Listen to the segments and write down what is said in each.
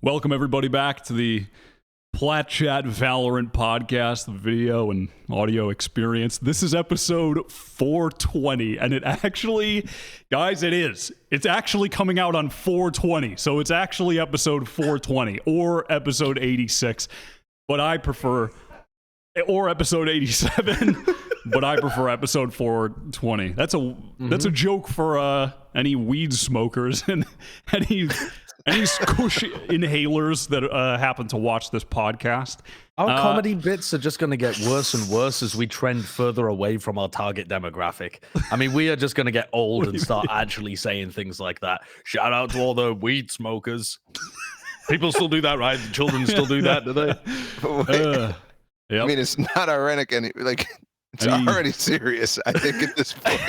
Welcome everybody back to the Plat Chat Valorant podcast, the video and audio experience. This is episode 420, and it actually, guys, it's actually coming out on 420, so it's actually episode 420 or episode 86, but I prefer, or episode 87, but I prefer episode 420. That's a joke for any weed smokers and any squish inhalers that happen to watch this podcast. Our comedy bits are just going to get worse and worse as we trend further away from our target demographic. I mean, we are just going to get old and start actually saying things like that. Shout out to all the weed smokers. People still do that, right? The children still do that, do they? Yep. I mean, it's not ironic, it's already serious. I think at this point.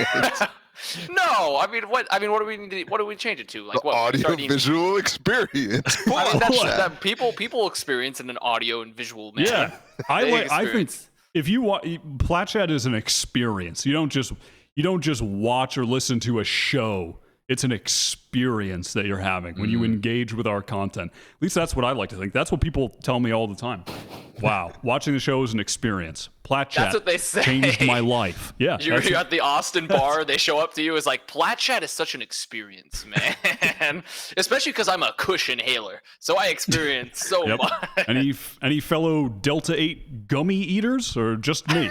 No, I mean, what do we change it to? Like, what audio visual experience? I mean, that's that people experience in an audio and visual manner. Yeah, I think if you want, Plat Chat is an experience. You don't just watch or listen to a show. It's an experience that you're having when you engage with our content. At least that's what I like to think. That's what people tell me all the time. Wow, watching the show is an experience. Plat Chat That's what they say. Changed my life. Yeah, you're at the Austin bar. They show up to you. It's like, Plat Chat is such an experience, man. Especially because I'm a Kush inhaler, so I experience so much. Any fellow Delta 8 gummy eaters, or just me?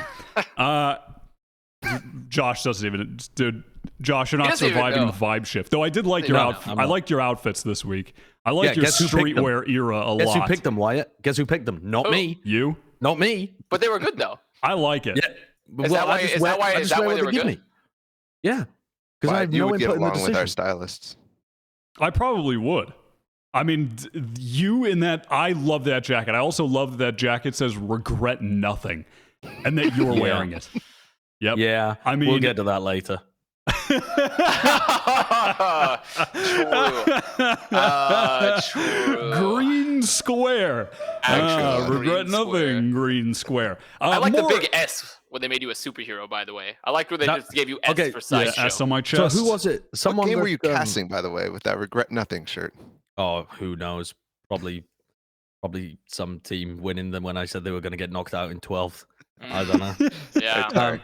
Josh doesn't even. Dude, Josh, you're not surviving the vibe shift. Though I did like your outfit. I liked your outfits this week. I like your streetwear era a lot. Guess who picked them, Wyatt? Guess who picked them? Not me. You? Not me. But they were good though. I like it. Yeah. Is that why they were good? Yeah. Because I have no input in the decision. With our stylists. I probably would. I mean, you in that. I love that jacket. I also love that jacket says "regret nothing," and that you're wearing it. Yep. Yeah. I mean, we'll get to that later. True. Green square. Regret nothing. Green square. I like the big S when they made you a superhero. By the way, I liked where they just gave you S for Sideshow. S on my chest. So who was it? What game were you casting, by the way, with that regret nothing shirt? Oh, who knows? Probably some team winning them when I said they were going to get knocked out in 12th. I don't know. Yeah.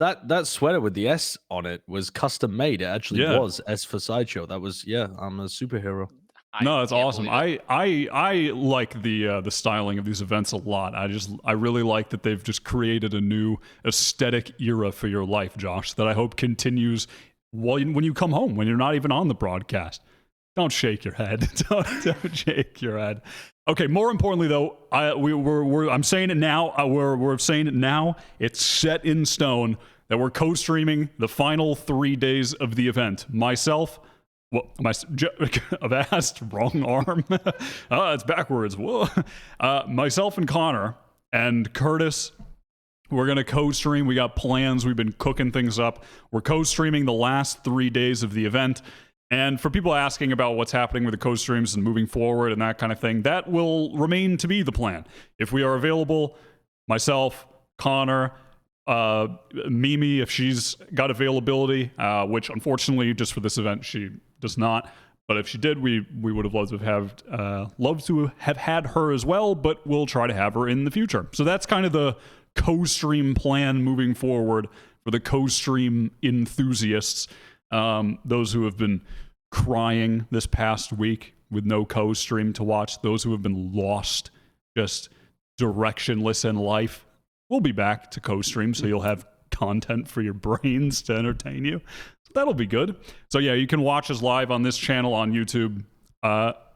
That sweater with the S on it was custom made. It actually was S for Sideshow. That was I'm a superhero. No, that's awesome. I like the styling of these events a lot. I really like that they've just created a new aesthetic era for your life, Josh, that I hope continues when you come home, when you're not even on the broadcast. Don't shake your head. Don't shake your head. Okay. More importantly, though, I'm saying it now. We're saying it now. It's set in stone that we're co-streaming the final 3 days of the event. Myself, Avast, wrong arm. It's backwards. Whoa. Myself and Connor and Curtis. We're going to co-stream. We got plans. We've been cooking things up. We're co-streaming the last 3 days of the event. And for people asking about what's happening with the co-streams and moving forward and that kind of thing, that will remain to be the plan. If we are available, myself, Connor, Mimi, if she's got availability, which unfortunately just for this event she does not. But if she did, we would have loved to have had her as well. But we'll try to have her in the future. So that's kind of the co-stream plan moving forward for the co-stream enthusiasts. Those who have been crying this past week with no co-stream to watch, those who have been lost, just directionless in life, we'll be back to co-stream, so you'll have content for your brains to entertain you. So that'll be good. So yeah, you can watch us live on this channel on YouTube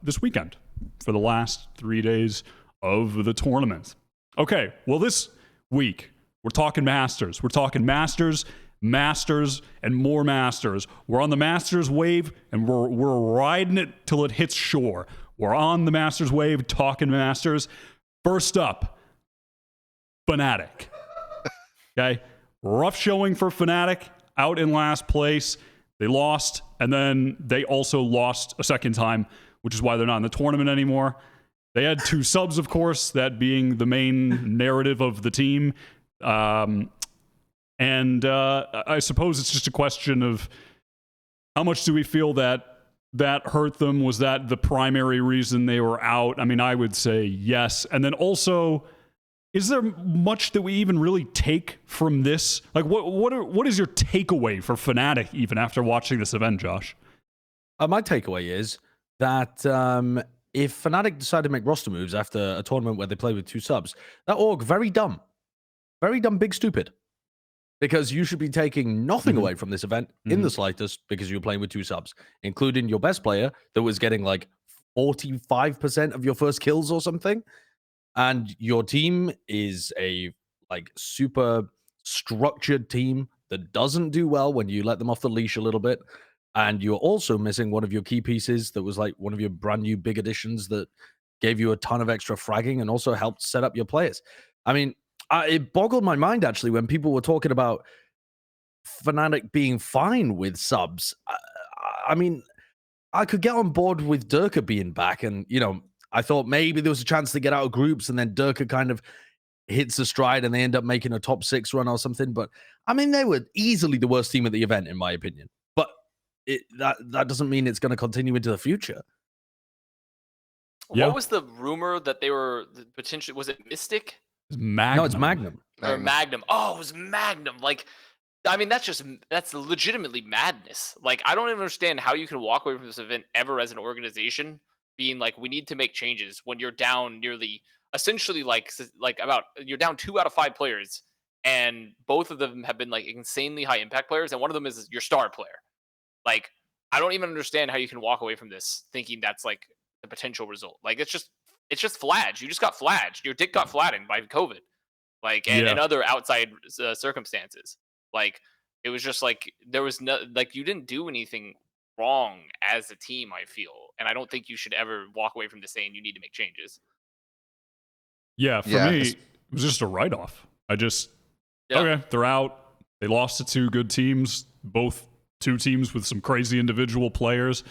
this weekend for the last 3 days of the tournament. Okay, well this week, we're talking Masters. We're talking Masters, and more Masters. We're on the Masters wave, and we're riding it till it hits shore. We're on the Masters wave, talking Masters. First up, Fnatic. Okay, rough showing for Fnatic, out in last place. They lost, and then they also lost a second time, which is why they're not in the tournament anymore. They had 2 subs, of course, that being the main narrative of the team. And I suppose it's just a question of how much do we feel that that hurt them? Was that the primary reason they were out? I mean, I would say yes. And then also, is there much that we even really take from this? Like, what is your takeaway for Fnatic even after watching this event, Josh? My takeaway is that if Fnatic decide to make roster moves after a tournament where they play with 2 subs, that org, very dumb, big stupid. Because you should be taking nothing away from this event in the slightest because you're playing with 2 subs, including your best player that was getting like 45% of your first kills or something. And your team is a like super structured team that doesn't do well when you let them off the leash a little bit. And you're also missing one of your key pieces that was like one of your brand new big additions that gave you a ton of extra fragging and also helped set up your players. I mean, it boggled my mind actually when people were talking about Fnatic being fine with subs. I mean, I could get on board with Durka being back, and you know, I thought maybe there was a chance to get out of groups, and then Durka kind of hits a stride, and they end up making a top 6 run or something. But I mean, they were easily the worst team at the event, in my opinion. But that doesn't mean it's going to continue into the future. What was the rumor that they were potentially? Was it Mystic? Magnum. No, it's Magnum. Or Magnum. Oh, it was Magnum. Like, I mean, that's legitimately madness. Like, I don't understand how you can walk away from this event ever as an organization being like, we need to make changes when you're down nearly, essentially you're down 2 out of 5 players, and both of them have been like insanely high impact players, and one of them is your star player. Like, I don't even understand how you can walk away from this thinking that's like the potential result. Like, it's just flaged. You just got flaged. Your dick got flattened by COVID, like, and other outside circumstances. Like, it was just like there was no, like, you didn't do anything wrong as a team, I feel, and I don't think you should ever walk away from this saying you need to make changes. Yeah, for me, it was just a write-off. Okay, they're out. They lost to 2 good teams, both 2 teams with some crazy individual players.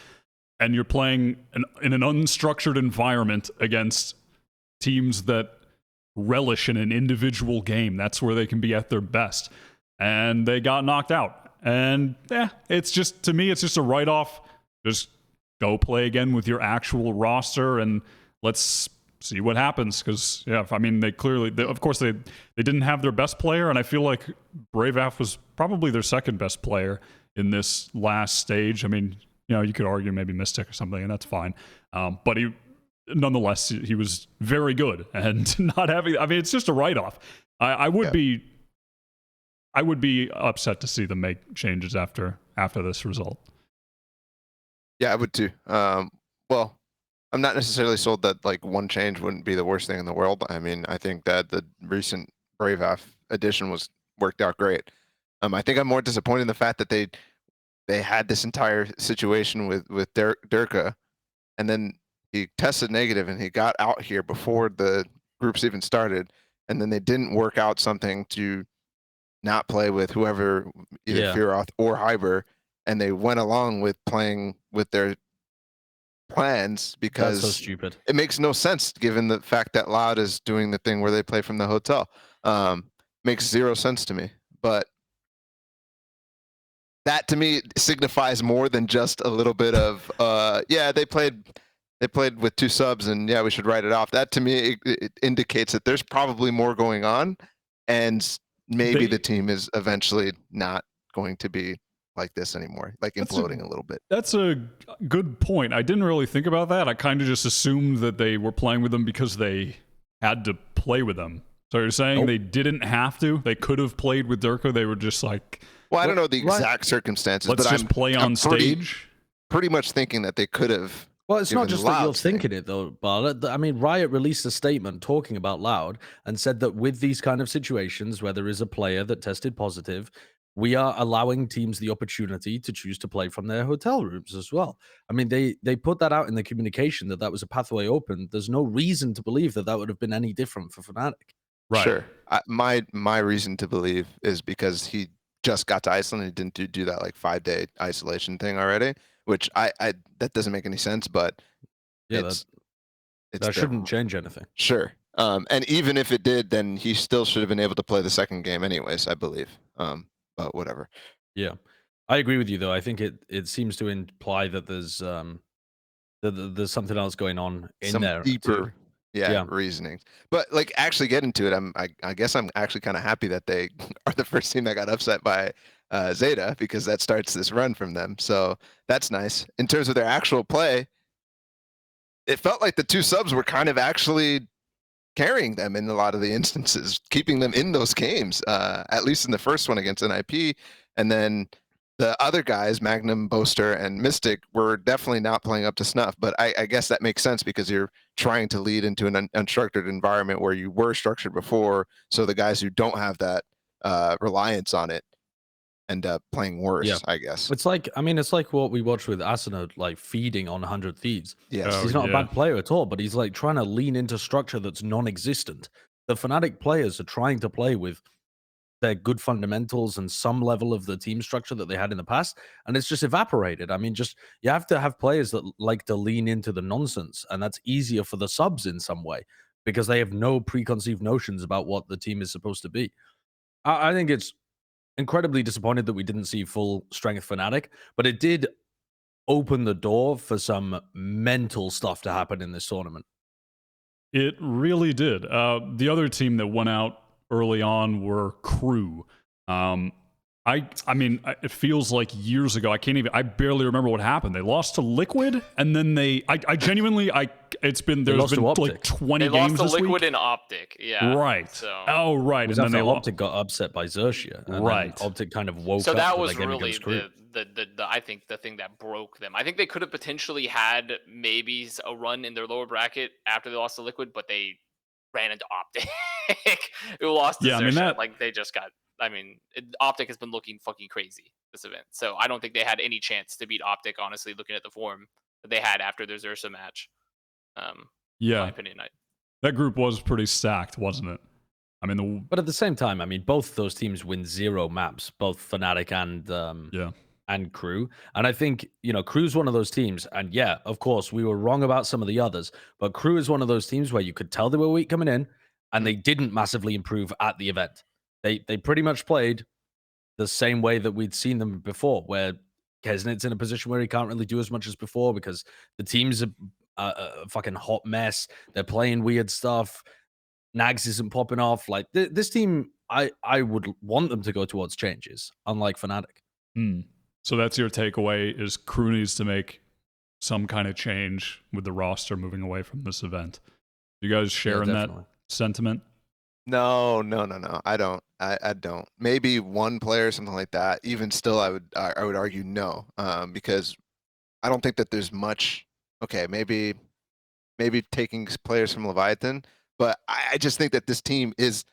And you're playing in an unstructured environment against teams that relish in an individual game. That's where they can be at their best. And they got knocked out. And it's just, to me, it's just a write-off. Just go play again with your actual roster and let's see what happens. Because, I mean, of course, they didn't have their best player. And I feel like Bravaf was probably their second best player in this last stage. I mean, you could argue maybe Mystic or something, and that's fine. But nonetheless, he was very good, and not having. I mean, it's just a write-off. I would be upset to see them make changes after this result. Yeah, I would too. Well, I'm not necessarily sold that like one change wouldn't be the worst thing in the world. I mean, I think that the recent Bravaf addition worked out great. I think I'm more disappointed in the fact that they had this entire situation with Durka, and then he tested negative and he got out here before the groups even started, and then they didn't work out something to not play with whoever, either Fearoth or Hyber, and they went along with playing with their plans because that's so stupid. It makes no sense given the fact that Loud is doing the thing where they play from the hotel. Makes 0 sense to me, but that to me signifies more than just a little bit of they played with 2 subs and we should write it off. That to me it indicates that there's probably more going on, and maybe the team is eventually not going to be like this anymore, like imploding a little bit. That's a good point. I didn't really think about that. I kind of just assumed that they were playing with them because they had to play with them. So you're saying they didn't have to? They could have played with Durka. They were just like, well, I don't know the exact circumstances, let's but just play on stage. Pretty much thinking that they could have. Well, it's not just that you're thinking it, though, Balla. I mean, Riot released a statement talking about Loud and said that with these kind of situations where there is a player that tested positive, we are allowing teams the opportunity to choose to play from their hotel rooms as well. I mean, they put that out in the communication that was a pathway open. There's no reason to believe that would have been any different for Fnatic. Right. Sure. My reason to believe is because he just got to Iceland and he didn't do that like 5-day isolation thing already, which I that doesn't make any sense, but that shouldn't change anything. Sure. And even if it did, then he still should have been able to play the second game anyways, I believe. But whatever. Yeah. I agree with you though. I think it seems to imply that there's there's something else going on in Some there too. deeper, Yeah. reasoning. But like actually get into it, I guess I'm actually kind of happy that they are the first team that got upset by Zeta, because that starts this run from them. So that's nice. In terms of their actual play, it felt like the two subs were kind of actually carrying them in a lot of the instances, keeping them in those games, at least in the first one against NIP. And then the other guys, Magnum, Boaster, and Mystic, were definitely not playing up to snuff. But I guess that makes sense because you're trying to lead into an unstructured environment where you were structured before. So the guys who don't have that reliance on it end up playing worse, I guess. It's like, I mean, it's like what we watched with Asuna, like feeding on 100 Thieves. Yes. Oh, He's not yeah. a bad player at all, but he's like trying to lean into structure that's non-existent. The Fnatic players are trying to play with their good fundamentals and some level of the team structure that they had in the past, and it's just evaporated. I mean, just you have to have players that like to lean into the nonsense, and that's easier for the subs in some way because they have no preconceived notions about what the team is supposed to be. I think it's incredibly disappointed that we didn't see full strength Fnatic, but it did open the door for some mental stuff to happen in this tournament. It really did. The other team that went out early on were Crew. I mean, it feels like years ago. I barely remember what happened. They lost to Liquid, and then I genuinely, there's been like 20 They games lost this to Liquid week. and OpTic, yeah. Right. So, oh, right. Was And then they OpTic got upset by Xerxia, and Right. then OpTic kind of woke so up. that was game really against Crew. the I think the thing that broke them. I think they could have potentially had maybe a run in their lower bracket after they lost to Liquid, but they ran into OpTic, who lost to Yeah, I mean, Xerxia. Like they just got. I mean, OpTic has been looking fucking crazy this event, so I don't think they had any chance to beat OpTic. Honestly, looking at the form that they had after their Xerxia match, in my opinion, that group was pretty stacked, wasn't it? I mean, But at the same time, I mean, both those teams win 0 maps, both Fnatic and Crew. And I think, you know, Crew's one of those teams. And yeah, of course, we were wrong about some of the others, but Crew is one of those teams where you could tell they were weak coming in, and they didn't massively improve at the event. They pretty much played the same way that we'd seen them before, where Kesnit's in a position where he can't really do as much as before because the team's a fucking hot mess. They're playing weird stuff. Nags isn't popping off. Like this team, I would want them to go towards changes, unlike Fnatic. So that's your takeaway: is Crew needs to make some kind of change with the roster moving away from this event. You guys share in that sentiment? No. I don't. I don't. Maybe one player, something like that. Even still, I would argue no, because I don't think that there's much. Okay, maybe taking players from Leviathan, but I just think that this team is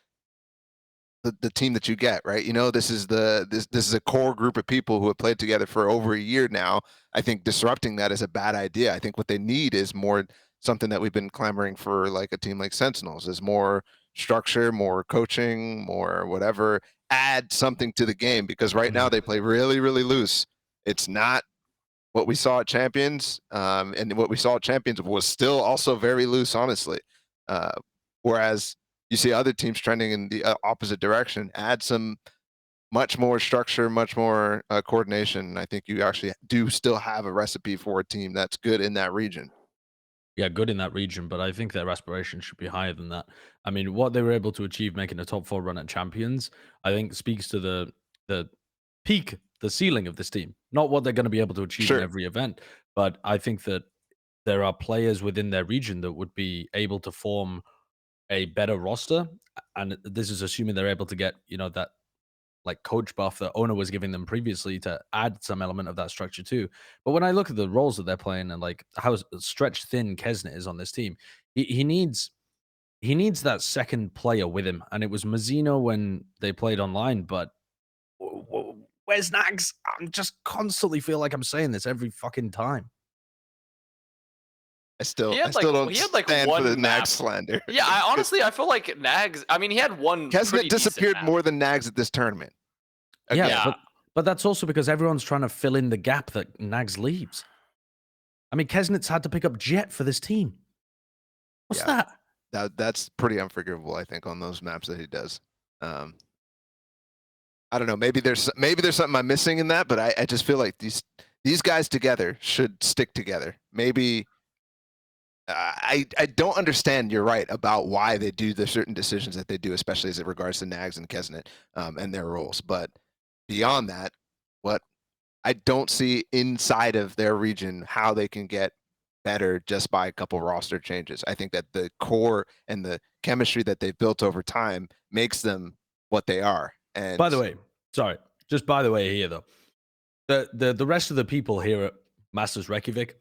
the team that you get, right? You know, this is a core group of people who have played together for over a year now. I think disrupting that is a bad idea. I think what they need is more something that we've been clamoring for, like a team like Sentinels, is more structure, more coaching, more whatever. Add something to the game, because right now they play really, really loose. It's not what we saw at Champions, and what we saw at Champions was still also very loose, honestly. Whereas you see other teams trending in the opposite direction. Add some much more structure, much more coordination. I think you actually do still have a recipe for a team that's good in that region. Yeah, good in that region, but I think their aspiration should be higher than that. I mean, what they were able to achieve making a top 4 run at Champions, I think speaks to the peak, the ceiling of this team. Not what they're going to be able to achieve in every event, but I think that there are players within their region that would be able to form a better roster, and this is assuming they're able to get, you know, that like coach buff that owner was giving them previously to add some element of that structure too. But when I look at the roles that they're playing and like how stretched thin Kesnet is on this team, he needs that second player with him. And it was Mazzino when they played online, but where's Nags? I just constantly feel like I'm saying this every fucking time. I still don't he had like stand one for the map. Nags slander. Yeah, I feel like Nags. I mean, he had one. Kesnet disappeared more than Nags at this tournament. Again. Yeah, but that's also because everyone's trying to fill in the gap that Nags leaves. I mean, Kesnet's had to pick up Jett for this team. What's that? That's pretty unforgivable, I think, on those maps that he does. I don't know. Maybe there's something I'm missing in that, but I just feel like these guys together should stick together. Maybe I don't understand. You're right about why they do the certain decisions that they do, especially as it regards to Nags and Kesnet and their roles. But beyond that, what I don't see inside of their region how they can get better just by a couple roster changes. I think that the core and the chemistry that they've built over time makes them what they are. And By the way, sorry, just by the way here though, the rest of the people here at Masters Reykjavik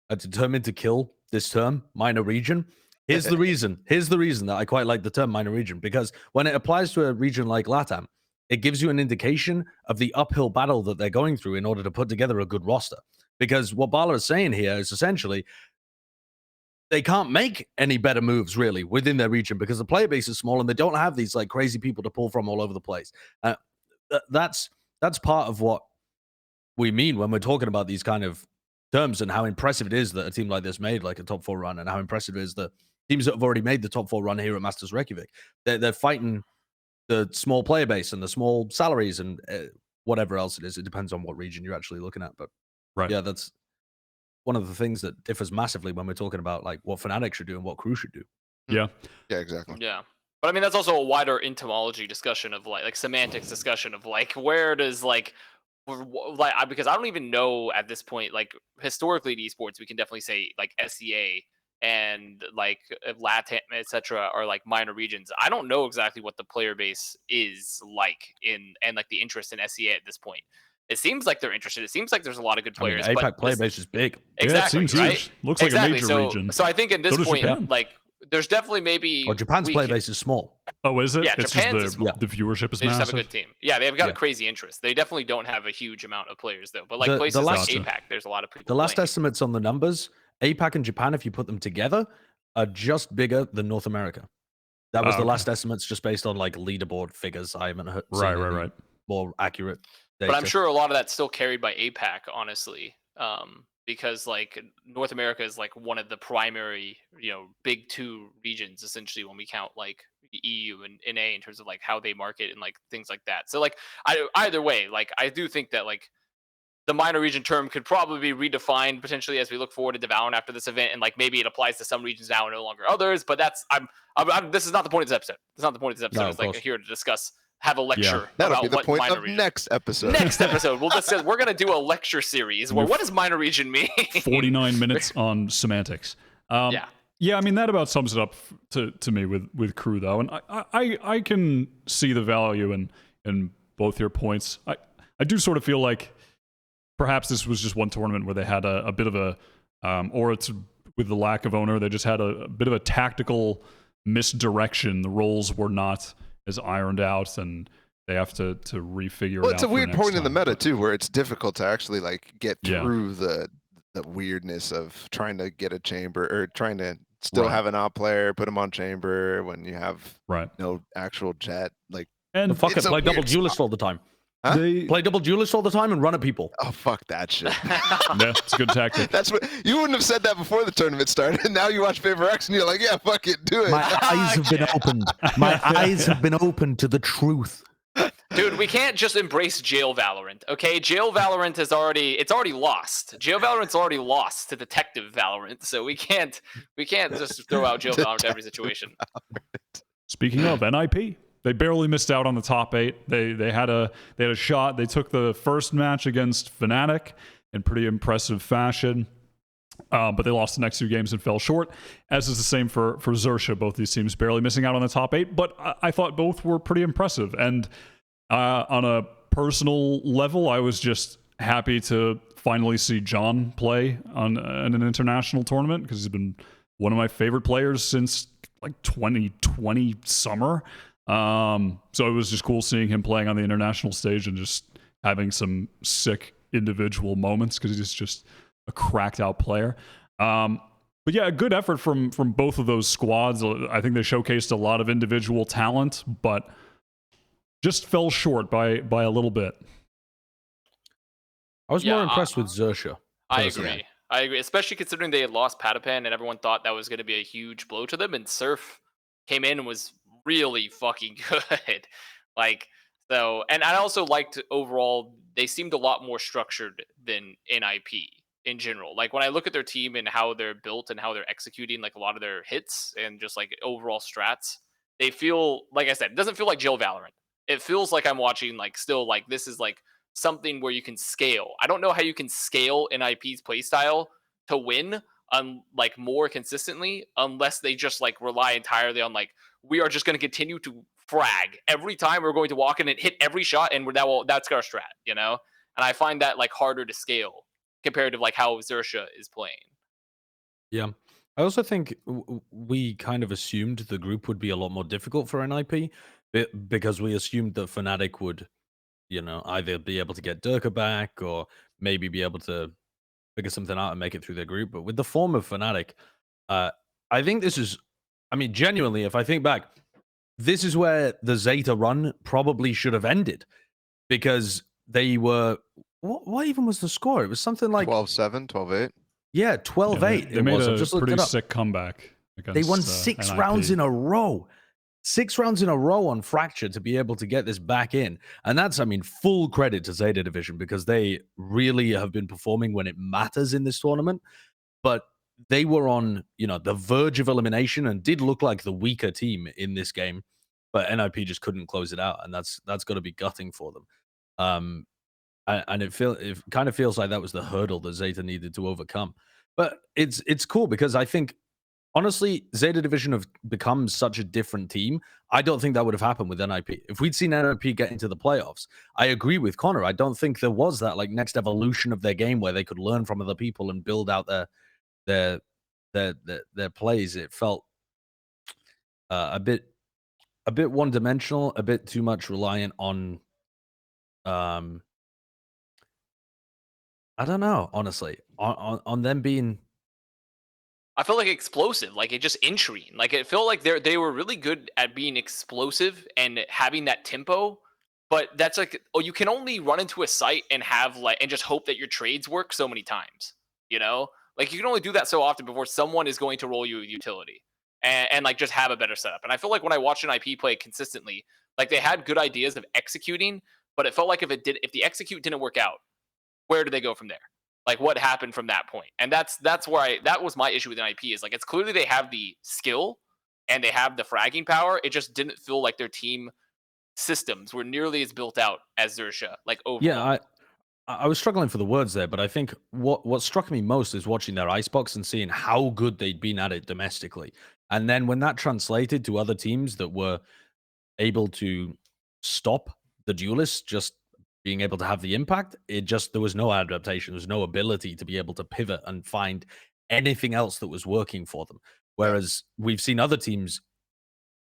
are determined to kill this term, minor region. Here's the reason. Here's the reason that I quite like the term minor region, because when it applies to a region like LATAM, it gives you an indication of the uphill battle that they're going through in order to put together a good roster. Because what Balla is saying here is essentially they can't make any better moves really within their region because the player base is small and they don't have these like crazy people to pull from all over the place. That's part of what we mean when we're talking about these kind of terms and how impressive it is that a team like this made like a top 4 run, and how impressive it is that teams that have already made the top 4 run here at Masters Reykjavik, they're fighting the small player base and the small salaries and whatever else it is. It depends on what region you're actually looking at, but Right. yeah, that's one of the things that differs massively when we're talking about like what Fnatic should do and what Crew should do. Yeah. yeah, exactly. Yeah. But I mean, that's also a wider entomology discussion of like semantics discussion of like where does because I don't even know at this point, like historically in esports, we can definitely say like SEA and like LATAM, etc. are like minor regions. I don't know exactly what the player base is like and like the interest in SEA at this point. It seems like they're interested. It seems like there's a lot of good players. I mean, APAC but player base is big. Exactly. Yeah, it seems right? huge. Looks like a major region. So I think at this So does point, Japan. like there's definitely maybe Well, Japan's player base is small. Oh, is it? Yeah, It's Japan's is just small. the viewership is They just massive. have a good team. Yeah, they've got Yeah. a crazy interest. They definitely don't have a huge amount of players though. But like The places like last- APAC, there's a lot of people. The last playing. estimates on the numbers, APAC and Japan, if you put them together, are just bigger than North America. That was Oh, the okay. last estimates just based on like leaderboard figures. I haven't heard Right. more accurate data. But I'm sure a lot of that's still carried by APAC, honestly, because like North America is like one of the primary, big 2 regions essentially when we count like EU and NA in terms of like how they market and like things like that. So like either way, like I do think that like the minor region term could probably be redefined potentially as we look forward to VALORANT after this event, and like maybe it applies to some regions now and no longer others. But that's I'm this is not the point of this episode. It's not the point of this episode. No, it's of like course. here to discuss, have a lecture That'll about be the what point minor of region. next episode. Next episode, we'll discuss. We're gonna do a lecture series where what does minor region mean? 49 minutes on semantics. Yeah. Yeah, I mean that about sums it up to me with Crew though, and I can see the value in both your points. I do sort of feel like perhaps this was just one tournament where they had a bit of a, or it's with the lack of owner, they just had a bit of a tactical misdirection. The roles were not as ironed out, and they have to refigure. Well, it it's out a weird for point next in the time. meta too, where it's difficult to actually like get Yeah. through the weirdness of trying to get a chamber or trying to still Right. have an op player, put him on chamber when you have Right. no actual jet. Like, And Fuck it, It's a play double weird duelist all the time. Huh? they, Play double duelist all the time and run at people. oh fuck that shit. yeah, it's a good tactic. That's what you wouldn't have said that before the tournament started. Now you watch Favor X and you're like, yeah, fuck it, do it. My eyes have been opened. My eyes have been opened to the truth. Dude, we can't just embrace jail Valorant, okay? Jail Valorant is already lost. Jail Valorant's already lost to detective Valorant, so we can't just throw out jail Valorant to every situation. Speaking of NIP, they barely missed out on the top 8. They had a shot. They took the first match against Fnatic in pretty impressive fashion, but they lost the next 2 games and fell short. As is the same for Xerxia. Both these teams barely missing out on the top 8, but I thought both were pretty impressive. And on a personal level, I was just happy to finally see John play on an international tournament because he's been one of my favorite players since like 2020 summer. So it was just cool seeing him playing on the international stage and just having some sick individual moments because he's just a cracked out player. But yeah, a good effort from both of those squads. I think they showcased a lot of individual talent, but just fell short by a little bit. I was Yeah, more impressed with Xerxia. I personally. agree, especially considering they had lost Patapan and everyone thought that was going to be a huge blow to them, and Surf came in and was really fucking good. Like So, and I also liked overall, they seemed a lot more structured than NIP in general. Like when I look at their team and how they're built and how they're executing like a lot of their hits and just like overall strats, they feel, like I said, it doesn't feel like Jill Valorant. It feels like I'm watching like still like this is like something where you can scale. I don't know how you can scale NIP's playstyle to win like more consistently unless they just like rely entirely on like we are just going to continue to frag every time we're going to walk in and hit every shot and that's our strat, you know. And I find that like harder to scale compared to like how Xerxia is playing. Yeah. I also think we kind of assumed the group would be a lot more difficult for NIP because we assumed that Fnatic would, either be able to get Durka back or maybe be able to figure something out and make it through their group. But with the form of Fnatic, I think this is, I mean, genuinely, if I think back, this is where the Zeta run probably should have ended because they were, what even was the score? It was something like 12-7, 12-8. yeah, 12-8. They made I've a just looked pretty it up. sick comeback. They won against, 6 NIP. rounds in a row. 6 rounds in a row on Fracture to be able to get this back in. And that's, I mean, full credit to Zeta Division because they really have been performing when it matters in this tournament. But they were on, the verge of elimination and did look like the weaker team in this game. But NIP just couldn't close it out. And that's got to be gutting for them. And it kind of feels like that was the hurdle that Zeta needed to overcome. But it's cool because I think, honestly, Zeta Division have become such a different team. I don't think that would have happened with NIP. If we'd seen NIP get into the playoffs, I agree with Connor. I don't think there was that like next evolution of their game where they could learn from other people and build out their plays. It felt a bit one dimensional, a bit too much reliant on I don't know, honestly, on them being. I felt like explosive, like it just intriguing. Like it felt like they were really good at being explosive and having that tempo. But that's like, oh, you can only run into a site and have like and just hope that your trades work so many times. You know, like you can only do that so often before someone is going to roll you a utility and like just have a better setup. And I feel like when I watched an IP play consistently, like they had good ideas of executing, but it felt like if the execute didn't work out, where do they go from there? Like what happened from that point? And that's where that was my issue with an IP is like it's clearly they have the skill and they have the fragging power. It just didn't feel like their team systems were nearly as built out as Xerxia. Like overall. Yeah, I was struggling for the words there, but I think what struck me most is watching their icebox and seeing how good they'd been at it domestically. And then when that translated to other teams that were able to stop the duelists just being able to have the impact, there was no adaptation. There was no ability to be able to pivot and find anything else that was working for them. Whereas we've seen other teams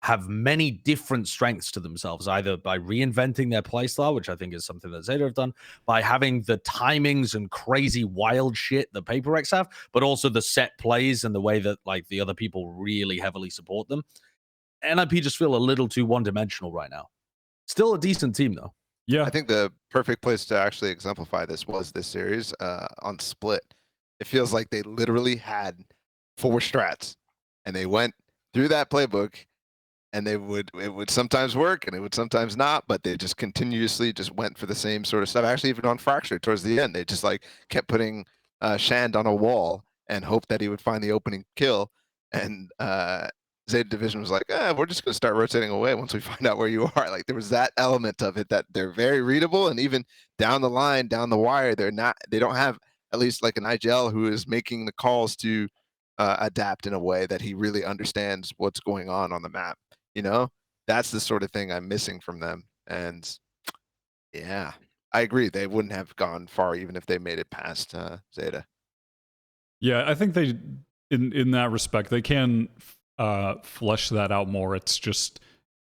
have many different strengths to themselves, either by reinventing their playstyle, which I think is something that Zeta have done, by having the timings and crazy wild shit that Paper Rex have, but also the set plays and the way that like the other people really heavily support them. NIP just feel a little too one-dimensional right now. Still a decent team, though. Yeah, I think the perfect place to actually exemplify this was this series on Split. It feels like they literally had 4 strats, and they went through that playbook, and it would sometimes work, and it would sometimes not, but they just continuously just went for the same sort of stuff. Actually, even on Fracture, towards the end, they just like kept putting Shand on a wall and hoped that he would find the opening kill. And Zeta Division was like, we're just going to start rotating away once we find out where you are. Like there was that element of it that they're very readable, and even down the line, down the wire, they don't have at least like an IGL who is making the calls to adapt in a way that he really understands what's going on the map. That's the sort of thing I'm missing from them. And yeah, I agree. They wouldn't have gone far even if they made it past Zeta. Yeah, I think they, in that respect, they can flesh that out more. It's just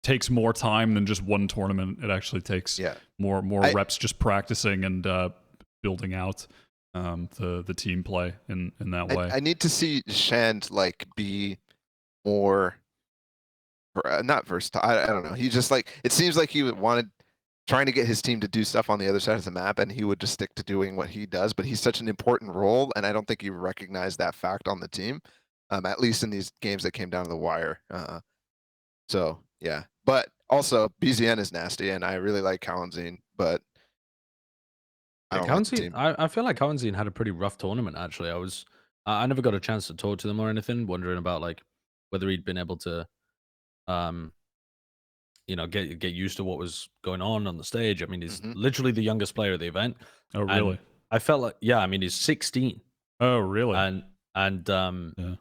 takes more time than just one tournament. It actually takes more reps just practicing and building out the team play in that way. I need to see Shand like be more not versatile. I don't know. He just like it seems like he wanted trying to get his team to do stuff on the other side of the map, and he would just stick to doing what he does. But he's such an important role, and I don't think he recognized that fact on the team, at least in these games that came down to the wire. So yeah, but Also, BZN is nasty, and I really like Kalenzine, but I Yeah, don't like the team. I feel like Kalenzine had a pretty rough tournament, actually. I never got a chance to talk to them or anything, wondering about like whether he'd been able to um get used to what was going on the stage. I mean, he's Mhm. literally the youngest player at the event. Oh, And really? I felt like, yeah, I mean, he's 16. Oh, really? And Yeah.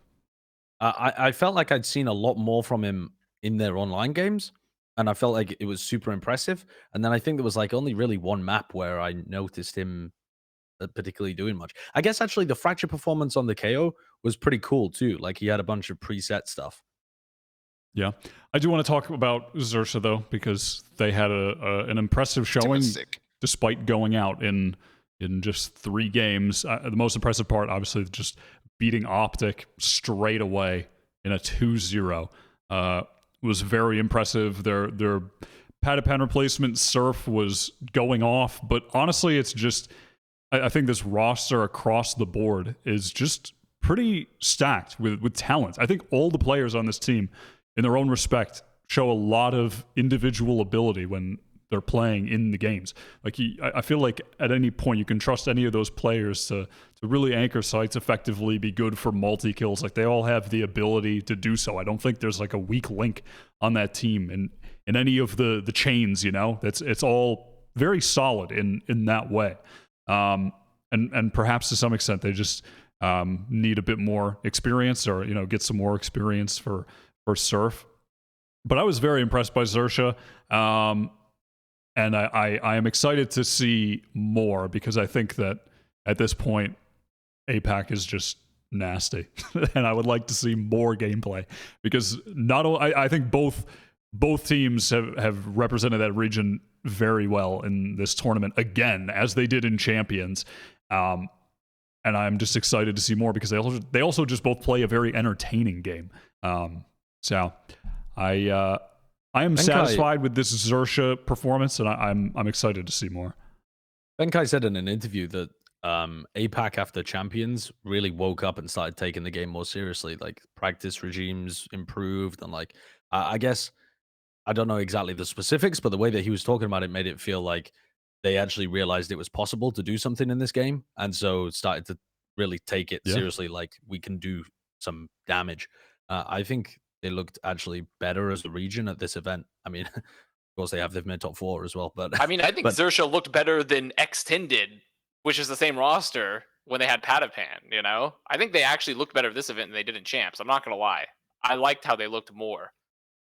I felt like I'd seen a lot more from him in their online games, and I felt like it was super impressive. And then I think there was like only really one map where I noticed him particularly doing much. I guess actually the fracture performance on the KO was pretty cool too. Like he had a bunch of preset stuff. Yeah, I do want to talk about Xerxia though, because they had an impressive Team showing was sick. despite going out in just 3 games. The most impressive part, obviously, just beating OpTic straight away in a 2-0 was very impressive. Their Patapan replacement Surf was going off, but honestly, it's just I think this roster across the board is just pretty stacked with talent. I think all the players on this team, in their own respect, show a lot of individual ability when they're playing in the games. Like I feel like at any point you can trust any of those players to really anchor sites effectively, be good for multi kills. Like they all have the ability to do so. I don't think there's like a weak link on that team in any of the chains. You know, it's all very solid in that way. And perhaps to some extent they just need a bit more experience, or get some more experience for Surf. But I was very impressed by Xerxia, and I am excited to see more, because I think that at this point APAC is just nasty, and I would like to see more gameplay, because not only I think both teams have represented that region very well in this tournament again, as they did in Champions. And I'm just excited to see more, because they also just both play a very entertaining game. So I am satisfied with this Xerxia performance, and I'm excited to see more. Benkai said in an interview that APAC after Champions really woke up and started taking the game more seriously. Like practice regimes improved, and like I guess I don't know exactly the specifics, but the way that he was talking about it made it feel like they actually realized it was possible to do something in this game, and so started to really take it seriously. Like we can do some damage. I think they looked actually better as a region at this event. I mean, of course they've made top 4 as well, but I mean, I think Xerxia looked better than X10 did, which is the same roster when they had Patapan. You know, I think they actually looked better at this event than they did in Champs. I'm not gonna lie. I liked how they looked more.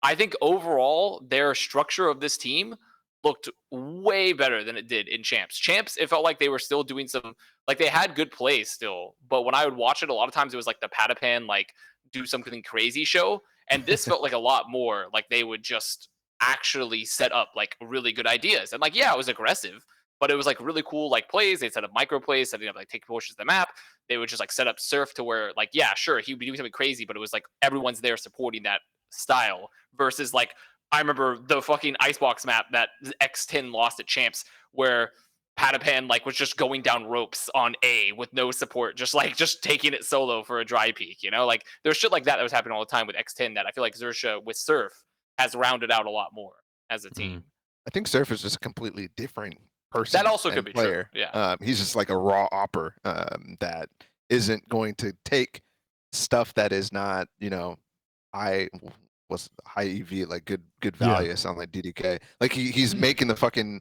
I think overall their structure of this team looked way better than it did in Champs. Champs, it felt like they were still doing some, like they had good plays still, but when I would watch it, a lot of times it was like the Patapan like do something crazy show, and this felt like a lot more like they would just actually set up like really good ideas, and like yeah, it was aggressive, but it was like really cool like plays. They set up micro plays, setting up like take portions of the map. They would just like set up Surf to where like yeah, sure he would be doing something crazy, but it was like everyone's there supporting that style, versus like I remember the fucking Icebox map that X10 lost at Champs, where Patapan like was just going down ropes on A with no support, just taking it solo for a dry peak. You know, like there's shit like that was happening all the time with X10 that I feel like Xerxia with Surf has rounded out a lot more as a team. I think Surf is just a completely different person. That also could be player. true. Yeah. He's just like a raw opper that isn't going to take stuff that is not, high EV, like good value. Sound like DDK. Like he's making the fucking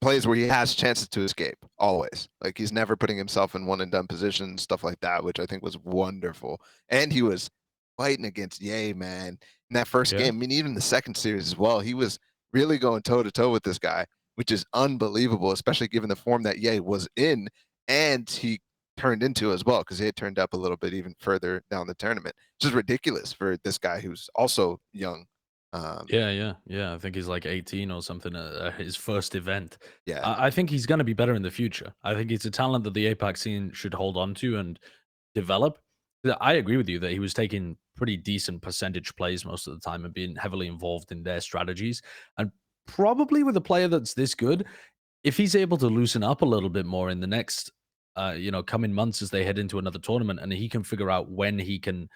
plays where he has chances to escape always. Like he's never putting himself in one and done positions, stuff like that, which I think was wonderful. And he was fighting against Ye, man, in that first game. I mean, even the second series as well. He was really going toe to toe with this guy, which is unbelievable, especially given the form that Ye was in, and he turned into as well, because he had turned up a little bit even further down the tournament. Just ridiculous for this guy who's also young. Yeah. I think he's like 18 or something at his first event. Yeah. I think he's going to be better in the future. I think it's a talent that the APAC scene should hold on to and develop. I agree with you that he was taking pretty decent percentage plays most of the time and being heavily involved in their strategies. And probably with a player that's this good, if he's able to loosen up a little bit more in the next, coming months as they head into another tournament, and he can figure out when he can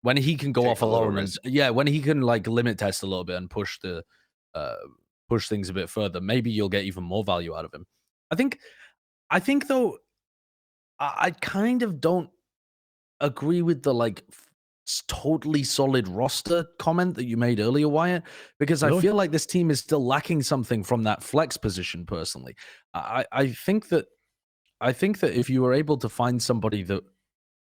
when he can go Take off a little alone, and risk. yeah, when he can like limit test a little bit and push things a bit further, maybe you'll get even more value out of him. I think though, I kind of don't agree with the like totally solid roster comment that you made earlier, Wyatt, because I Really? feel like this team is still lacking something from that flex position. Personally, I think that if you were able to find somebody that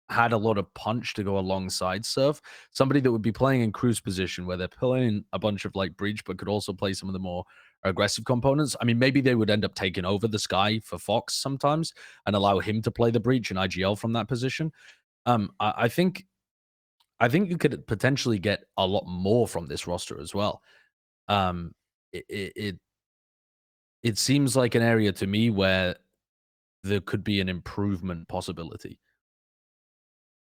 had a lot of punch to go alongside Surf, somebody that would be playing in cruise position where they're playing a bunch of like breach, but could also play some of the more aggressive components. I mean, maybe they would end up taking over the Sky for Fox sometimes and allow him to play the breach and IGL from that position. I think you could potentially get a lot more from this roster as well. Um, it seems like an area to me where there could be an improvement possibility.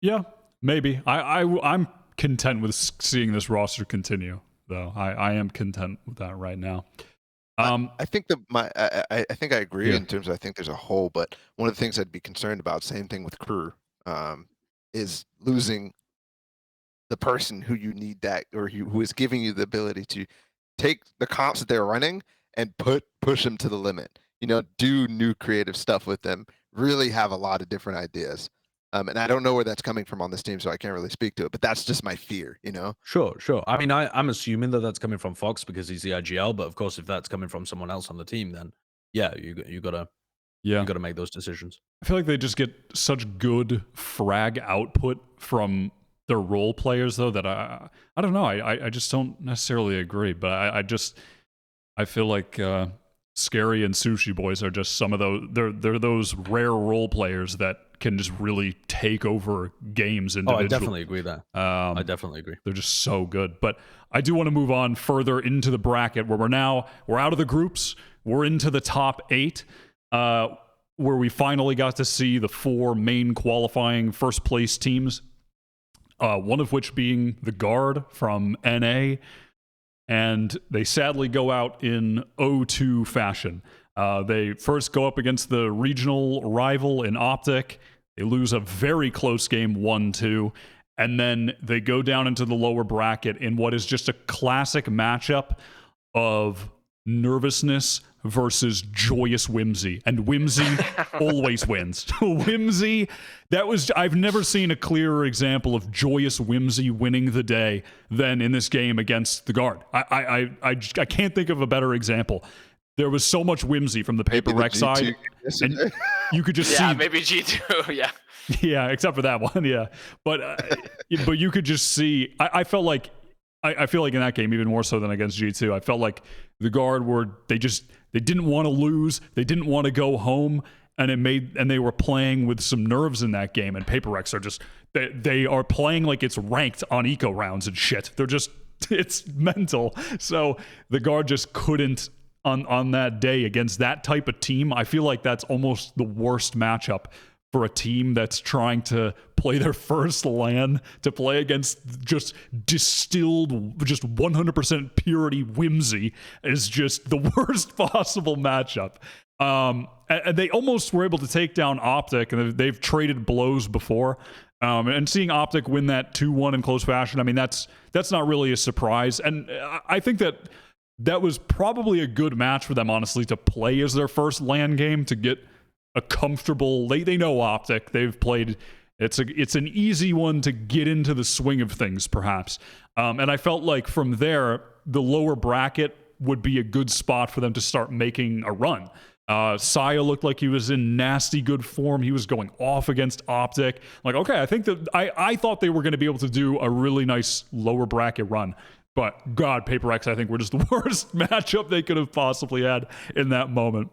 Yeah, maybe. I'm content with seeing this roster continue, though. I am content with that right now. I think I think I agree Yeah. in terms of I think there's a hole, but one of the things I'd be concerned about, same thing with crew, is losing the person who you need that or who is giving you the ability to take the comps that they're running and push them to the limit. You know, do new creative stuff with them. Really have a lot of different ideas. And I don't know where that's coming from on this team, so I can't really speak to it. But that's just my fear, you know. Sure. I mean, I'm assuming that that's coming from Fox because he's the IGL. But of course, if that's coming from someone else on the team, then yeah, you gotta make those decisions. I feel like they just get such good frag output from their role players, though, that I don't know. I just don't necessarily agree. But I feel like Scary and Sushi Boys are just some of those. They're those rare role players that can just really take over games individually. Oh, I definitely agree there. I definitely agree. They're just so good. But I do want to move on further into the bracket where we're out of the groups. We're into the top 8, where we finally got to see the 4 main qualifying first place teams. One of which being the Guard from NA. And they sadly go out in 0-2 fashion. They first go up against the regional rival in OpTic. They lose a very close game, 1-2. And then they go down into the lower bracket in what is just a classic matchup of nervousness versus joyous whimsy. And whimsy always wins. Whimsy, I've never seen a clearer example of joyous whimsy winning the day than in this game against the Guard. I can't think of a better example. There was so much whimsy from the Paper Rec side. And you could just see. Yeah, maybe G2, yeah. Yeah, except for that one, yeah. But you could just see. I felt like I feel like in that game even more so than against G2. I felt like the Guard they didn't want to lose. They didn't want to go home, and they were playing with some nerves in that game. And Paper Recs are just they are playing like it's ranked on eco rounds and shit. They're just it's mental. So the Guard just couldn't on that day against that type of team. I feel like that's almost the worst matchup for a team that's trying to play their first LAN, to play against just distilled, just 100% purity whimsy is just the worst possible matchup. And they almost were able to take down OpTic, and they've traded blows before. And seeing OpTic win that 2-1 in close fashion, I mean, that's not really a surprise. And I think that was probably a good match for them, honestly, to play as their first LAN game, to get a comfortable. They know OpTic. They've played. It's an easy one to get into the swing of things, perhaps. And I felt like from there, the lower bracket would be a good spot for them to start making a run. Saya looked like he was in nasty good form. He was going off against OpTic. Like, okay, I think that I thought they were going to be able to do a really nice lower bracket run. But God, Paper Recs, I think, were just the worst matchup they could have possibly had in that moment.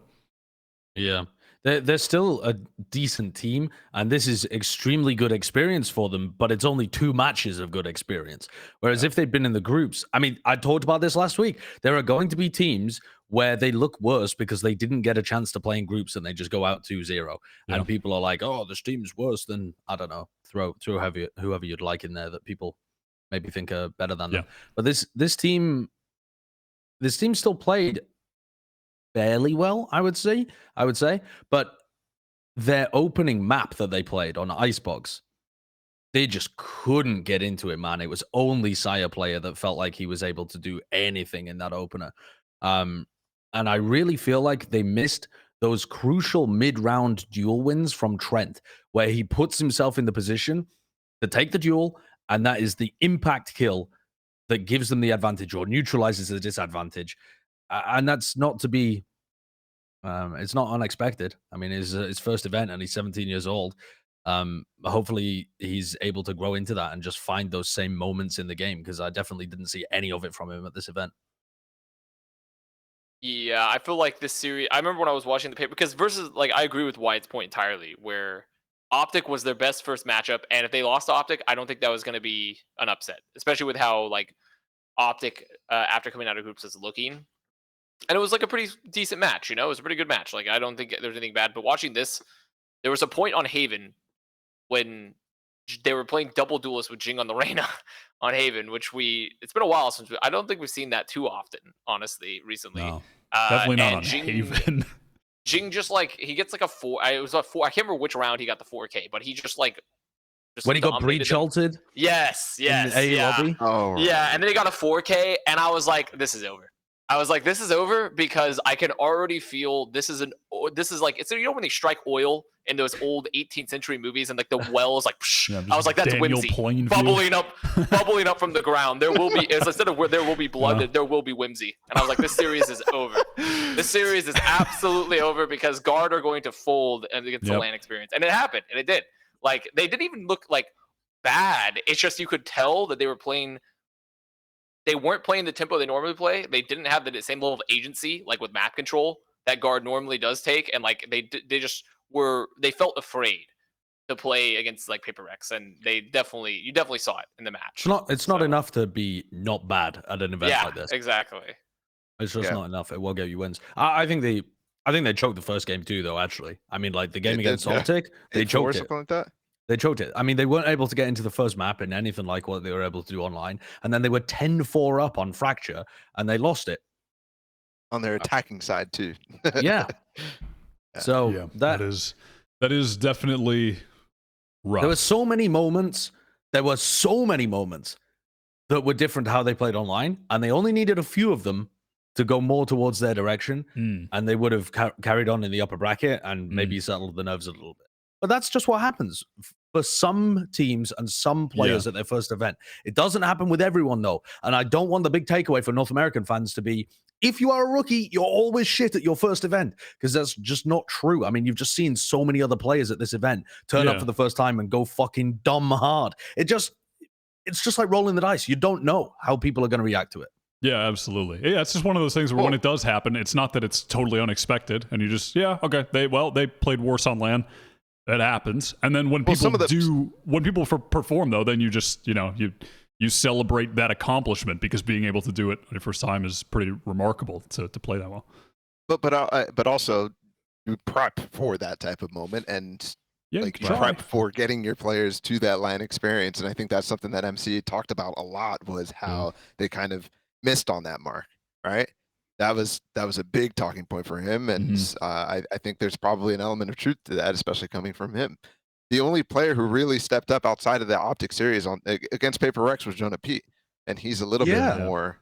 Yeah. They're still a decent team, and this is extremely good experience for them, but it's only 2 matches of good experience. Whereas if they'd been in the groups, I mean, I talked about this last week. There are going to be teams where they look worse because they didn't get a chance to play in groups and they just go out 2-0. Yeah. And people are like, oh, this team's worse than, I don't know, throw whoever you'd like in there that people maybe think are better than them. But this team still played fairly well, I would say. But their opening map that they played on Icebox they just couldn't get into it, man. It was only Sire player that felt like he was able to do anything in that opener. And I really feel like they missed those crucial mid-round duel wins from Trent, where he puts himself in the position to take the duel, and that is the impact kill that gives them the advantage or neutralizes the disadvantage. And that's not to be, it's not unexpected. I mean, it's his first event and he's 17 years old. Hopefully he's able to grow into that and just find those same moments in the game, because I definitely didn't see any of it from him at this event. Yeah, I feel like this series. I remember when I was watching the paper, because versus, like, I agree with Wyatt's point entirely, where OpTic was their best first matchup, and if they lost to OpTic, I don't think that was going to be an upset, especially with how like OpTic after coming out of groups is looking. And it was like a pretty decent match, you know, it was a pretty good match. Like, I don't think there's anything bad. But watching this, there was a point on Haven when they were playing double duelist with Jing on the Reyna on Haven, which it's been a while since I don't think we've seen that too often, honestly, recently. No, definitely not on Jing, Haven. Jing just like, he gets like a 4. It was a 4. I can't remember which round he got the 4K, but he just like when he got breach ulted. Yes, in the A lobby. Oh, yeah, and then he got a 4K, and I was like, this is over. I was like, this is over, because I can already feel this is like, it's, you know, when they strike oil in those old 18th century movies and like the wells, like, Yeah, I was like, that's Daniel whimsy Plainview. bubbling up from the ground. There will be, instead of where there will be blood, there will be whimsy. And I was like, this series is over. This series is absolutely over, because Guard are going to fold against the LAN experience, and it happened, and it did. Like, they didn't even look like bad. It's just, you could tell that they were playing. They weren't playing the tempo they normally play. They didn't have the same level of agency, like with map control, that Guard normally does take. And like, they they felt afraid to play against like Paper Rex, and you definitely saw it in the match. It's not enough to be not bad at an event like this. Exactly. It's just not enough. It will get you wins. I think they choked the first game too, though. Actually, I mean, like the game against OpTic, they choked it. Like that. They choked it. I mean, they weren't able to get into the first map in anything like what they were able to do online. And then they were 10-4 up on Fracture, and they lost it. On their attacking side, too. Yeah. So that is definitely rough. There were so many moments. That were different to how they played online. And they only needed a few of them to go more towards their direction. And they would have carried on in the upper bracket and maybe settled the nerves a little bit. But that's just what happens for some teams and some players at their first event. It doesn't happen with everyone, though. And I don't want the big takeaway for North American fans to be, if you are a rookie, you're always shit at your first event, because that's just not true. I mean, you've just seen so many other players at this event turn up for the first time and go fucking dumb hard. It's just like rolling the dice. You don't know how people are going to react to it. Yeah, absolutely. Yeah, it's just one of those things where when it does happen, it's not that it's totally unexpected, and you just, okay, they played worse on LAN. That happens, and then when people perform, though, then you just you celebrate that accomplishment, because being able to do it the first time is pretty remarkable to play that well. But also you prep for that type of moment, and you prep for getting your players to that LAN experience. And I think that's something that MC talked about a lot, was how they kind of missed on that mark, right? That was a big talking point for him, and I think there's probably an element of truth to that, especially coming from him. The only player who really stepped up outside of the OpTic series against Paper Rex was Jonah P, and he's a little bit more.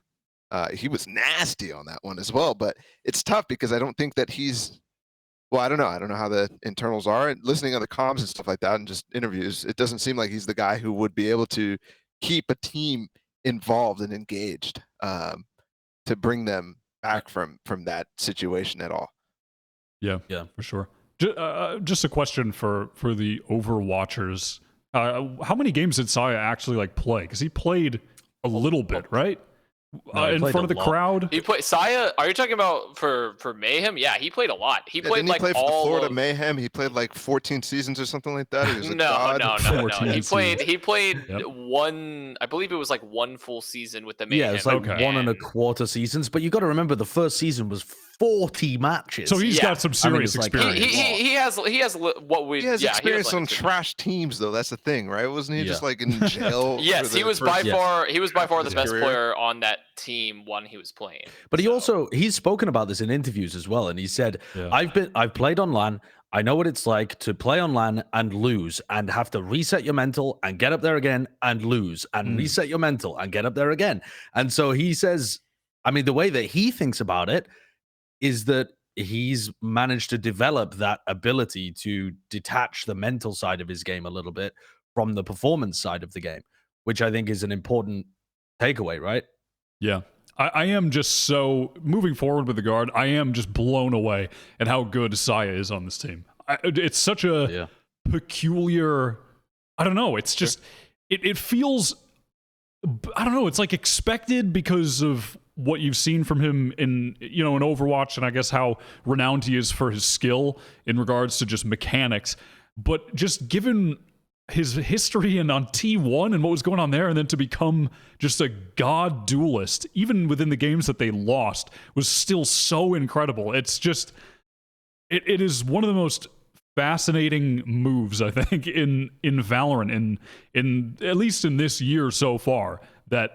He was nasty on that one as well, but it's tough because I don't think that he's. Well, I don't know. I don't know how the internals are. And listening to the comms and stuff like that, and just interviews, it doesn't seem like he's the guy who would be able to keep a team involved and engaged to bring them back from that situation at all. Yeah, for sure. Just a question for the Overwatchers. How many games did Saya actually play? Because he played a little bit, right? In front of the crowd. He played Saya. Are you talking about for Mayhem? Yeah, he played a lot. He played didn't he play for the Florida Mayhem. He played 14 seasons or something like that. He was no. He played one. I believe it was one full season with the Mayhem. Yeah, it's 1.25 seasons. But you got to remember, the first season was 40 matches. So he's got some serious experience. He has what we. He has experience on trash teams, though. That's the thing, right? Wasn't he just in jail? Yes, he was by far the best player on that team when he was playing. But he's spoken about this in interviews as well, and he said, I've played on LAN. I know what it's like to play on LAN and lose and have to reset your mental and get up there again and lose and reset your mental and get up there again. And so he says, I mean, the way that he thinks about it is that he's managed to develop that ability to detach the mental side of his game a little bit from the performance side of the game, which I think is an important takeaway, right? Yeah. I am just so, moving forward with the guard, I am just blown away at how good Saya is on this team. It's such a peculiar, I don't know, it's just, it feels, I don't know, it's like expected because of what you've seen from him in, you know, in Overwatch, and I guess how renowned he is for his skill in regards to just mechanics. But just given his history and on T1 and what was going on there, and then to become just a god duelist, even within the games that they lost, was still so incredible. It's just, it is one of the most fascinating moves, I think, in Valorant, in at least in this year so far, that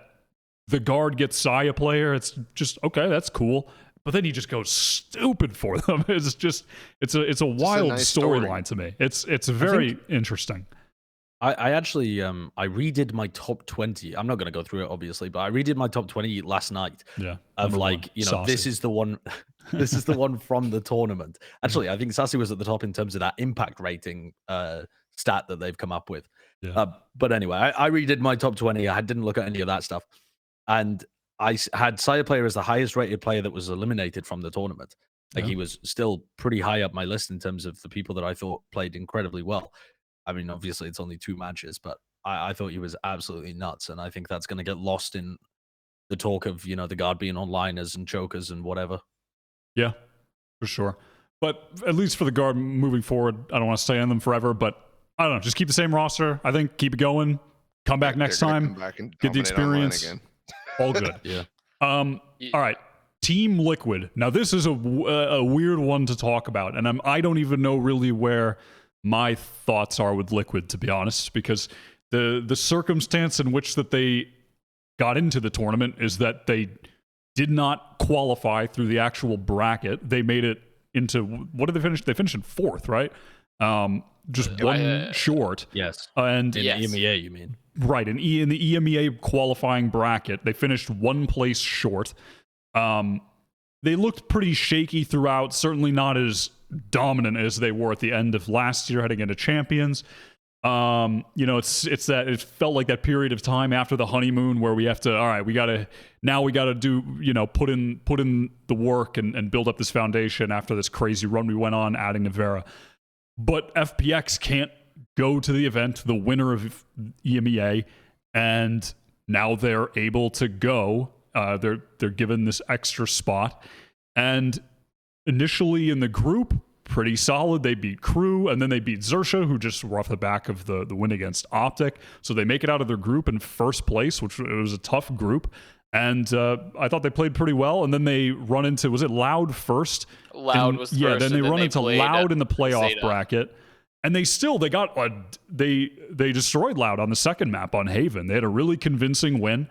the guard gets Saya player. It's just, okay, that's cool. But then he just goes stupid for them. It's just, it's a wild storyline to me. It's very interesting. I actually I redid my top 20. I'm not going to go through it obviously, but I redid my top 20 last night. Yeah. Of like, you know, Sassy. This is the one this is the one from the tournament. Actually, I think Sassy was at the top in terms of that impact rating stat that they've come up with. Yeah. But anyway, I redid my top 20. I didn't look at any of that stuff. And I had Saya player as the highest rated player that was eliminated from the tournament. Like he was still pretty high up my list in terms of the people that I thought played incredibly well. I mean, obviously, it's only 2 matches, but I thought he was absolutely nuts. And I think that's going to get lost in the talk of, you know, the guard being onliners and chokers and whatever. Yeah, for sure. But at least for the guard moving forward, I don't want to stay on them forever, but I don't know. Just keep the same roster. I think keep it going. Come back next time. Get the experience. All good. Yeah. All right. Team Liquid. Now, this is a weird one to talk about. And I don't even know really where my thoughts are with Liquid, to be honest, because the circumstance in which that they got into the tournament is that they did not qualify through the actual bracket. They made it into, what did they finish? They finished in 4th, right? Just one short. Yes. And in EMEA, you mean? Right. In the EMEA qualifying bracket, they finished 1 place short. They looked pretty shaky throughout, certainly not as dominant as they were at the end of last year heading into Champions. You know, it's that it felt like that period of time after the honeymoon where we have to, all right, we gotta do, you know, put in the work and build up this foundation after this crazy run we went on adding Navera. But FPX can't go to the event, the winner of EMEA, and now they're able to go. They're given this extra spot, and initially in the group, pretty solid. They beat Crew, and then they beat Xerxia, who just were off the back of the win against OpTic. So they make it out of their group in 1st place, which was a tough group. And I thought they played pretty well. And then they run into, was it Loud first? Loud was first. Yeah, then they run into Loud in the playoff ZETA. bracket. And they destroyed Loud on the 2nd map on Haven. They had a really convincing win.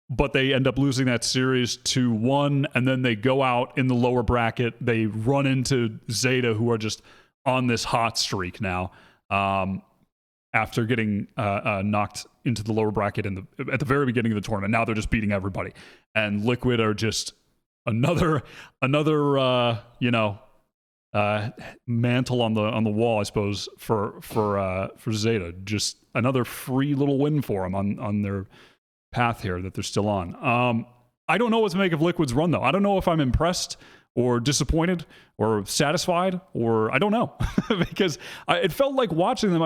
But they end up losing that series 2-1, and then they go out in the lower bracket. They run into ZETA, who are just on this hot streak now, after getting knocked into the lower bracket at the very beginning of the tournament. Now they're just beating everybody, and Liquid are just another you know, mantle on the wall, I suppose, for ZETA. Just another free little win for them on their path here that they're still on. I don't know what to make of Liquid's run, though. I don't know if I'm impressed or disappointed or satisfied, or I don't know. Because it felt like watching them,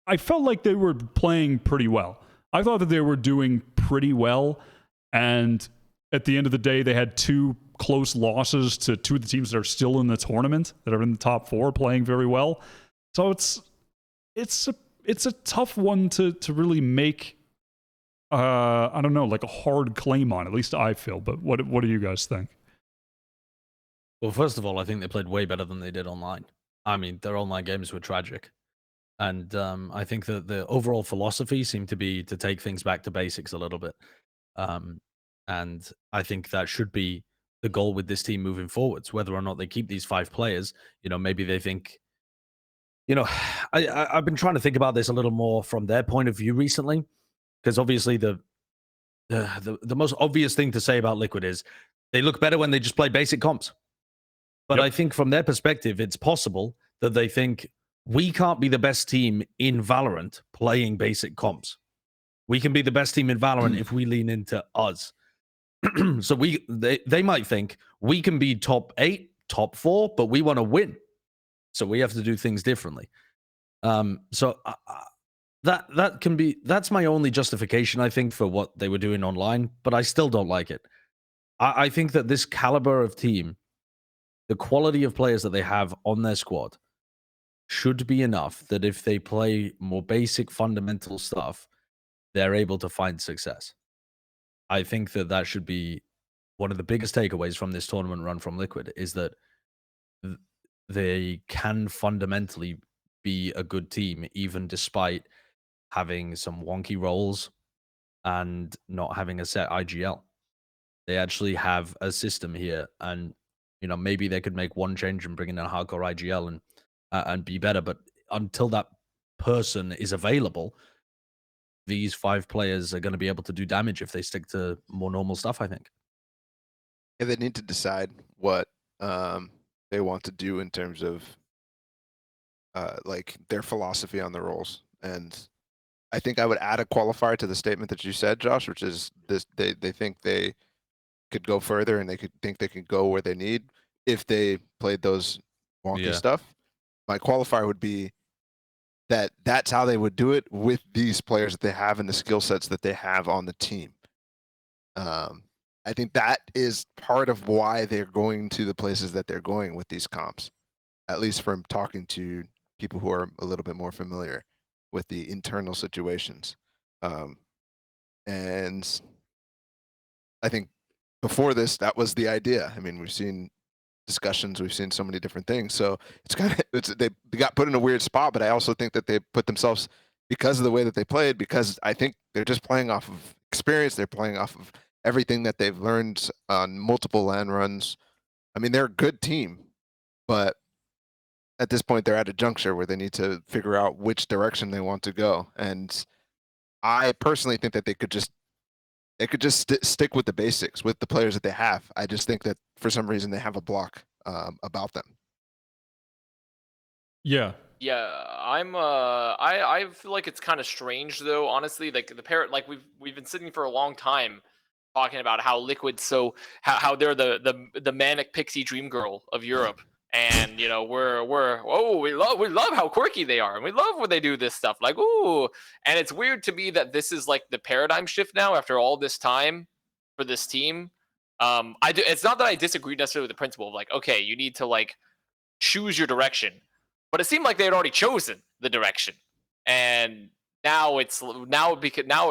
I felt like they were playing pretty well. I thought that they were doing pretty well, and at the end of the day, they had 2 close losses to 2 of the teams that are still in the tournament, that are in the top 4, playing very well. So it's a tough one to really make I don't know, like a hard claim on. At least I feel. But what do you guys think? Well, first of all, I think they played way better than they did online. I mean, their online games were tragic. And I think that the overall philosophy seemed to be to take things back to basics a little bit. And I think that should be the goal with this team moving forwards, whether or not they keep these 5 players. Maybe they think, I've been trying to think about this a little more from their point of view recently, because obviously the most obvious thing to say about Liquid is they look better when they just play basic comps. But Yep. I think from their perspective, it's possible that they think we can't be the best team in Valorant playing basic comps. We can be the best team in Valorant if we lean into us. So they might think we can be top 8, top 4, but we want to win. So we have to do things differently. That's my only justification, I think, for what they were doing online, but I still don't like it. I think that this caliber of team, the quality of players that they have on their squad, should be enough that if they play more basic fundamental stuff, they're able to find success. I think that should be one of the biggest takeaways from this tournament run from Liquid, is that they can fundamentally be a good team, even despite having some wonky roles and not having a set IGL. They actually have a system here, and maybe they could make one change and bring in a hardcore IGL and be better. But until that person is available, these 5 players are going to be able to do damage if they stick to more normal stuff, I think. Yeah, they need to decide what they want to do in terms of like their philosophy on the roles. And I think I would add a qualifier to the statement that you said, Josh, which is this: they think they could go further and they could go where they need if they played those wonky stuff. My qualifier would be that that's how they would do it with these players that they have and the skill sets that they have on the team. I think that is part of why they're going to the places that they're going with these comps, at least from talking to people who are a little bit more familiar with the internal situations. And I think before this, that was the idea. I mean, we've seen discussions, we've seen so many different things. So it's kind of, they got put in a weird spot, but I also think that they put themselves, because of the way that they played, because I think they're just playing off of experience. They're playing off of everything that they've learned on multiple LAN runs. I mean, they're a good team, but at this point they're at a juncture where they need to figure out which direction they want to go. And I personally think that they could just stick with the basics with the players that they have. I just think that for some reason they have a block about them. Yeah. Yeah, I feel like it's kind of strange though, honestly. Like we've been sitting for a long time talking about how Liquid, how they're the manic pixie dream girl of Europe. And we love how quirky they are, and we love when they do this stuff. Like, ooh, and it's weird to me that this is like the paradigm shift now after all this time for this team. It's not that I disagree necessarily with the principle of like, okay, you need to like choose your direction, but it seemed like they had already chosen the direction, and now it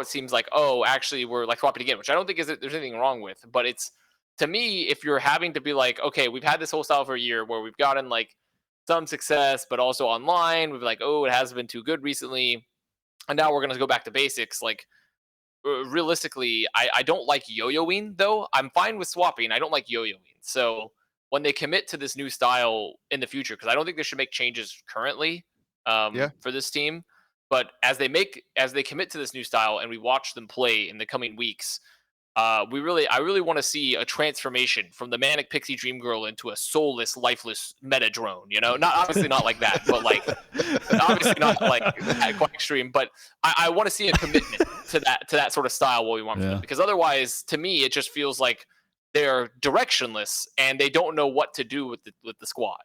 seems like, oh, actually we're like swapping again, which I don't think there's anything wrong with, but it's, to me, if you're having to be like, okay, we've had this whole style for a year where we've gotten like some success, but also online, we've like, oh, it hasn't been too good recently, and now we're gonna go back to basics. Like, realistically, I don't like yo-yoing though. I'm fine with swapping. I don't like yo-yoing. So when they commit to this new style in the future, because I don't think they should make changes currently for this team, but as they commit to this new style and we watch them play in the coming weeks, I really want to see a transformation from the manic pixie dream girl into a soulless, lifeless meta drone. Not obviously not like that, but like obviously not like that quite extreme. But I want to see a commitment to that sort of style. What we want from them, because otherwise, to me, it just feels like they're directionless and they don't know what to do with the squad.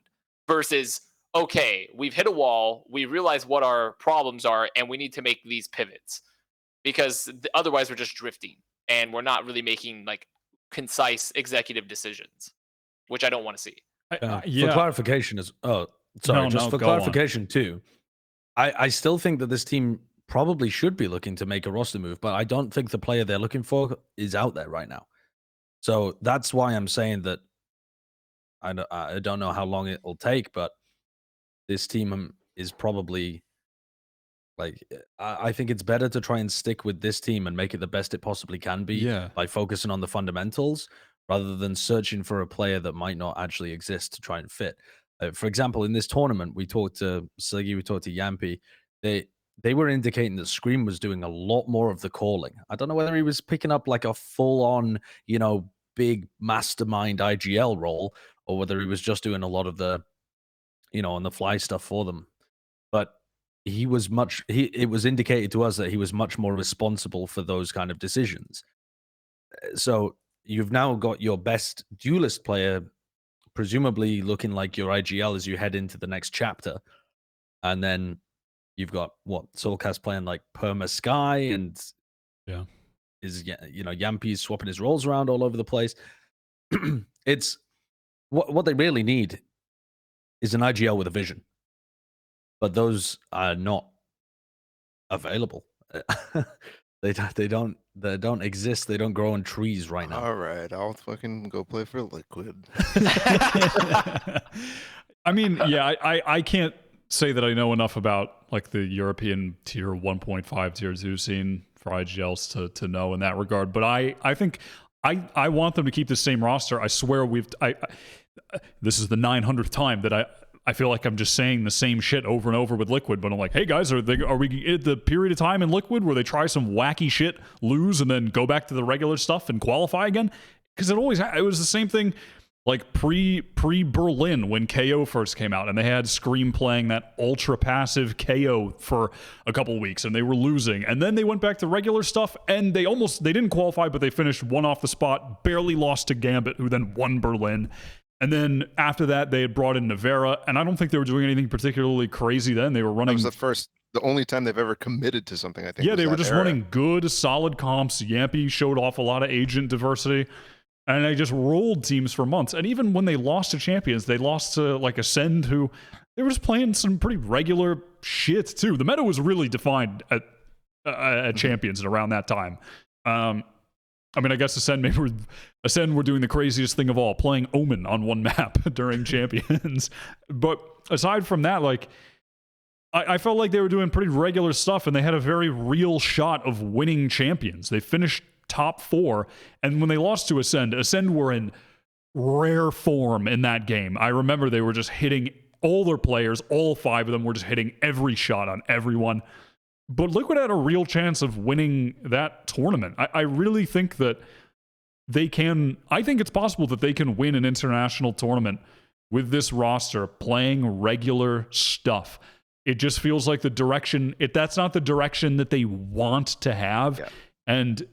Versus, okay, we've hit a wall, we realize what our problems are, and we need to make these pivots, because otherwise we're just drifting. And we're not really making like concise executive decisions, which I don't want to see. For clarification, clarification too, I still think that this team probably should be looking to make a roster move, but I don't think the player they're looking for is out there right now. So that's why I'm saying that I don't know how long it will take, but this team is probably like, I think it's better to try and stick with this team and make it the best it possibly can be by focusing on the fundamentals, rather than searching for a player that might not actually exist to try and fit. For example, in this tournament, we talked to Sigi, we talked to Yampi. They were indicating that Scream was doing a lot more of the calling. I don't know whether he was picking up like a full-on, big mastermind IGL role, or whether he was just doing a lot of the, on the fly stuff for them. But it was indicated to us that he was much more responsible for those kind of decisions. So you've now got your best duelist player presumably looking like your IGL as you head into the next chapter. And then you've got Soulcast playing like Perma Sky, and Yampi's swapping his roles around all over the place. It's what they really need is an IGL with a vision. But those are not available. They don't exist. They don't grow on trees right now. All right, I'll fucking go play for Liquid. I mean, yeah, I can't say that I know enough about like the European tier 1.5, tier 2 scene for IGLs to know in that regard. But I think I want them to keep the same roster. I swear this is the 900th time that I feel like I'm just saying the same shit over and over with Liquid, but I'm like, hey guys, are we at the period of time in Liquid where they try some wacky shit, lose, and then go back to the regular stuff and qualify again? Because it was the same thing like pre Berlin when KO first came out, and they had Scream playing that ultra passive KO for a couple weeks, and they were losing, and then they went back to regular stuff, and they didn't qualify, but they finished one off the spot, barely lost to Gambit, who then won Berlin. And then after that, they had brought in Navera, and I don't think they were doing anything particularly crazy then. They were running. That was the only time they've ever committed to something, I think. Yeah, they were just running good, solid comps. Yampi showed off a lot of agent diversity, and they just rolled teams for months. And even when they lost to champions, they lost to like Ascend, who they were just playing some pretty regular shit too. The meta was really defined at champions and around that time. I mean, I guess Ascend were doing the craziest thing of all, playing Omen on one map during Champions. But aside from that, like, I felt like they were doing pretty regular stuff, and they had a very real shot of winning Champions. They finished top 4, and when they lost to Ascend were in rare form in that game. I remember they were just hitting all their players, all 5 of them were just hitting every shot on everyone. But Liquid had a real chance of winning that tournament. I really think that they can. I think it's possible that they can win an international tournament with this roster playing regular stuff. It just feels like the direction. That's not the direction that they want to have. Yeah. And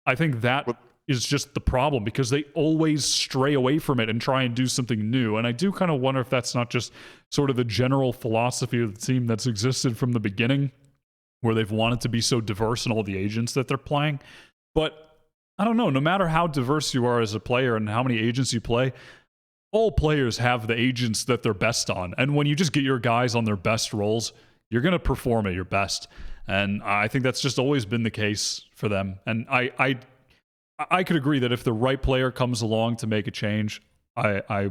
I think that is just the problem, because they always stray away from it and try and do something new. And I do kind of wonder if that's not just sort of the general philosophy of the team that's existed from the beginning, where they've wanted to be so diverse in all the agents that they're playing. But I don't know, no matter how diverse you are as a player and how many agents you play, all players have the agents that they're best on. And when you just get your guys on their best roles, you're going to perform at your best. And I think that's just always been the case for them. And I could agree that if the right player comes along to make a change, I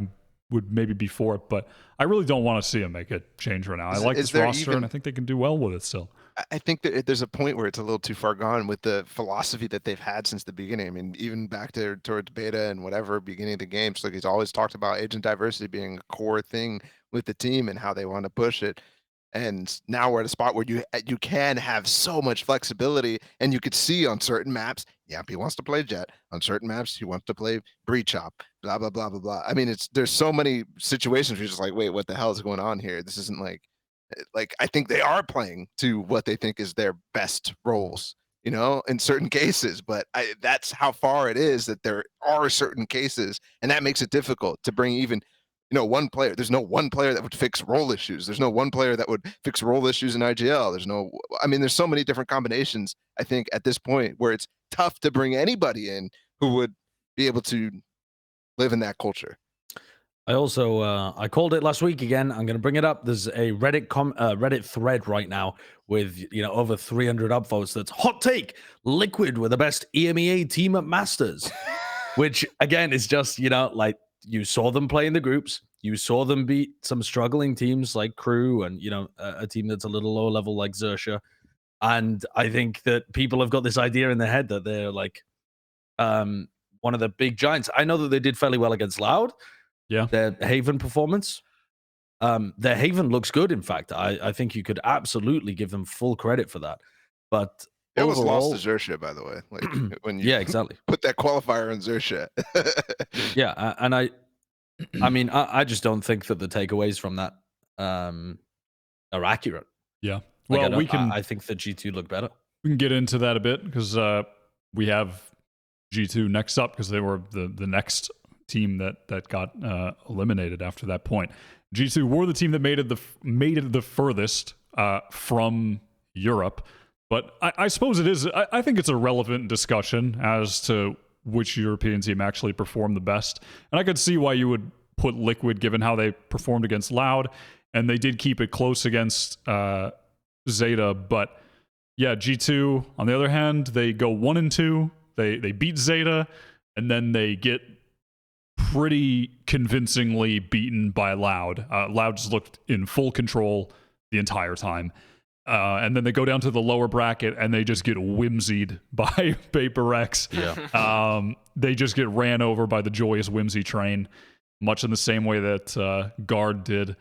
would maybe be for it. But I really don't want to see them make a change right now. I like this roster, and I think they can do well with it still. I think that there's a point where it's a little too far gone with the philosophy that they've had since the beginning. I mean, even back towards beta and whatever, beginning of the game. So like, he's always talked about agent diversity being a core thing with the team and how they want to push it. And now we're at a spot where you can have so much flexibility, and you could see on certain maps, he wants to play Jett. On certain maps, he wants to play Breach Op, blah, blah, blah, blah, blah. I mean, there's so many situations where you're just like, wait, what the hell is going on here? This isn't like I think they are playing to what they think is their best roles, in certain cases. But that's how far it is that there are certain cases, and that makes it difficult to bring even, one player. There's no one player that would fix role issues. There's no one player that would fix role issues in IGL. There's so many different combinations, I think, at this point, where it's tough to bring anybody in who would be able to live in that culture. I also I called it last week again. I'm going to bring it up. There's a Reddit thread right now with over 300 upvotes. That's hot take: Liquid were the best EMEA team at Masters, which again is just like, you saw them play in the groups, you saw them beat some struggling teams like Crew and a team that's a little lower level like Xerxia, and I think that people have got this idea in their head that they're like one of the big giants. I know that they did fairly well against Loud. Yeah. Their Haven performance. Their Haven looks good, in fact. I think you could absolutely give them full credit for that. But It was overall, lost to Xerxia, by the way. Like when you yeah, exactly. put that qualifier on Xerxia. Yeah, and I mean, I just don't think that the takeaways from that are accurate. Yeah. Like, Well, I think that G2 look better. we can get into that a bit because we have G2 next up because they were the next team that got eliminated after that point. G2 were the team that made it the furthest from Europe, but I suppose it is. I think it's a relevant discussion as to which European team actually performed the best, and I could see why you would put Liquid given how they performed against Loud, and they did keep it close against Zeta, but yeah, G2 on the other hand, they go 1-2. They beat Zeta, and then they get pretty convincingly beaten by Loud. Loud just looked in full control the entire time. And then they go down to the lower bracket, and they just get whimsied by PaperX. Yeah. They just get ran over by the joyous whimsy train, much in the same way that Guard did.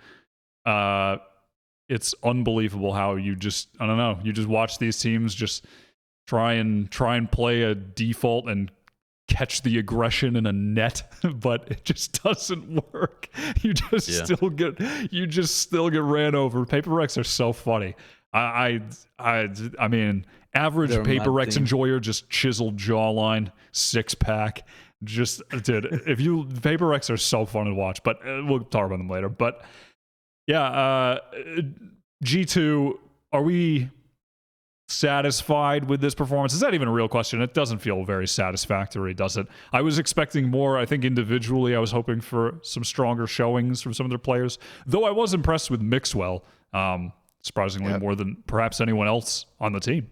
It's unbelievable how you just, I don't know, you just watch these teams just try and play a default and catch the aggression in a net, but it just doesn't work. You just still get ran over. PaperX are so funny. I mean, average PaperX enjoyer, just chiseled jawline, 6-pack. Just dude, PaperX are so fun to watch, but we'll talk about them later. But yeah, G2, are we satisfied with this performance? Is that even a real question? It doesn't feel very satisfactory, does it? I was expecting more. I think individually I was hoping for some stronger showings from some of their players, though I was impressed with Mixwell, surprisingly more than perhaps anyone else on the team.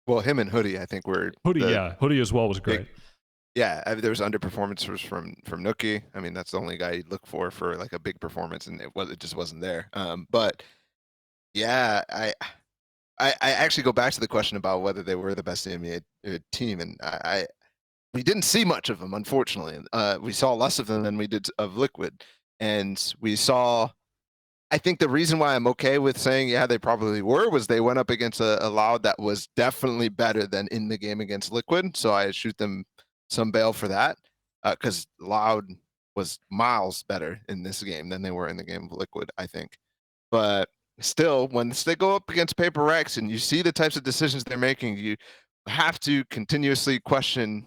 Well, him and Hoodie, I think were Hoodie as well was great. There was underperformances from Nookie. I mean, that's the only guy you'd look for like a big performance, and it just wasn't there. But yeah, I actually go back to the question about whether they were the best EMEA team, and we didn't see much of them, unfortunately. We saw less of them than we did of Liquid, and we saw. I think the reason why I'm okay with saying they probably were was they went up against a Loud that was definitely better than in the game against Liquid, so I shoot them some bail for that, because Loud was miles better in this game than they were in the game of Liquid, I think. But still, once they go up against PaperX and you see the types of decisions they're making, you have to continuously question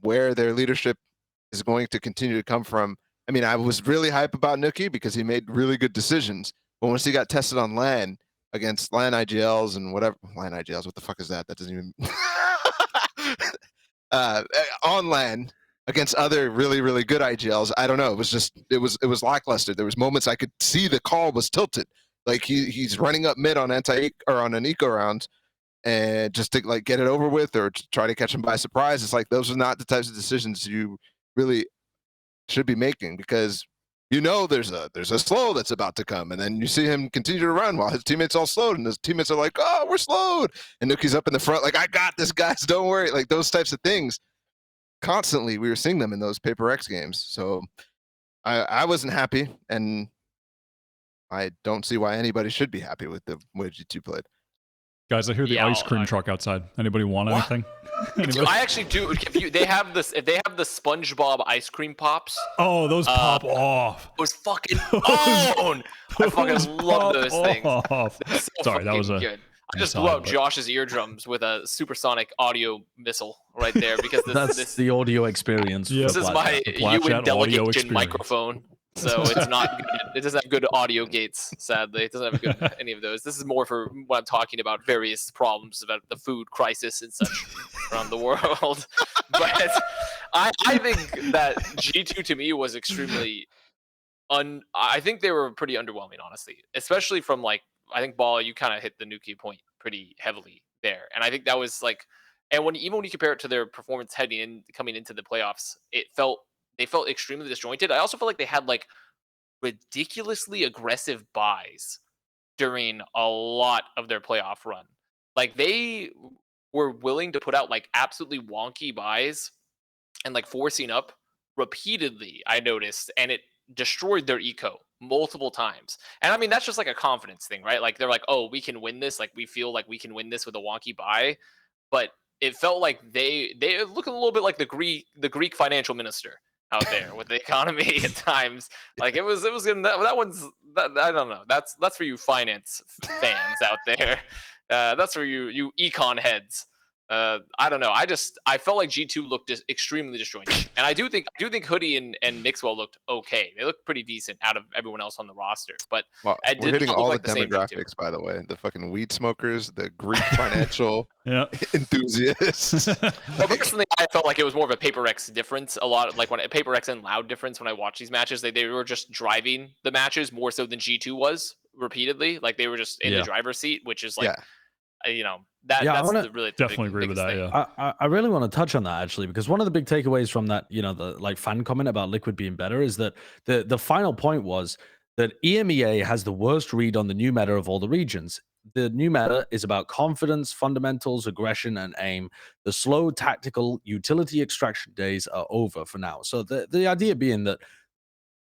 where their leadership is going to continue to come from. I mean, I was really hype about Nookie because he made really good decisions, but once he got tested on LAN against LAN IGLs and whatever, LAN IGLs, what the fuck is that? That doesn't even on LAN against other really, really good IGLs. I don't know. It was lackluster. There was moments I could see the call was tilted. Like he's running up mid on on an eco round, and just to like get it over with or to try to catch him by surprise. It's like those are not the types of decisions you really should be making, because there's a slow that's about to come, and then you see him continue to run while his teammates all slowed, and his teammates are like, "Oh, we're slowed," and Nookie's up in the front like, "I got this, guys, don't worry." Like those types of things, constantly we were seeing them in those PaperX games. So I wasn't happy, and I don't see why anybody should be happy with the way G2 played. Guys, I hear the ice cream truck outside. Anybody want anything? I actually do. If they have the SpongeBob ice cream pops. Oh, those pop off. Those fucking on. I fucking love those things. So sorry, that was good. I just blew out Josh's eardrums with a supersonic audio missile right there, because that's the audio experience. This is my UN delegate Gen microphone. So it's not good. It doesn't have good audio gates, sadly. It doesn't have any of those. This is more for what I'm talking about, various problems about the food crisis and such around the world. But I think that G2 to me was extremely I think they were pretty underwhelming, honestly. Especially from I think Balla, you kind of hit the Nuki point pretty heavily there. And I think that was and even when you compare it to their performance coming into the playoffs, they felt extremely disjointed. I also felt like they had ridiculously aggressive buys during a lot of their playoff run. Like they were willing to put out like absolutely wonky buys and like forcing up repeatedly, I noticed, and it destroyed their eco multiple times. And I mean, that's just like a confidence thing, right? Like they're like, oh, we can win this. Like we feel like we can win this with a wonky buy. But it felt like they look a little bit like the Greek financial minister out there with the economy at times. Like it was that one's that, I don't know. That's for you finance fans out there. That's for you econ heads. I don't know. I felt like G2 looked extremely disjointed, and I do think Hoodie and Mixwell looked okay. They looked pretty decent out of everyone else on the roster, but Well, it we're did hitting not all look the like the same G2. demographics, by the way. The fucking weed smokers, the Greek financial Yeah. enthusiasts. Well, personally, I felt like it was more of a Paper X difference. A lot of, like when Paper X and Loud difference when I watched these matches. They were just driving the matches more so than G2 was repeatedly. Like they were just in the driver's seat, which is like. Yeah. You know that's really definitely agree with that. thing. Yeah, I really want to touch on that actually, because one of the big takeaways from that, you know, the like fan comment about Liquid being better is that the final point was that EMEA has the worst read on the new meta of all the regions. The new meta is about confidence, fundamentals, aggression, and aim. The slow tactical utility extraction days are over for now. So the idea being that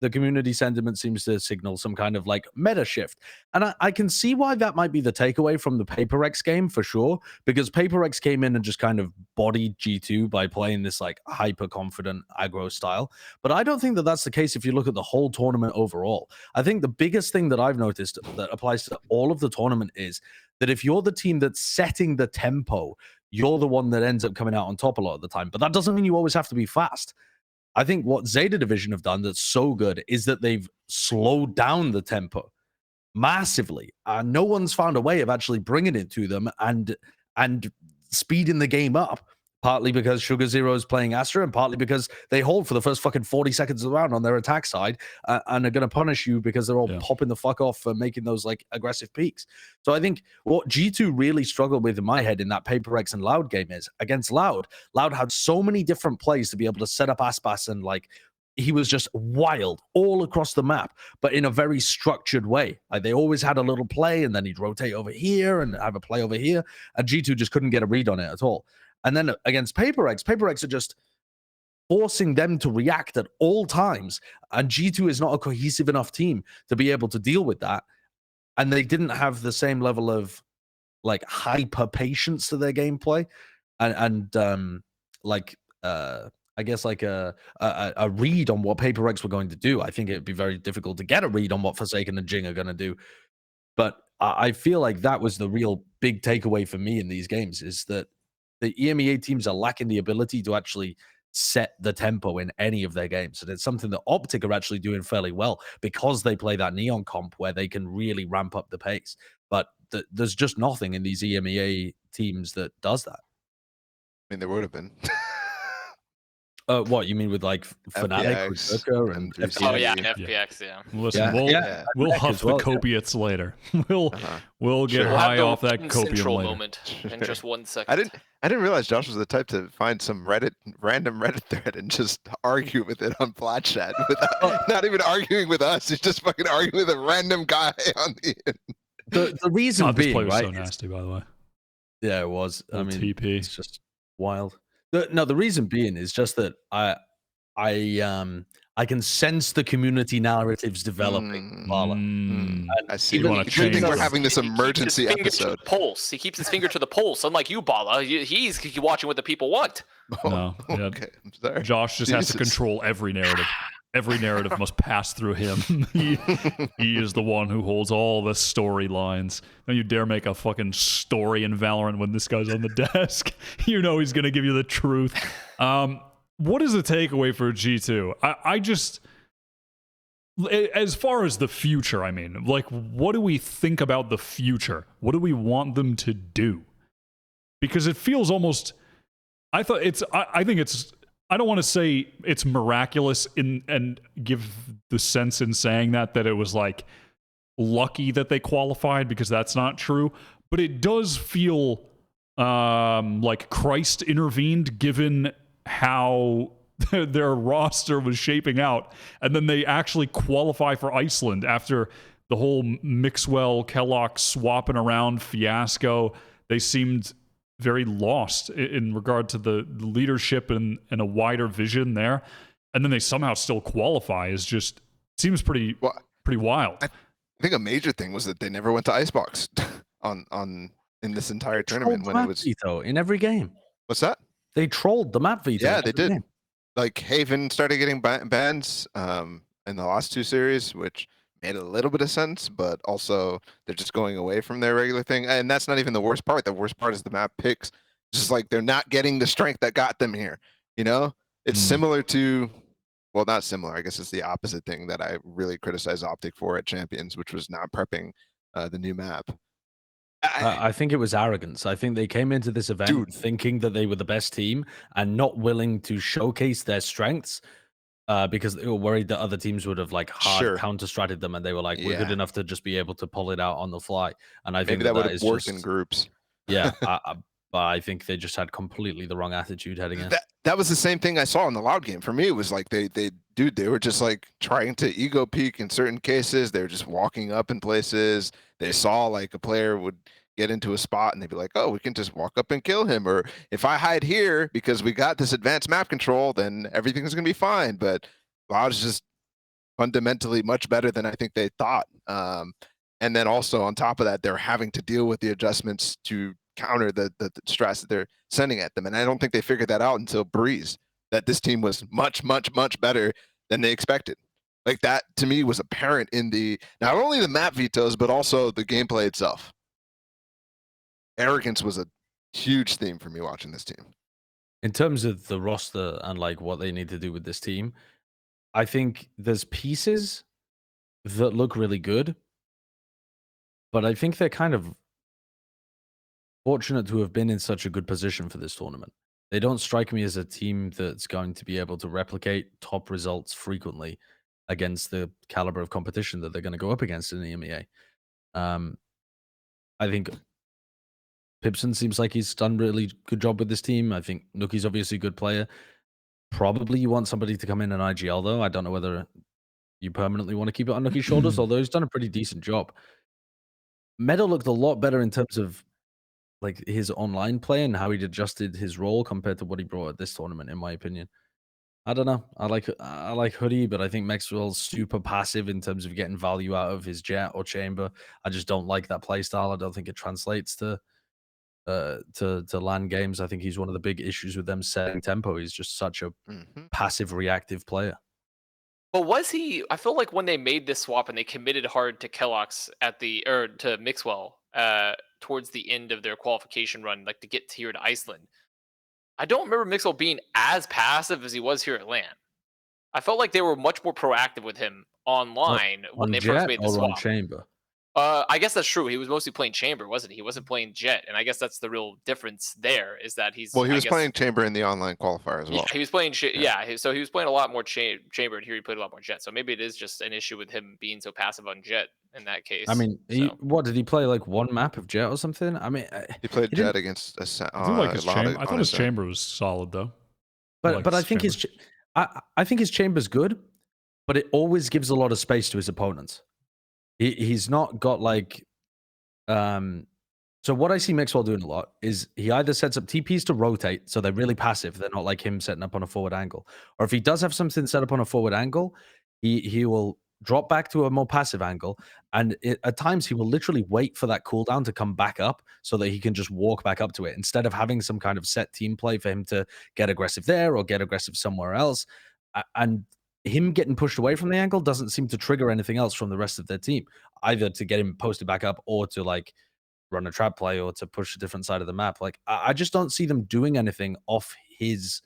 the community sentiment seems to signal some kind of like meta shift. And I can see why that might be the takeaway from the Paper X game for sure, because Paper X came in and just kind of bodied G2 by playing this like hyper confident aggro style. But I don't think that that's the case if you look at the whole tournament overall. I think the biggest thing that I've noticed that applies to all of the tournament is that if you're the team that's setting the tempo, you're the one that ends up coming out on top a lot of the time. But that doesn't mean you always have to be fast. I think what ZETA Division have done that's so good is that they've slowed down the tempo massively. No one's found a way of actually bringing it to them and speeding the game up, partly because Sugar Zero is playing Astra and partly because they hold for the first fucking 40 seconds of the round on their attack side and are going to punish you because they're all popping the fuck off for making those like aggressive peaks. So I think what G2 really struggled with in my head in that Paper X and Loud game is against Loud had so many different plays to be able to set up Aspas and like he was just wild all across the map, but in a very structured way. Like they always had a little play and then he'd rotate over here and have a play over here. And G2 just couldn't get a read on it at all. And then against Paper X are just forcing them to react at all times. And G2 is not a cohesive enough team to be able to deal with that. And they didn't have the same level of like hyper patience to their gameplay. And I guess like a read on what Paper X were going to do. I think it'd be very difficult to get a read on what Forsaken and Jing are going to do. But I feel like that was the real big takeaway for me in these games is that the EMEA teams are lacking the ability to actually set the tempo in any of their games. And it's something that OpTic are actually doing fairly well because they play that Neon comp where they can really ramp up the pace. But there's just nothing in these EMEA teams that does that. I mean, there would have been. What you mean with like Fnatic, FPX, and FPX. Oh yeah, and FPX, Listen, we'll huff the copiates later. We'll get high off that copium later. Moment in just 1 second. I didn't realize Josh was the type to find some random Reddit thread and just argue with it on Plat chat without not even arguing with us. He's just fucking arguing with a random guy on the reason being, play was right? So nasty, by the way. Yeah, it was. I mean, TP. It's just wild. The reason being is just that I can sense the community narratives developing. Balla. I see. You wanna Good change thing we're it. having this emergency episode. Pulse. He keeps his finger to the pulse. Unlike you, Balla, he's watching what the people want. No, yeah. Okay, I'm sorry. Josh just has to control every narrative. Every narrative must pass through him. He is the one who holds all the storylines. Don't you dare make a fucking story in Valorant when this guy's on the desk. You know he's going to give you the truth. What is the takeaway for G2? I just, as far as the future, I mean, like, what do we think about the future? What do we want them to do? Because it feels almost, I think it's, I don't want to say it's miraculous and give the sense in saying that it was like lucky that they qualified, because that's not true. But it does feel like Christ intervened, given how their roster was shaping out, and then they actually qualify for Iceland after the whole Mixwell Kellogg swapping around fiasco. They seemed very lost in regard to the leadership and a wider vision there. And then they somehow still qualify is just seems pretty wild. I think a major thing was that they never went to Icebox in this entire tournament when it was veto in every game. What's that? They trolled the map veto. Yeah, they did. Game. Like Haven started getting bans in the last 2 series, which made a little bit of sense, but also they're just going away from their regular thing. And that's not even the worst part. The worst part is the map picks. Just like they're not getting the strength that got them here. You know, it's similar to, well, not similar. I guess it's the opposite thing that I really criticized OpTic for at Champions, which was not prepping the new map. I think it was arrogance. I think they came into this event thinking that they were the best team and not willing to showcase their strengths because they were worried that other teams would have like hard counter-stratted them, and they were like, we're good enough to just be able to pull it out on the fly. And I think that would have worked in groups. Yeah, but I think they just had completely the wrong attitude heading in. That was the same thing I saw in the loud game. For me, it was like they were just like trying to ego peek in certain cases. They were just walking up in places. They saw like a player would get into a spot and they'd be like, oh, we can just walk up and kill him. Or if I hide here because we got this advanced map control, then everything's going to be fine. But Loud is just fundamentally much better than I think they thought. And then also on top of that, they're having to deal with the adjustments to counter the stress that they're sending at them. And I don't think they figured that out until Breeze, that this team was much, much, much better than they expected. Like that to me was apparent in the, not only the map vetoes, but also the gameplay itself. Arrogance was a huge theme for me watching this team. In terms of the roster and like what they need to do with this team, I think there's pieces that look really good, but I think they're kind of fortunate to have been in such a good position for this tournament. They don't strike me as a team that's going to be able to replicate top results frequently against the caliber of competition that they're going to go up against in the EMEA. I think Pipson seems like he's done a really good job with this team. I think Nuki's obviously a good player. Probably you want somebody to come in IGL, though. I don't know whether you permanently want to keep it on Nuki's shoulders, although he's done a pretty decent job. Meadow looked a lot better in terms of like his online play and how he'd adjusted his role compared to what he brought at this tournament, in my opinion. I don't know. I like Hoodie, but I think Maxwell's super passive in terms of getting value out of his Jett or Chamber. I just don't like that play style. I don't think it translates to LAN games. I think he's one of the big issues with them setting tempo. He's just such a passive reactive player. But was he? I feel like when they made this swap and they committed hard to Kellogg's to Mixwell towards the end of their qualification run, like to get here to Iceland, I don't remember Mixwell being as passive as he was here at LAN. I felt like they were much more proactive with him online when they first made the swap. On Chamber? I guess that's true. He was mostly playing Chamber, wasn't he? He wasn't playing Jett, and I guess that's the real difference there. Is that he's well, he was playing Chamber in the online qualifier as well. Yeah, he was playing. So he was playing a lot more Chamber, and here he played a lot more Jett. So maybe it is just an issue with him being so passive on Jett in that case. I mean, what did he play? Like one map of Jett or something? I mean, he played Jett against I thought his Chamber was solid though. But I think I think his Chamber's good, but it always gives a lot of space to his opponents. He's not got like so what I see Mixwell doing a lot is he either sets up TPs to rotate, so they're really passive, they're not like him setting up on a forward angle, or if he does have something set up on a forward angle, he will drop back to a more passive angle, and at times he will literally wait for that cooldown to come back up so that he can just walk back up to it instead of having some kind of set team play for him to get aggressive there or get aggressive somewhere else. And him getting pushed away from the angle doesn't seem to trigger anything else from the rest of their team, either to get him posted back up or to like run a trap play or to push a different side of the map. Like I just don't see them doing anything off his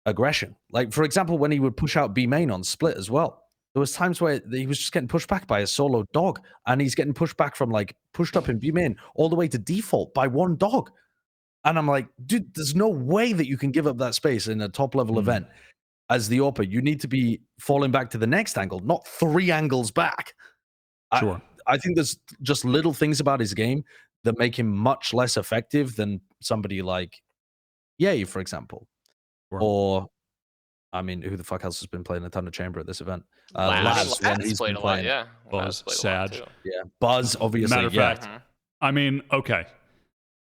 aggression. Like for example, when he would push out B main on split as well, there was times where he was just getting pushed back by a solo dog, and he's getting pushed back from like pushed up in B main all the way to default by one dog. And I'm like, dude, there's no way that you can give up that space in a top level event. As the AWPer, you need to be falling back to the next angle, not 3 angles back. Sure. I think there's just little things about his game that make him much less effective than somebody like Yay, for example. Sure. Or, I mean, who the fuck else has been playing a ton of Chamber at this event? Laz he's played a lot, yeah. Buzz, Sad. Yeah, Buzz, obviously. Matter of fact, I mean, okay.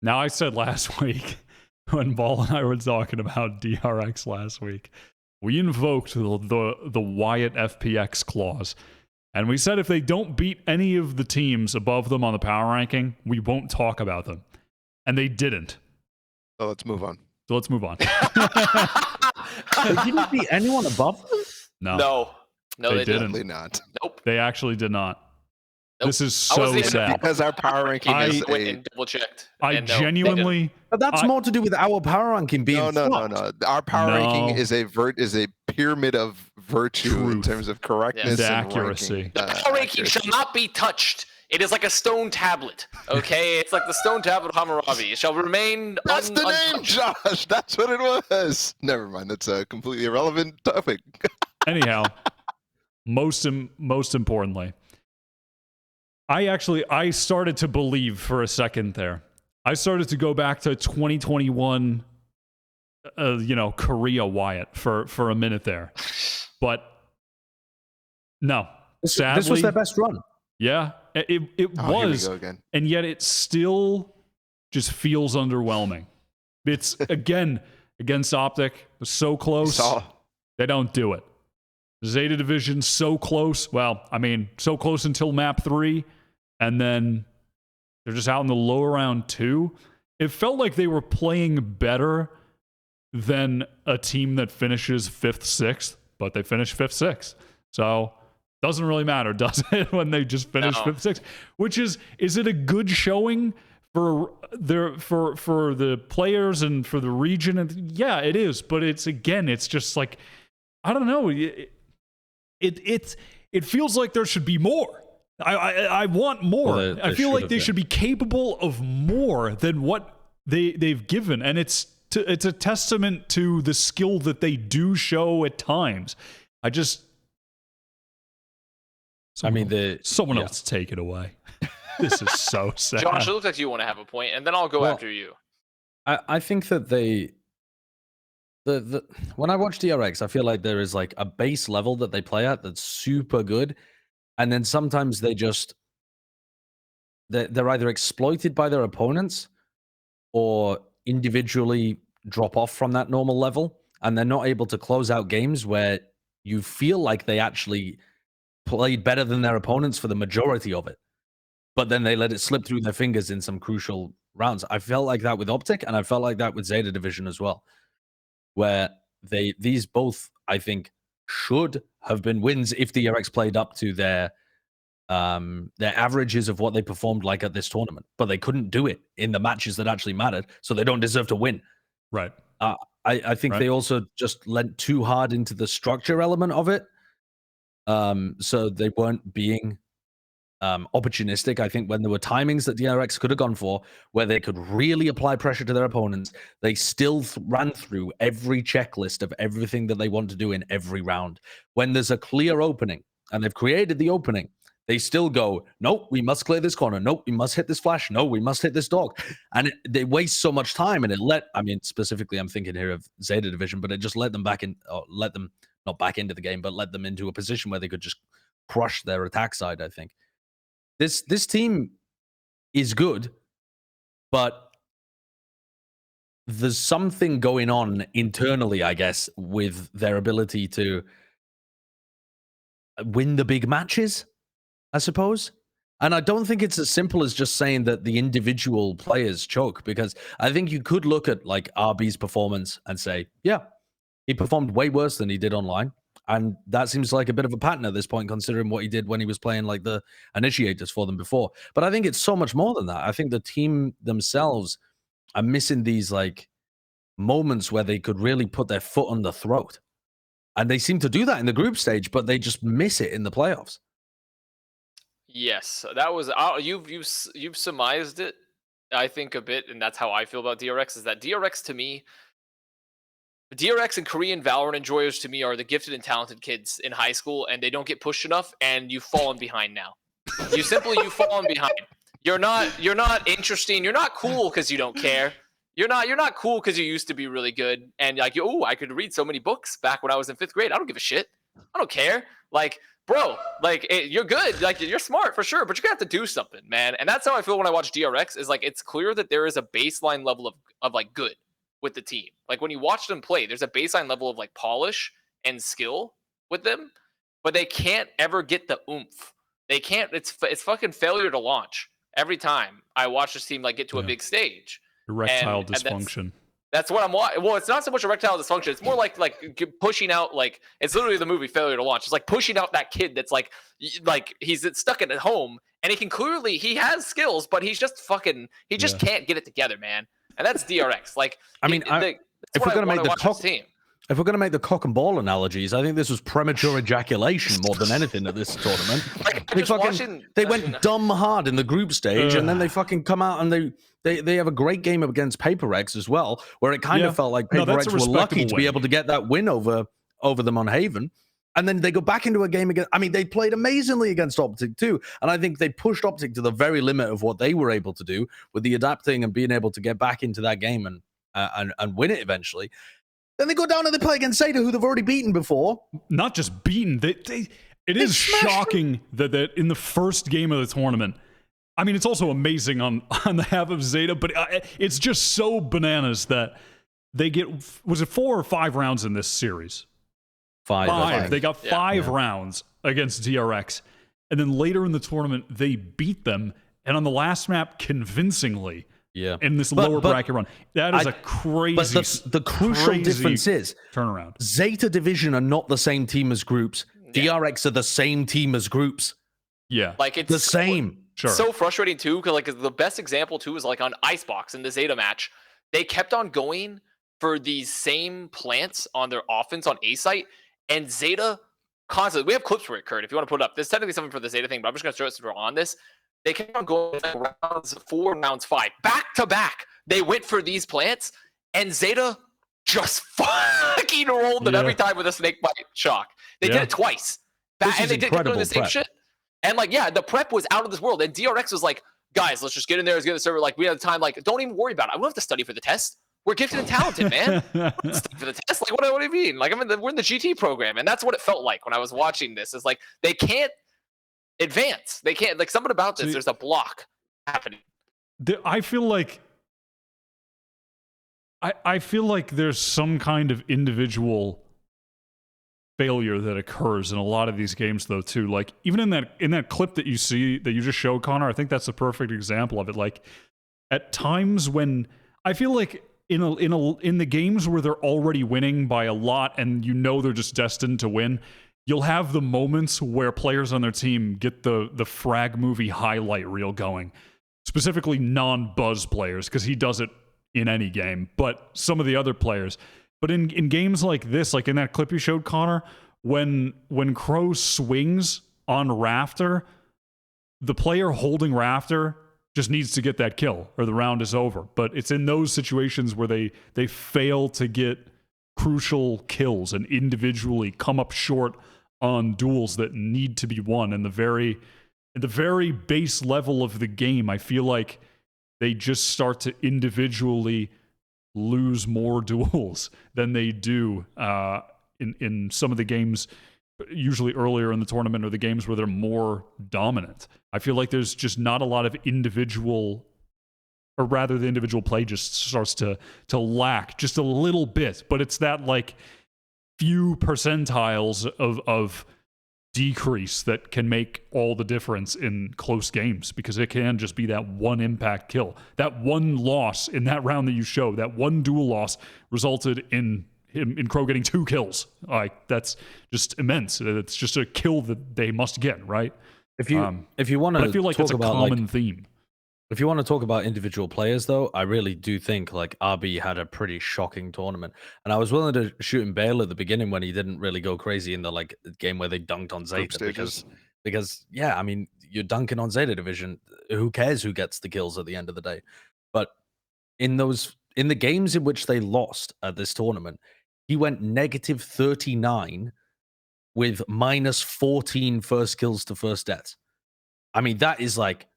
Now, I said last week when Ball and I were talking about DRX last week, we invoked the Wyatt FPX clause. And we said if they don't beat any of the teams above them on the power ranking, we won't talk about them. And they didn't. So let's move on. So let's move on. They didn't beat anyone above them? No, they didn't. Definitely not. Nope. They actually did not. Nope. This is I wasn't so even- sad. Because our power ranking is went a... and double checked. I genuinely... But that's more to do with our power ranking being No. fucked. Our power No. ranking is a pyramid of virtue in Truth. terms of correctness And and accuracy. ranking. The power ranking shall not be touched. It is like a stone tablet. Okay, it's like the stone tablet of Hammurabi. It shall remain. That's the name, Josh. That's what it was. Never mind. That's a completely irrelevant topic. Anyhow, most importantly, I started to believe for a second there. I started to go back to 2021, Korea Wyatt for a minute there. But no, sadly, This was their best run. yeah, it Oh, here we was, go again. and yet it still just feels underwhelming. It's again against OpTic, so close. They don't do it. Zeta Division so close. Well, I mean, so close until map 3, and then they're just out in the lower round 2. It felt like they were playing better than a team that finishes 5th, 6th, but they finished 5th, 6th. So doesn't really matter, does it, when they just finish 5th, 6th? Which is it a good showing for the players and for the region? And yeah, it is, but it's just like, I don't know. It feels like there should be more. I want more. Well, I feel like they should be capable of more than what they've given, and it's a testament to the skill that they do show at times. Someone else take it away. This is so sad. Josh, it looks like you want to have a point, and then I'll go after you. I think that when I watch DRX, I feel like there is like a base level that they play at that's super good, and then sometimes they're either exploited by their opponents or individually drop off from that normal level, and they're not able to close out games where you feel like they actually played better than their opponents for the majority of it, but then they let it slip through their fingers in some crucial rounds. I felt like that with OpTic, and I felt like that with Zeta Division as well, where these both, I think, should have been wins if DRX played up to their averages of what they performed like at this tournament, but they couldn't do it in the matches that actually mattered, so they don't deserve to win. Right. I think they also just lent too hard into the structure element of it, so they weren't being opportunistic. I think when there were timings that DRX could have gone for where they could really apply pressure to their opponents, they still ran through every checklist of everything that they want to do in every round. When there's a clear opening and they've created the opening, they still go, nope, we must clear this corner. Nope, we must hit this flash. No, we must hit this dog. And they waste so much time, and specifically I'm thinking here of Zeta Division, but it just let them not back into the game, but let them into a position where they could just crush their attack side, I think. This team is good, but there's something going on internally, I guess, with their ability to win the big matches, I suppose. And I don't think it's as simple as just saying that the individual players choke, because I think you could look at like RB's performance and say, yeah, he performed way worse than he did online. And that seems like a bit of a pattern at this point, considering what he did when he was playing like the initiators for them before. But I think it's so much more than that. I think the team themselves are missing these like moments where they could really put their foot on the throat. And they seem to do that in the group stage, but they just miss it in the playoffs. Yes, that was you've surmised it, I think, a bit, and that's how I feel about DRX. Is that DRX to me? DRX and Korean Valorant enjoyers to me are the gifted and talented kids in high school, and they don't get pushed enough, and you've fallen behind now. You've fallen behind. You're not interesting. You're not cool because you don't care. You're not cool because you used to be really good, and like, oh, I could read so many books back when I was in 5th grade. I don't give a shit. I don't care. Like, bro, like you're good, like you're smart for sure, but you're gonna have to do something, man. And that's how I feel when I watch DRX. Is like it's clear that there is a baseline level of like good with the team. Like when you watch them play, there's a baseline level of like polish and skill with them, but they can't ever get the oomph. They can't. It's fucking failure to launch every time I watch this team like get to a big stage. Erectile And dysfunction. that's what I'm watching. Well, it's not so much erectile dysfunction. It's more like pushing out, like it's literally the movie Failure to Launch. It's like pushing out that kid that's like he's stuck at home and he has skills, but he's just he just can't get it together, man. And that's DRX. Like, I mean, if we're going to make if we're going to make the cock and ball analogies, I think this was premature ejaculation more than anything at this tournament. They went dumb hard in the group stage, and then they fucking come out and they have a great game against PaperX as well, where it kind of felt like PaperX were lucky to be able to get that win over them on Haven. And then they go back into a game again. I mean, they played amazingly against OpTic too. And I think they pushed OpTic to the very limit of what they were able to do with the adapting and being able to get back into that game and win it eventually. Then they go down and they play against ZETA, who they've already beaten before. Not just beaten. It is shocking that in the first game of the tournament, I mean, it's also amazing on the half of ZETA, but it's just so bananas that they get, was it 4 or 5 rounds in this series? Five. They got 5 rounds against DRX. And then later in the tournament, they beat them. And on the last map, convincingly, in this lower bracket run. That is a crazy, but the crucial difference is turnaround. ZETA Division are not the same team as groups. DRX are the same team as groups. Yeah. Like it's the same. Sure. So frustrating too, because like the best example too is like on Icebox in the ZETA match. They kept on going for these same plants on their offense on A site, and ZETA constantly. We have clips for it, Kurt, if you want to put it up. There's technically something for the ZETA thing, but I'm just gonna show it since we're on this. They kept on going like rounds 4, rounds 5, back to back. They went for these plants, and ZETA just fucking rolled them every time with a snake bite shock. They did it twice, and they did keep doing the same shit. And like, the prep was out of this world. And DRX was like, guys, let's just get in there. Let's get the server. Like, we have time. Like, don't even worry about it. I don't have to study for the test. We're gifted and talented, man. For the test, like, what do you mean? Like, we're in the GT program, and that's what it felt like when I was watching this. It's like they can't advance. They can't. Like, something about this. There's a block happening. I feel like there's some kind of individual failure that occurs in a lot of these games, though, too. Like, even in that clip that you see that you just showed, Connor, I think that's a perfect example of it. Like, at times when I feel like in the games where they're already winning by a lot and you know they're just destined to win, you'll have the moments where players on their team get the frag movie highlight reel going, specifically non-Buzz players, because he does it in any game, but some of the other players. But in games like this, like in that clip you showed, Connor, when Crow swings on Rafter, the player holding Rafter just needs to get that kill or the round is over. But it's in those situations where they fail to get crucial kills and individually come up short on duels that need to be won. And at the very base level of the game, I feel like they just start to individually lose more duels than they do in some of the games, usually earlier in the tournament, or the games where they're more dominant. I feel like there's just not a lot of individual, or rather the individual play just starts to lack just a little bit, but it's that like few percentiles of decrease that can make all the difference in close games, because it can just be that one impact kill. That one loss in that round that you showed, that one duel loss resulted in Crow getting 2 kills. Like, that's just immense. It's just a kill that they must get, right? If you want to, I feel like it's a common theme. If you want to talk about individual players, though, I really do think like RB had a pretty shocking tournament, and I was willing to shoot him bail at the beginning when he didn't really go crazy in the like game where they dunked on ZETA, because I mean, you're dunking on ZETA Division. Who cares who gets the kills at the end of the day? But in the games in which they lost at this tournament, he went -39 with -14 first kills to first deaths. I mean, that is like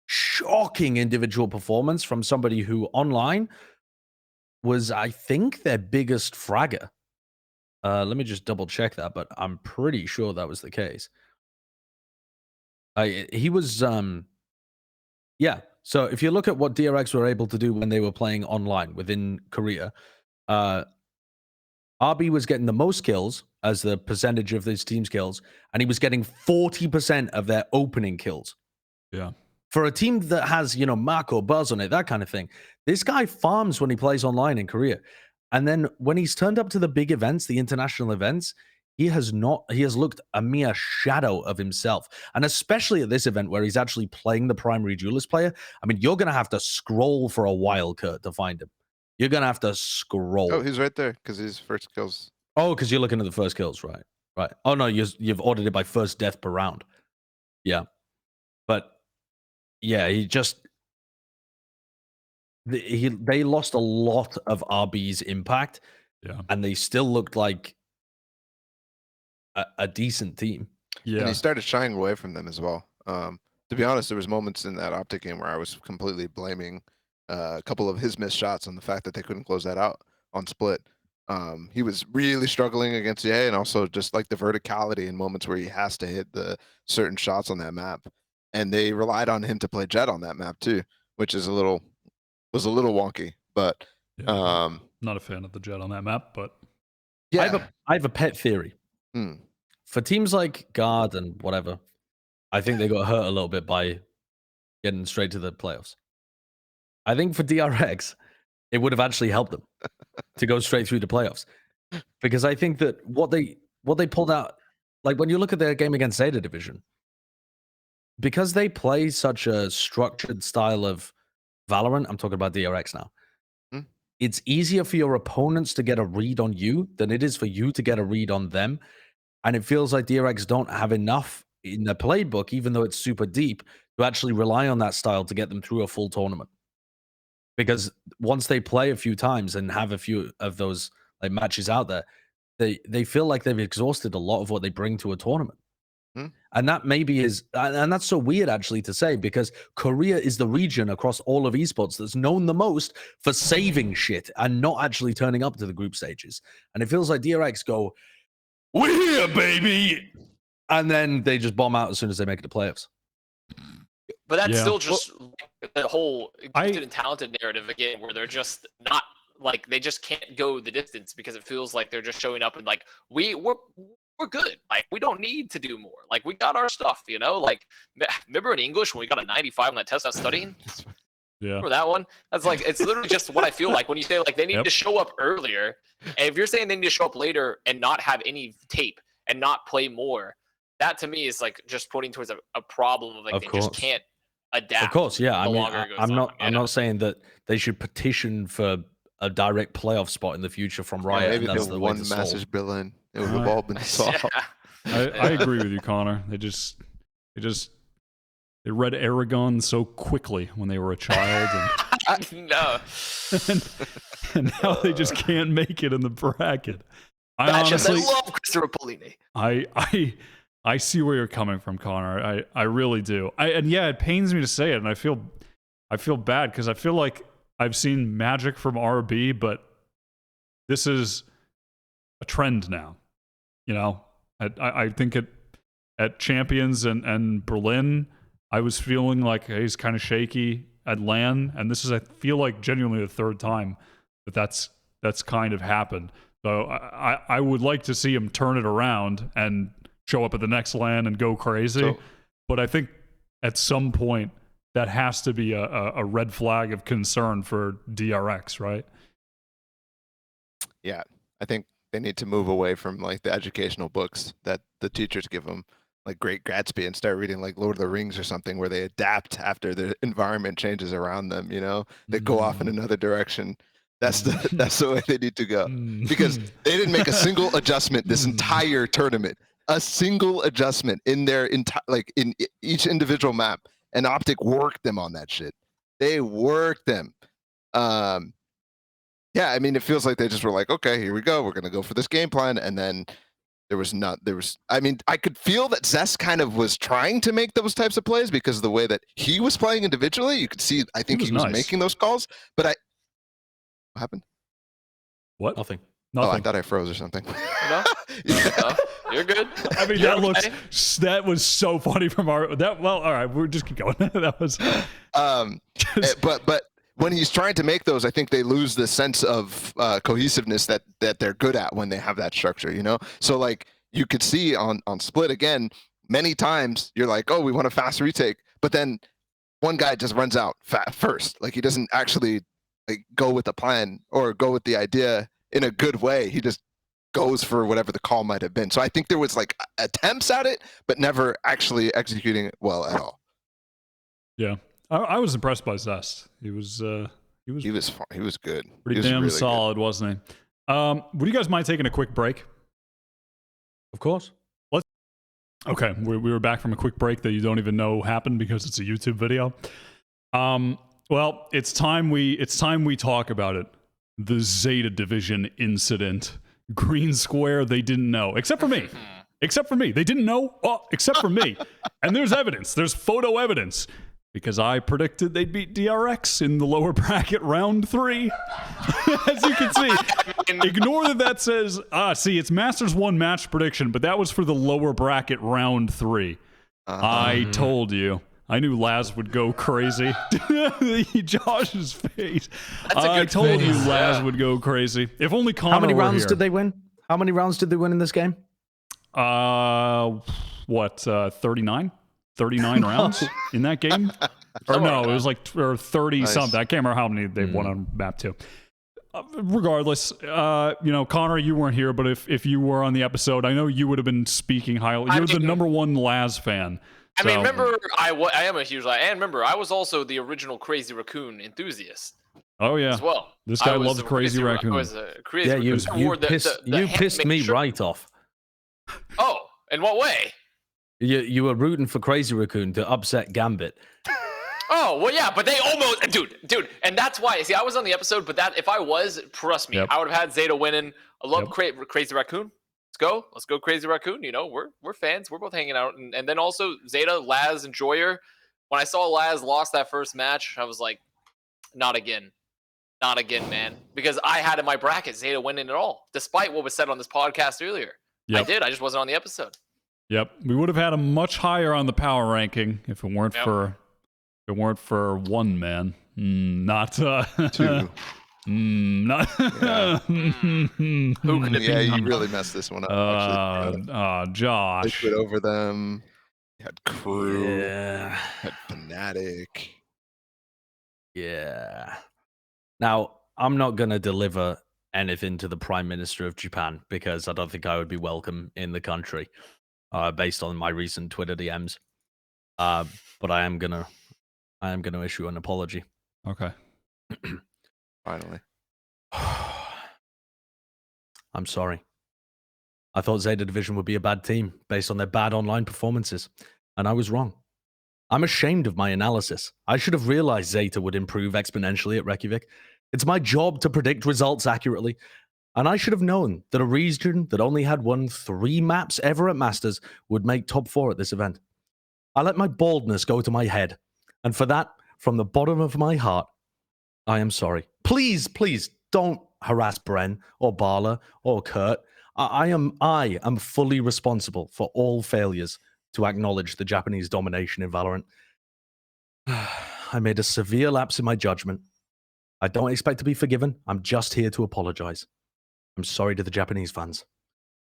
shocking individual performance from somebody who online was, I think, their biggest fragger. Let me just double check that, but I'm pretty sure that was the case. He was, yeah. So if you look at what DRX were able to do when they were playing online within Korea, RB was getting the most kills as the percentage of his team's kills, and he was getting 40% of their opening kills. Yeah. For a team that has, you know, Mark or Buzz on it, that kind of thing, this guy farms when he plays online in Korea. And then when he's turned up to the big events, the international events, he has looked a mere shadow of himself. And especially at this event where he's actually playing the primary duelist player, I mean, you're going to have to scroll for a while, Kurt, to find him. You're going to have to scroll. Oh, he's right there because his first kills. Oh, because you're looking at the first kills, right? Right. Oh, no, you've ordered it by first death per round. Yeah. But, yeah, they lost a lot of RB's impact. Yeah. And they still looked like a decent team. Yeah. And he started shying away from them as well. To be honest, there was moments in that OpTic game where I was completely blaming a couple of his missed shots on the fact that they couldn't close that out on split. He was really struggling against EA, and also just like the verticality in moments where he has to hit the certain shots on that map. And they relied on him to play Jett on that map too, which is was a little wonky. But Yeah, not a fan of the Jett on that map, but yeah, I have a pet theory. For teams like Guard and whatever, I think they got hurt a little bit by getting straight to the playoffs. I think for DRX, it would have actually helped them to go straight through the playoffs, because I think that what they pulled out, like when you look at their game against ZETA Division, because they play such a structured style of Valorant, I'm talking about DRX now, it's easier for your opponents to get a read on you than it is for you to get a read on them. And it feels like DRX don't have enough in the playbook, even though it's super deep, to actually rely on that style to get them through a full tournament. Because once they play a few times and have a few of those like matches out there, they feel like they've exhausted a lot of what they bring to a tournament. And that maybe is, and that's so weird actually to say, because Korea is the region across all of esports that's known the most for saving shit and not actually turning up to the group stages. And it feels like DRX go, "We're here, baby," and then they just bomb out as soon as they make it to playoffs. But that's still just the whole gifted and talented narrative again, where they're just not like, they just can't go the distance because it feels like they're just showing up and like we're good. Like, we don't need to do more. Like, we got our stuff, you know? Like, remember in English when we got a 95 on that test out studying? Yeah. Remember that one? That's like, it's literally just what I feel like when you say like they need to show up earlier. And if you're saying they need to show up later and not have any tape and not play more, that to me is like just pointing towards a problem of like they just can't adapt. Of course, yeah. I mean, I'm not saying that they should petition for a direct playoff spot in the future from Riot. Maybe and that's the the one Masters Berlin. It would have all been solved. I agree with you, Connor. They read Aragon so quickly when they were a child, and, no, and now they just can't make it in the bracket. I love Christopher Polini. I see where you're coming from, Connor. I really do. And yeah, it pains me to say it, and I feel bad because I feel like I've seen magic from RB, but this is a trend now. You know, I think at Champions and Berlin, I was feeling like he's kind of shaky at LAN, and this is, I feel like, genuinely the third time that's kind of happened. So I would like to see him turn it around and show up at the next LAN and go crazy. But I think at some point that has to be a red flag of concern for DRX, right? Yeah, I think they need to move away from like the educational books that the teachers give them, like Great Gatsby, and start reading like Lord of the Rings or something, where they adapt after the environment changes around them. You know, they go off in another direction. That's the way they need to go, because they didn't make a single adjustment this entire tournament. A single adjustment in their in each individual map, and OpTic worked them on that shit. They worked them. Yeah, I mean, it feels like they just were like, okay, here we go. We're gonna go for this game plan, and then I mean, I could feel that Zest kind of was trying to make those types of plays because of the way that he was playing individually. You could see, I think he was making those calls, but what happened? What? Nothing. Nothing. Oh, I thought I froze or something. No? No, you're good. I mean, You're that okay. that was so funny from our that. Well, all right, we're just keep going. That was. But when he's trying to make those, I think they lose the sense of cohesiveness that they're good at when they have that structure, you know? So like you could see on Split again, many times you're like, oh, we want a fast retake, but then one guy just runs out first. Like he doesn't actually like go with the plan or go with the idea in a good way. He just goes for whatever the call might have been. So I think there was like attempts at it, but never actually executing it well at all. Yeah. I was impressed by Zest. He was good. pretty He was damn really solid, wasn't he? Would you guys mind taking a quick break? Of course. Okay, we were back from a quick break that you don't even know happened because it's a YouTube video. Well, it's time we talk about it. The Zeta Division incident. Green Square, they didn't know, except for me. Except for me, they didn't know. Oh, except for me. And there's evidence. There's photo evidence. Because I predicted they'd beat DRX in the lower bracket round 3. As you can see. Ignore that says, see, it's Masters 1 match prediction, but that was for the lower bracket round 3. I told you. I knew Laz would go crazy. Josh's face. I told you Laz would go crazy. If only Connor How many were rounds here. did they win? How many rounds did they win in this game? 39? 39 rounds in that game? Or no, it was like 30 something. I can't remember how many they won on map 2. Regardless, Connor, you weren't here, but if you were on the episode, I know you would have been speaking highly. You're the number 1 Laz fan. I mean, remember, I am a huge Laz, and remember, I was also the original Crazy Raccoon enthusiast. Oh yeah, as well. This guy loves Crazy Raccoon. I was a Crazy Yeah, Raccoon. you pissed me right off. Oh, in what way? You were rooting for Crazy Raccoon to upset Gambit. Oh, well, yeah, but they almost, dude, and that's why. See, I was on the episode, but if I was, trust me, I would have had Zeta winning. I love Crazy Raccoon. Let's go, Crazy Raccoon. You know, we're fans. We're both hanging out, and then also Zeta, Laz, and Joyer. When I saw Laz lost that first match, I was like, not again, man, because I had in my bracket Zeta winning it all, despite what was said on this podcast earlier. Yep. I did. I just wasn't on the episode. Yep, we would have had him much higher on the power ranking if it weren't for one man, not 2. Not. Who could it be? Yeah, you really messed this one up. Josh. Liquid over them. You had Crew. Yeah. Had Fnatic. Yeah. Now, I'm not going to deliver anything to the Prime Minister of Japan because I don't think I would be welcome in the country, based on my recent Twitter DMs. But I am gonna issue an apology. Okay. Finally. I'm sorry. I thought Zeta Division would be a bad team based on their bad online performances, and I was wrong. I'm ashamed of my analysis. I should have realized Zeta would improve exponentially at Reykjavik. It's my job to predict results accurately, and I should have known that a region that only had won 3 maps ever at Masters would make top 4 at this event. I let my baldness go to my head, and for that, from the bottom of my heart, I am sorry. Please, please don't harass Bren or Balla or Kurt. I am fully responsible for all failures to acknowledge the Japanese domination in Valorant. I made a severe lapse in my judgment. I don't expect to be forgiven. I'm just here to apologize. I'm sorry to the Japanese fans.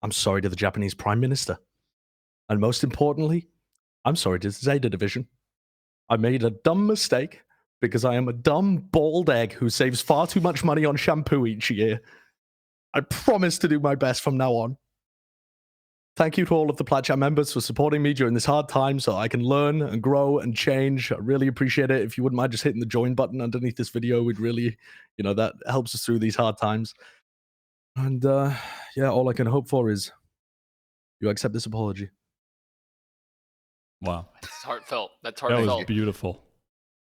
I'm sorry to the Japanese Prime Minister. And most importantly, I'm sorry to Zeta Division. I made a dumb mistake because I am a dumb, bald egg who saves far too much money on shampoo each year. I promise to do my best from now on. Thank you to all of the Plat Chat members for supporting me during this hard time so I can learn and grow and change. I really appreciate it. If you wouldn't mind just hitting the join button underneath this video, we'd really, that helps us through these hard times. And yeah, all I can hope for is you accept this apology. Wow. That's heartfelt. That's That heartfelt. was beautiful.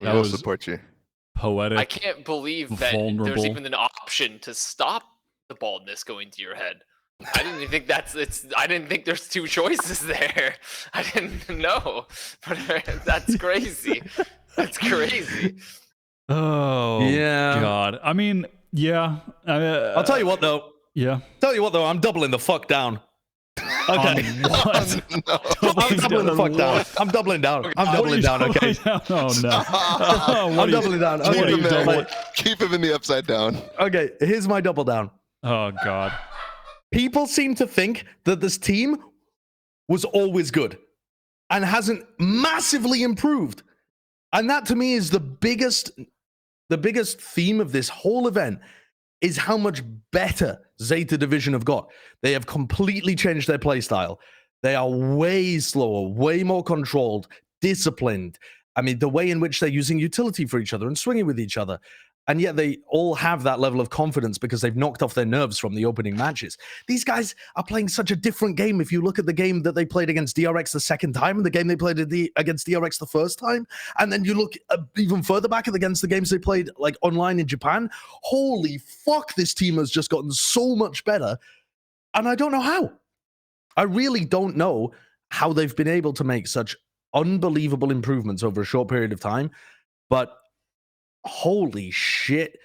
We That will was support you. poetic. I can't believe that vulnerable. there's even an option to stop the baldness going to your head. I didn't even think I didn't think there's 2 choices there. I didn't know. But that's crazy. That's crazy. Oh, yeah. God. I mean, yeah. I'll tell you what, though. Yeah. Tell you what, though, I'm doubling the fuck down. Okay. What? No. I'm doubling the fuck down. I'm doubling down. I'm doubling down. Okay. Oh no. Oh, I'm doubling down. Keep Okay. him, man. Like, Keep him in the upside down. okay. Here's my double down. Oh god. People seem to think that this team was always good and hasn't massively improved. And that to me is the biggest theme of this whole event is how much better Zeta Division have got. They have completely changed their playstyle. They are way slower, way more controlled, disciplined. I mean, the way in which they're using utility for each other and swinging with each other. And yet they all have that level of confidence because they've knocked off their nerves from the opening matches. These guys are playing such a different game. If you look at the game that they played against DRX the second time and the game they played against DRX the first time, and then you look even further back against the games they played like online in Japan, holy fuck, this team has just gotten so much better. And I don't know how. I really don't know how they've been able to make such unbelievable improvements over a short period of time. But holy shit,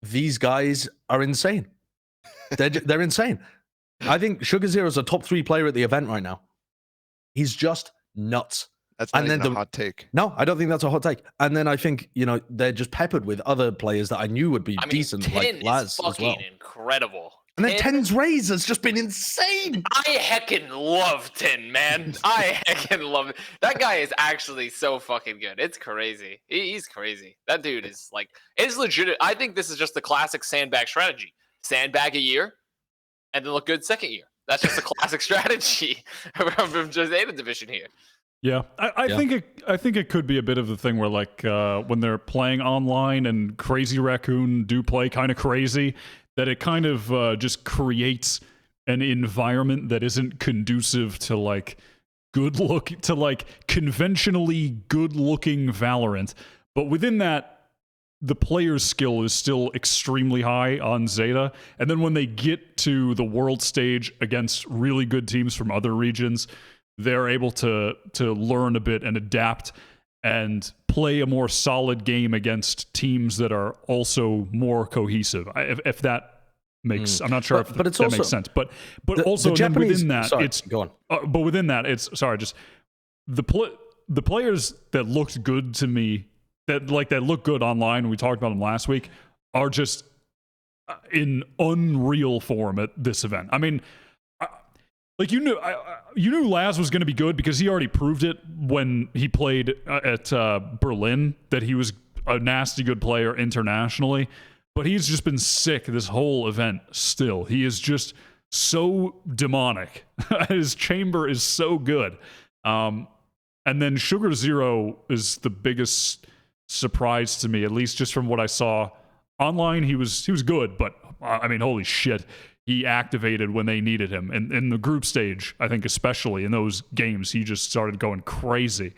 these guys are insane. They're insane. I think Sugar Zero is a top 3 player at the event right now. He's just nuts. That's not And then even a hot take. No, I don't think that's a hot take. And then I think, you know, they're just peppered with other players that I knew would be decent, 10 like Laz is as well. fucking incredible. And then 10's raise has just been insane. I heckin' love 10, man. I heckin' love it. That guy is actually so fucking good. It's crazy. He's crazy. That dude is like, it's legit. I think this is just the classic sandbag strategy. Sandbag a year and then look good second year. That's just a classic strategy from just Zeta Division here. Yeah, I think it could be a bit of the thing where like when they're playing online and Crazy Raccoon do play kind of crazy, that it kind of just creates an environment that isn't conducive to like conventionally good looking Valorant. But within that, the player's skill is still extremely high on Zeta. And then when they get to the world stage against really good teams from other regions, they're able to learn a bit and adapt and play a more solid game against teams that are also more cohesive. If that makes, I'm not sure if but it's that also, makes sense. But also the Japanese, within that, sorry, it's go on. but within that, it's just the players that looked good to me, that look good online. We talked about them last week, are just in unreal form at this event. I mean, like you knew Laz was going to be good because he already proved it when he played at Berlin, that he was a nasty good player internationally. But he's just been sick this whole event still. He is just so demonic. His chamber is so good. And then Sugar Zero is the biggest surprise to me, at least just from what I saw online. He was good, but I mean, holy shit. He activated when they needed him. And in the group stage, I think especially in those games, he just started going crazy.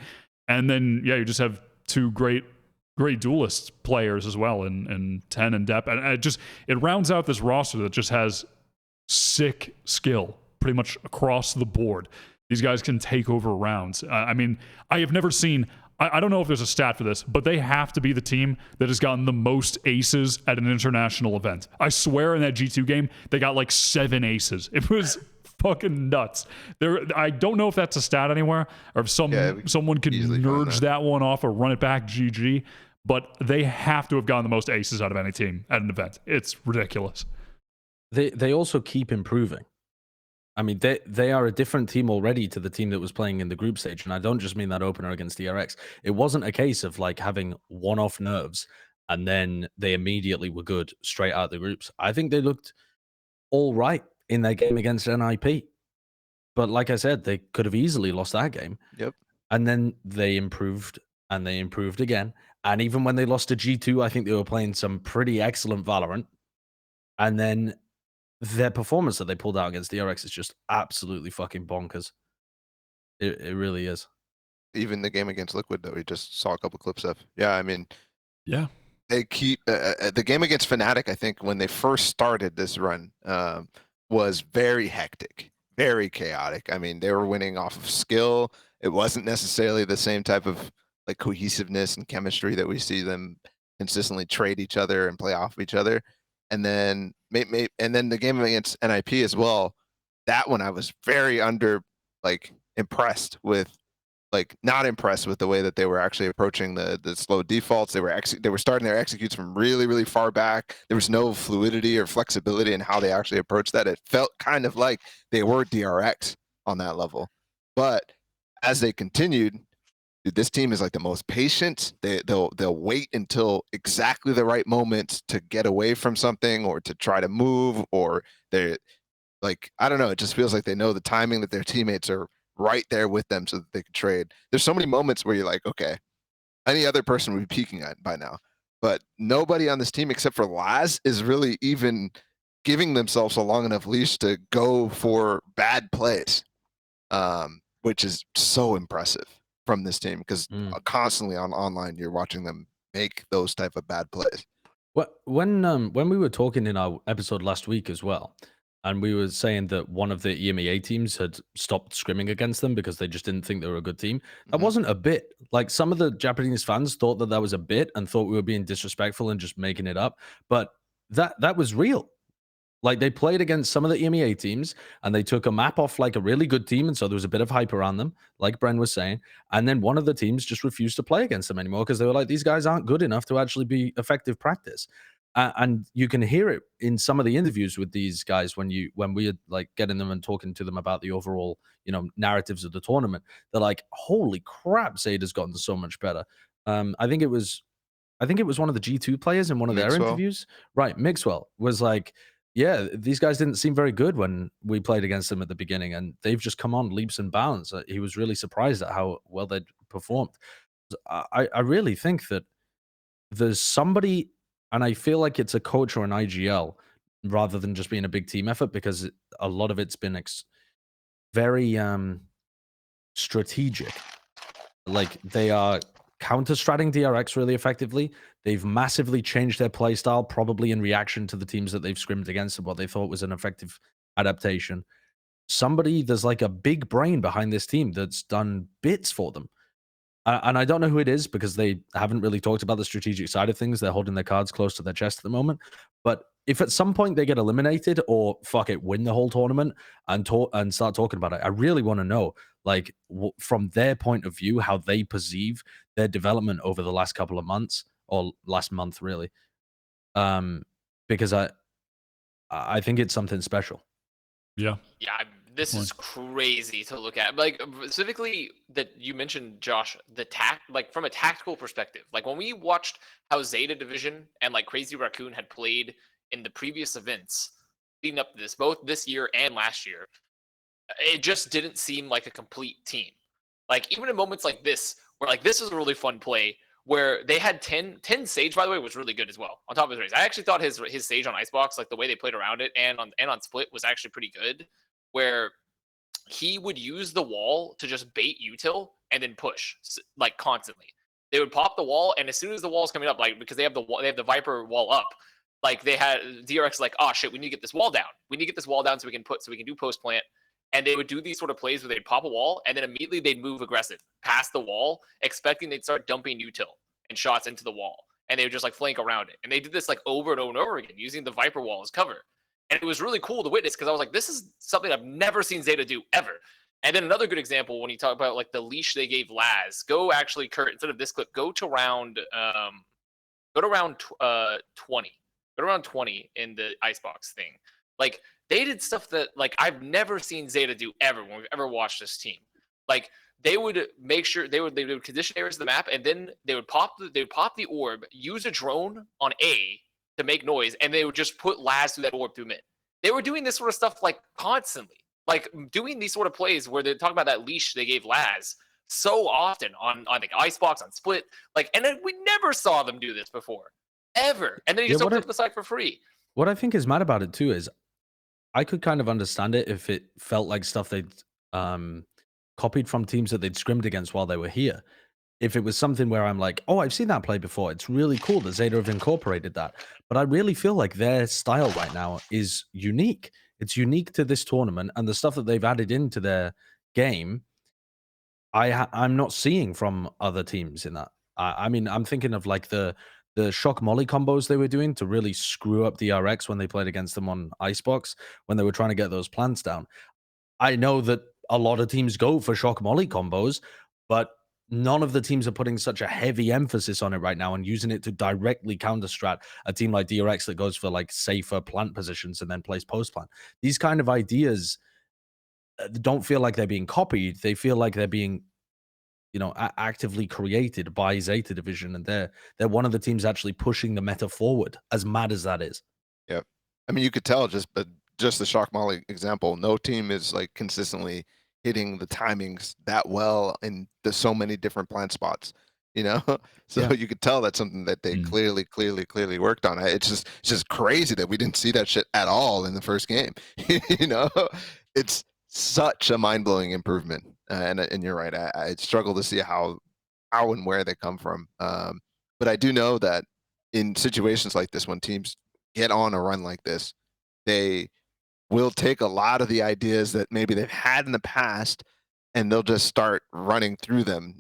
And then, yeah, you just have two great duelist players as well in 10 and Depp. And it rounds out this roster that just has sick skill pretty much across the board. These guys can take over rounds. I mean, I have never seen... I don't know if there's a stat for this, but they have to be the team that has gotten the most aces at an international event. I swear in that G2 game, they got like 7 aces. It was fucking nuts. I don't know if that's a stat anywhere, or if someone could nerd that one off or run it back GG, but they have to have gotten the most aces out of any team at an event. It's ridiculous. They also keep improving. I mean, they are a different team already to the team that was playing in the group stage. And I don't just mean that opener against DRX. It wasn't a case of like having one-off nerves and then they immediately were good straight out the groups. I think they looked all right in their game against NIP. But like I said, they could have easily lost that game. Yep. And then they improved and they improved again. And even when they lost to G2, I think they were playing some pretty excellent Valorant. And then their performance that they pulled out against DRX is just absolutely fucking bonkers. It really is. Even the game against Liquid that we just saw a couple clips of. Yeah, I mean, yeah, they keep the game against Fnatic. I think when they first started this run was very hectic, very chaotic. I mean, they were winning off of skill. It wasn't necessarily the same type of like cohesiveness and chemistry that we see them consistently trade each other and play off of each other. and then the game against NIP as well. That one I was very impressed with. Like, not impressed with the way that they were actually approaching the slow defaults. They were starting their executes from really, really far back. There was no fluidity or flexibility in how they actually approached that. It felt kind of like they were DRX on that level. But as they continued, dude, this team is like the most patient. They'll wait until exactly the right moment to get away from something or to try to move, or they're like, I don't know. It just feels like they know the timing that their teammates are right there with them so that they can trade. There's so many moments where you're like, okay, any other person would be peeking at by now, but nobody on this team except for Laz is really even giving themselves a long enough leash to go for bad plays, which is so impressive from this team, because constantly on online you're watching them make those type of bad plays. When we were talking in our episode last week as well, and we were saying that one of the EMEA teams had stopped scrimming against them because they just didn't think they were a good team. That wasn't a bit. Like, some of the Japanese fans thought that was a bit and thought we were being disrespectful and just making it up. But that was real. Like, they played against some of the EMEA teams and they took a map off like a really good team. And so there was a bit of hype around them, like Bren was saying. And then one of the teams just refused to play against them anymore because they were like, these guys aren't good enough to actually be effective practice. And you can hear it in some of the interviews with these guys when we are like getting them and talking to them about the overall, narratives of the tournament. They're like, holy crap, Zeta's gotten so much better. I think it was one of the G2 players in one of their interviews. Right, Mixwell was like, yeah, these guys didn't seem very good when we played against them at the beginning, and they've just come on leaps and bounds. He was really surprised at how well they'd performed. I really think that there's somebody, and I feel like it's a coach or an IGL rather than just being a big team effort, because a lot of it's been very strategic. Like, they are counter-stratting DRX really effectively. They've massively changed their playstyle, probably in reaction to the teams that they've scrimmed against and what they thought was an effective adaptation. There's like a big brain behind this team that's done bits for them. And I don't know who it is because they haven't really talked about the strategic side of things. They're holding their cards close to their chest at the moment. But if at some point they get eliminated or win the whole tournament and start talking about it, I really want to know, like, from their point of view, how they perceive their development over the last couple of months, or last month, really. Because I think it's something special. Yeah. Yeah, this is crazy to look at. Like, specifically that you mentioned, Josh, like from a tactical perspective. Like, when we watched how Zeta Division and like Crazy Raccoon had played in the previous events leading up to this, both this year and last year, it just didn't seem like a complete team. Like, even in moments like this, where like this is a really fun play where they had 10 Sage, by the way, was really good as well on top of his raise. I actually thought his Sage on Icebox, like the way they played around it and on Split, was actually pretty good, where he would use the wall to just bait util and then push like constantly. They would pop the wall, and as soon as the wall's coming up, like, because they have the Viper wall up, like they had DRX like, oh shit, we need to get this wall down. We need to get this wall down so we can do post plant. And they would do these sort of plays where they'd pop a wall and then immediately they'd move aggressive past the wall, expecting they'd start dumping util and shots into the wall. And they would just like flank around it. And they did this like over and over and over again, using the Viper wall as cover. And it was really cool to witness because I was like, this is something I've never seen Zeta do ever. And then another good example, when you talk about like the leash they gave Laz, go actually, Kurt, instead of this clip, go to round 20. Go to round 20 in the Icebox thing. Like, they did stuff that like I've never seen Zeta do ever when we've ever watched this team. Like, they would make sure they would condition areas of the map, and then they would pop the orb, use a drone on A to make noise, and they would just put Laz through that orb through mid. They were doing this sort of stuff like constantly, like doing these sort of plays where they talk about that leash they gave Laz so often on the Icebox, on Split, like, and then we never saw them do this before, ever. And then you just flip the site for free. What I think is mad about it too is I could kind of understand it if it felt like stuff they'd copied from teams that they'd scrimmed against while they were here. If it was something where I'm like, oh, I've seen that play before. It's really cool that Zeta have incorporated that. But I really feel like their style right now is unique. It's unique to this tournament, and the stuff that they've added into their game, I'm not seeing from other teams in that. I mean, I'm thinking of like the the shock molly combos they were doing to really screw up the RX when they played against them on Icebox, when they were trying to get those plants down. I know that a lot of teams go for shock molly combos, but none of the teams are putting such a heavy emphasis on it right now and using it to directly counter strat a team like DRX that goes for like safer plant positions and then plays post plant. These kind of ideas don't feel like they're being copied. They feel like they're being, you know, actively created by Zeta Division, and they're one of the teams actually pushing the meta forward, as mad as that is. Yep. I mean, you could tell just the shock molly example. No team is like consistently hitting the timings that well in so many different plant spots. You know, so Yeah. you could tell that's something that they clearly worked on. It's just crazy that we didn't see that shit at all in the first game. You know, it's such a mind blowing improvement. And you're right. I struggle to see how and where they come from. But I do know that in situations like this, when teams get on a run like this, they will take a lot of the ideas that maybe they've had in the past and they'll just start running through them.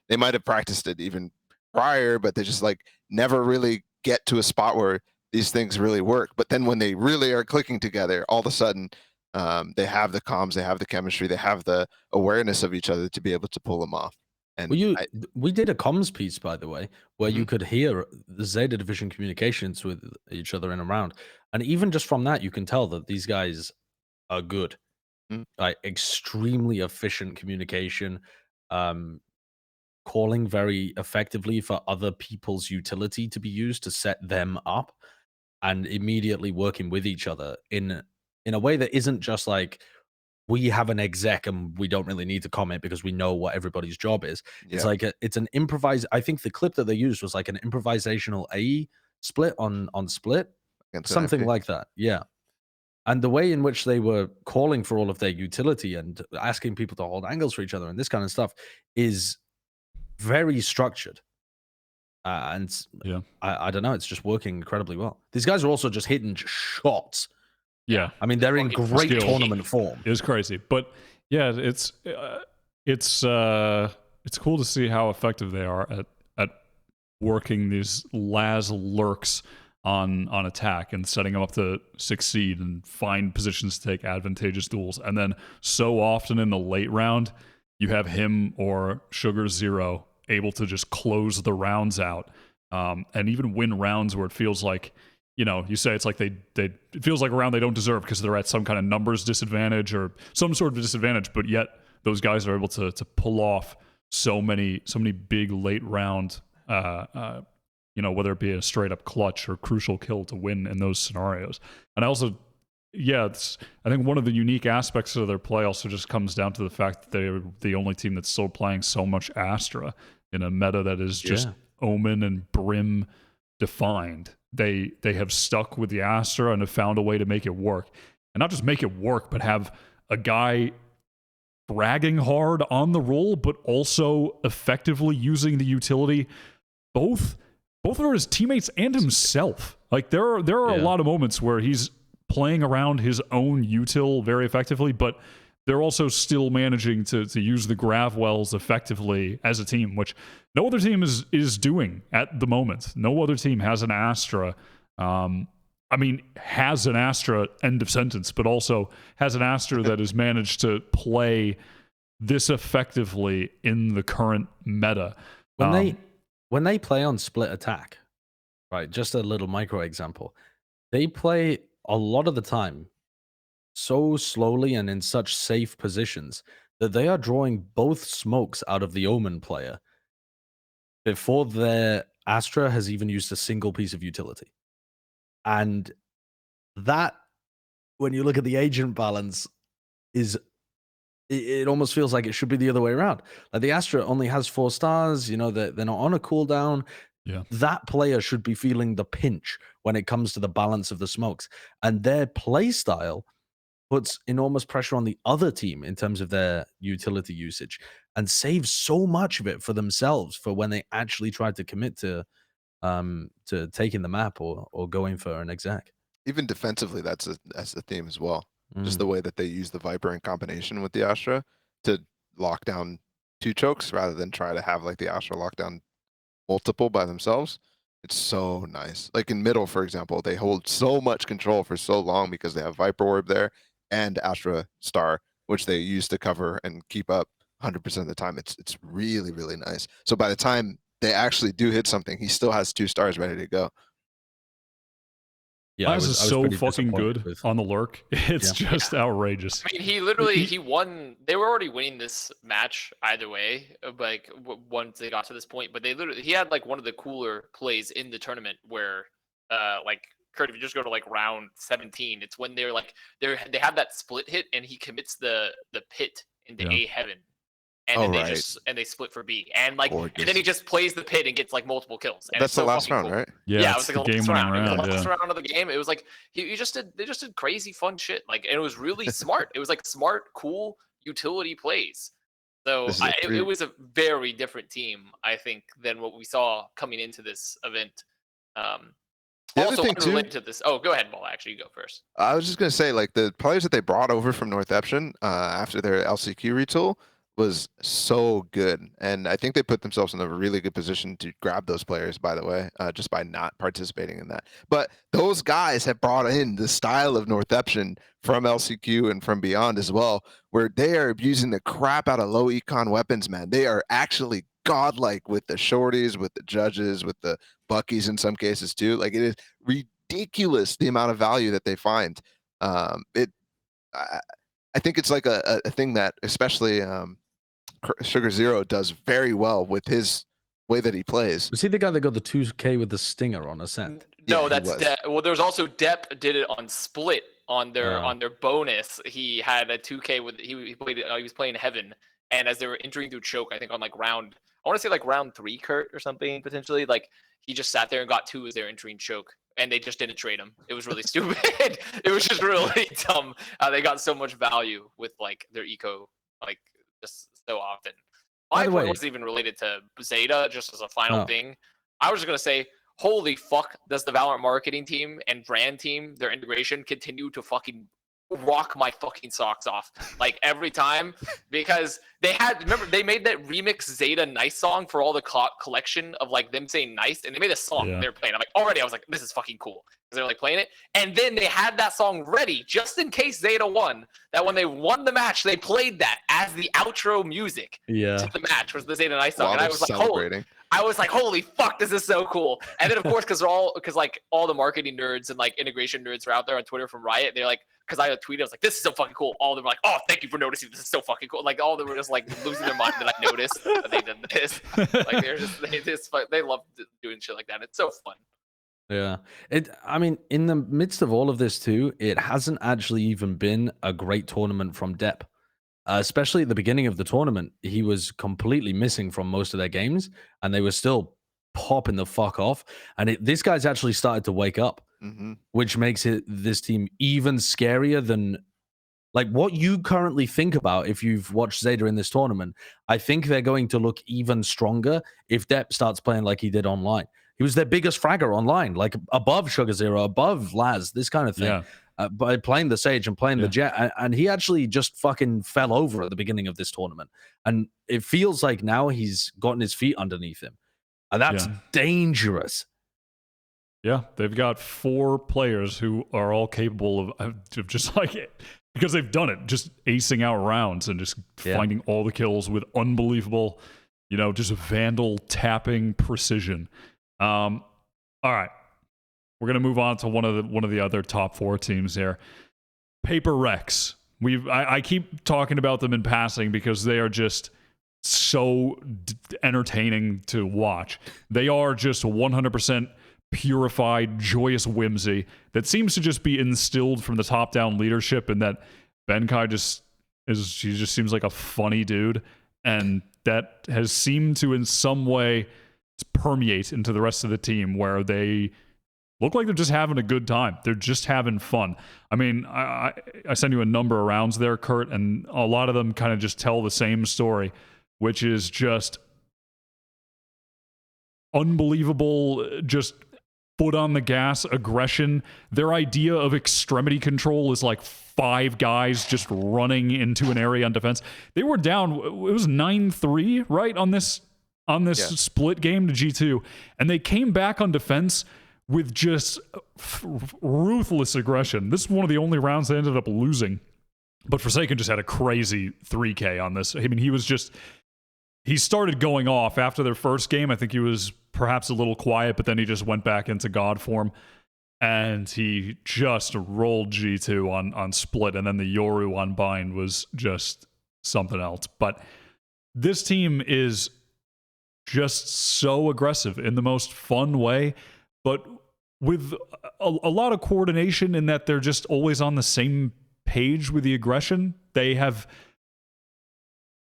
They might have practiced it even prior, but they just like never really get to a spot where these things really work. But then when they really are clicking together, all of a sudden they have the comms, they have the chemistry, they have the awareness of each other to be able to pull them off. And well, we did a comms piece, by the way, where you could hear the Zeta Division communications with each other in a round. And even just from that, you can tell that these guys are good. Like extremely efficient communication, calling very effectively for other people's utility to be used to set them up, and immediately working with each other in a way that isn't just like, we have an exec and we don't really need to comment because we know what everybody's job is. It's like it's an improvise. I think the clip that they used was like an improvisational AE split on split, something like that. Yeah. And the way in which they were calling for all of their utility and asking people to hold angles for each other and this kind of stuff is very structured. And Yeah. I don't know, it's just working incredibly well. These guys are also just hitting shots. Yeah. I mean, they're in great tournament form. It's crazy. But yeah, it's cool to see how effective they are at working these Laz lurks on attack and setting them up to succeed and find positions to take advantageous duels. And then so often in the late round, you have him or Sugar Zero able to just close the rounds out, and even win rounds where it feels like, you know, you say it's like it feels like a round they don't deserve because they're at some kind of numbers disadvantage or some sort of disadvantage, but yet those guys are able to pull off so many big late round, you know, whether it be a straight up clutch or crucial kill to win in those scenarios. And I also, I think one of the unique aspects of their play also just comes down to the fact that they're the only team that's still playing so much Astra in a meta that is just Omen and Brim defined. They have stuck with the Astra and have found a way to make it work. And not just make it work, but have a guy bragging hard on the role, but also effectively using the utility both for his teammates and himself. Like there are a lot of moments where he's playing around his own util very effectively, but they're also still managing to use the grav wells effectively as a team, which no other team is doing at the moment. No other team has an Astra. I mean, has an Astra, end of sentence, but also has an Astra that has managed to play this effectively in the current meta. When they play on split attack, right, just a little micro example, they play a lot of the time so slowly and in such safe positions that they are drawing both smokes out of the Omen player before their Astra has even used a single piece of utility. And that, when you look at the agent balance, it almost feels like it should be the other way around. Like the Astra only has 4 stars, you know, they're not on a cooldown. Yeah. That player should be feeling the pinch when it comes to the balance of the smokes. And their play style puts enormous pressure on the other team in terms of their utility usage and saves so much of it for themselves for when they actually try to commit to taking the map or going for an exec. Even defensively, that's a theme as well. Just the way that they use the Viper in combination with the Astra to lock down 2 chokes rather than try to have like the Astra lock down multiple by themselves. It's so nice. Like in middle, for example, they hold so much control for so long because they have Viper Orb there and Astra Star, which they use to cover and keep up 100% of the time. It's really, really nice. So by the time they actually do hit something, he still has 2 stars ready to go. Yeah, Laz is so pretty fucking disappointed good with- on the lurk. It's just outrageous. I mean, he literally he won. They were already winning this match either way, like once they got to this point. But he had like one of the cooler plays in the tournament where, like Kurt, if you just go to like round 17, it's when they're like they have that split hit and he commits the pit into A heaven. And then they split for B, and like, and then he just plays the pit and gets like multiple kills. And That's it's so the last fucking round, cool. right? Yeah, it was like the game winning round. The last round of the game. It was like they just did crazy fun shit. Like, and it was really smart. It was like smart, cool utility plays. So it was a very different team, I think, than what we saw coming into this event. Also unrelated to this. Oh, go ahead, Balla. Actually, you go first. I was just gonna say, like the players that they brought over from North Epson after their LCQ retool was so good, and I think they put themselves in a really good position to grab those players, by the way, just by not participating in that. But those guys have brought in the style of North Epson from LCQ and from beyond as well, where they are abusing the crap out of low econ weapons, man. They are actually godlike with the shorties, with the judges, with the buckies in some cases too. Like, it is ridiculous the amount of value that they find. I think it's like a thing that especially Sugar Zero does very well with his way that he plays. Was he the guy that got the 2K with the stinger on Ascent? No, that's well. There's also Depp did it on Split on their bonus. He had a 2K with he was playing Heaven, and as they were entering through choke, I think on like round, I want to say like round 3, Kurt, or something potentially. Like he just sat there and got 2 as they're entering choke, and they just didn't trade him. It was really stupid. It was just really dumb how they got so much value with like their eco, like just so often. My point wasn't even related to Zeta, just as a final thing. I was just gonna say, holy fuck, does the Valorant marketing team and brand team, their integration, continue to fucking rock my fucking socks off like every time, because remember they made that remix Zeta Nice song for all the collection of like them saying nice, and they made a song they were playing. I'm like, already I was like, this is fucking cool, because they're like playing it, and then they had that song ready just in case Zeta won. That when they won the match, they played that as the outro music to the match, was the Zeta Nice song. And I was like, holy fuck, this is so cool. And then of course, because like all the marketing nerds and like integration nerds are out there on Twitter from Riot, they're like, because I tweeted, I was like, this is so fucking cool. All of them were like, oh, thank you for noticing. This is so fucking cool. Like, all of them were just like losing their mind that I noticed that they did this. Like, they love doing shit like that. It's so fun. Yeah. I mean, in the midst of all of this too, it hasn't actually even been a great tournament from Depp. Especially at the beginning of the tournament, he was completely missing from most of their games, and they were still popping the fuck off. And this guy's actually started to wake up. Which makes this team even scarier than like what you currently think about. If you've watched Zeta in this tournament, I think they're going to look even stronger if Depp starts playing like he did online. He was their biggest fragger online, like above Sugar Zero, above Laz, this kind of thing. By playing the Sage and playing the Jett, and he actually just fucking fell over at the beginning of this tournament. And it feels like now he's gotten his feet underneath him, and that's dangerous. Yeah, they've got 4 players who are all capable of just like it, because they've done it, just acing out rounds and just finding all the kills with unbelievable, just vandal tapping precision. All right, we're gonna move on to one of the other top 4 teams here, Paper Rex. I keep talking about them in passing because they are just so entertaining to watch. They are just 100%. Purified, joyous whimsy that seems to just be instilled from the top-down leadership, and that Benkai just seems like a funny dude, and that has seemed to in some way permeate into the rest of the team, where they look like they're just having a good time. They're just having fun. I mean, I sent you a number of rounds there, Kurt, and a lot of them kind of just tell the same story, which is just unbelievable, just foot on the gas aggression. Their idea of extremity control is like 5 guys just running into an area on defense. They were down, it was 9-3, right, on this on this split game to G2, and they came back on defense with just ruthless aggression. This is one of the only rounds they ended up losing. But Forsaken just had a crazy 3K on this. I mean, he started going off after their first game. I think he was perhaps a little quiet, but then he just went back into God form. And he just rolled G2 on split. And then the Yoru on bind was just something else. But this team is just so aggressive in the most fun way, but with a lot of coordination in that they're just always on the same page with the aggression. They have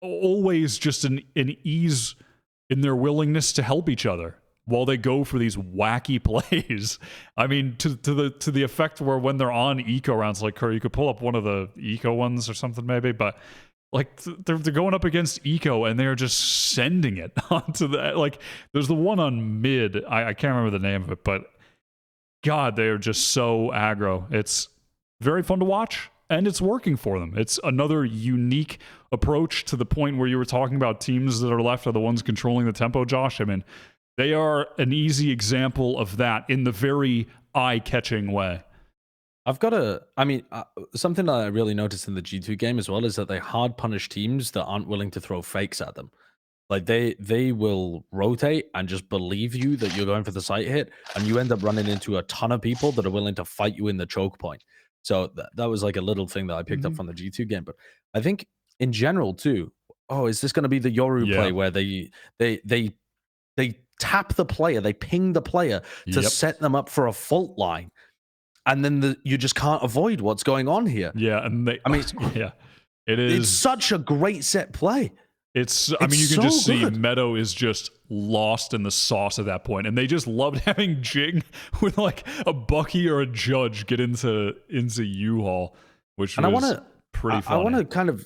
always just an ease in their willingness to help each other while they go for these wacky plays. I mean, to the effect where when they're on eco rounds, like you could pull up one of the eco ones or something maybe, but like they're going up against eco and they're just sending it onto the, like there's the one on mid. I can't remember the name of it, but God, they are just so aggro. It's very fun to watch. And it's working for them. It's another unique approach to the point where you were talking about teams that are left are the ones controlling the tempo, Josh. I mean, they are an easy example of that in the very eye-catching way. Something that I really noticed in the G2 game as well is that they hard punish teams that aren't willing to throw fakes at them. Like they will rotate and just believe you that you're going for the site hit, and you end up running into a ton of people that are willing to fight you in the choke point. So that was like a little thing that I picked up from the G2 game. But I think in general too, is this going to be the Yoru play where they tap the player, they ping the player to set them up for a fault line, and then you just can't avoid what's going on here. Yeah, and it is. It's such a great set play. You can just see Meadow is just lost in the sauce at that point, and they just loved having Jing with like a Bucky or a Judge get into U-Haul, which was pretty funny. I want to kind of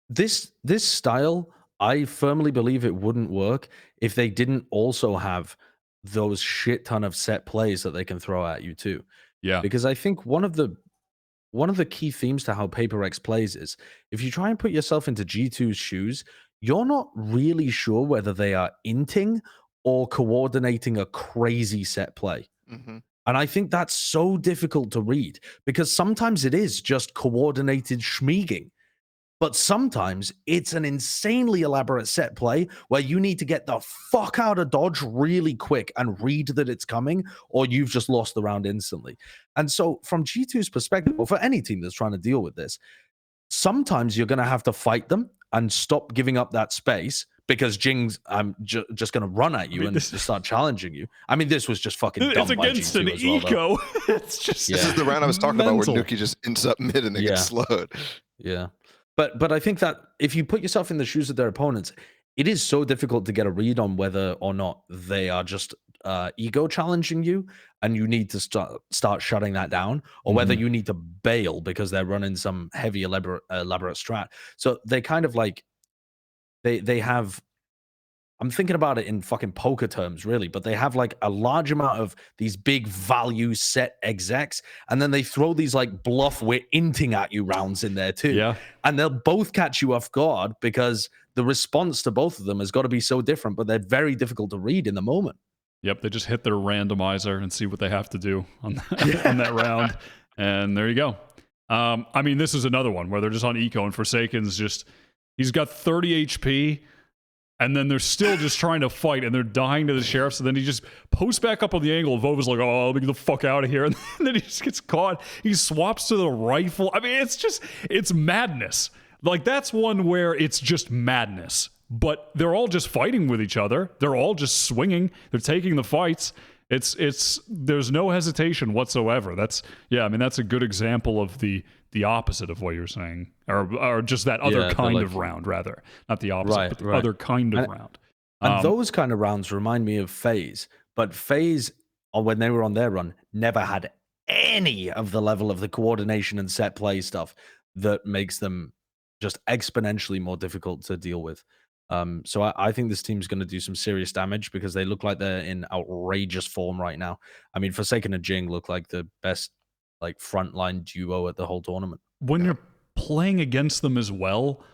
this style. I firmly believe it wouldn't work if they didn't also have those shit ton of set plays that they can throw at you too. Yeah, because I think one of the key themes to how PaperX plays is if you try and put yourself into G2's shoes, you're not really sure whether they are inting or coordinating a crazy set play. And I think that's so difficult to read because sometimes it is just coordinated schmeeging, but sometimes it's an insanely elaborate set play where you need to get the fuck out of dodge really quick and read that it's coming, or you've just lost the round instantly. And so from G2's perspective, or for any team that's trying to deal with this, sometimes you're going to have to fight them and stop giving up that space because Jing's just going to run at you and start challenging you. I mean, this was just fucking dumb. It's against an eco. It's just this is the round I was talking about where Nuki just ends up mid and they get slowed. Yeah. But I think that if you put yourself in the shoes of their opponents, it is so difficult to get a read on whether or not they are just ego challenging you and you need to start shutting that down, or whether you need to bail because they're running some heavy elaborate strat. So they kind of like they have, I'm thinking about it in fucking poker terms really, but they have like a large amount of these big value set execs, and then they throw these like bluff we're inting at you rounds in there too, and they'll both catch you off guard because the response to both of them has got to be so different, but they're very difficult to read in the moment. Yep, they just hit their randomizer and see what they have to do on that round. And there you go. I mean, this is another one where they're just on eco and Forsaken's just, he's got 30 HP and then they're still just trying to fight and they're dying to the sheriff. So then he just posts back up on the angle. Vova's like, oh, let me get the fuck out of here. And then he just gets caught. He swaps to the rifle. I mean, it's madness. Like, that's one where it's just madness. But they're all just fighting with each other. They're all just swinging. They're taking the fights. There's no hesitation whatsoever. That's a good example of the opposite of what you're saying, or just that other kind of round, rather. Not the opposite, but the other kind of round. And those kind of rounds remind me of FaZe, but FaZe, when they were on their run, never had any of the level of the coordination and set play stuff that makes them just exponentially more difficult to deal with. So I think this team's going to do some serious damage because they look like they're in outrageous form right now. I mean, Forsaken and Jing look like the best like frontline duo at the whole tournament. When you're playing against them as well,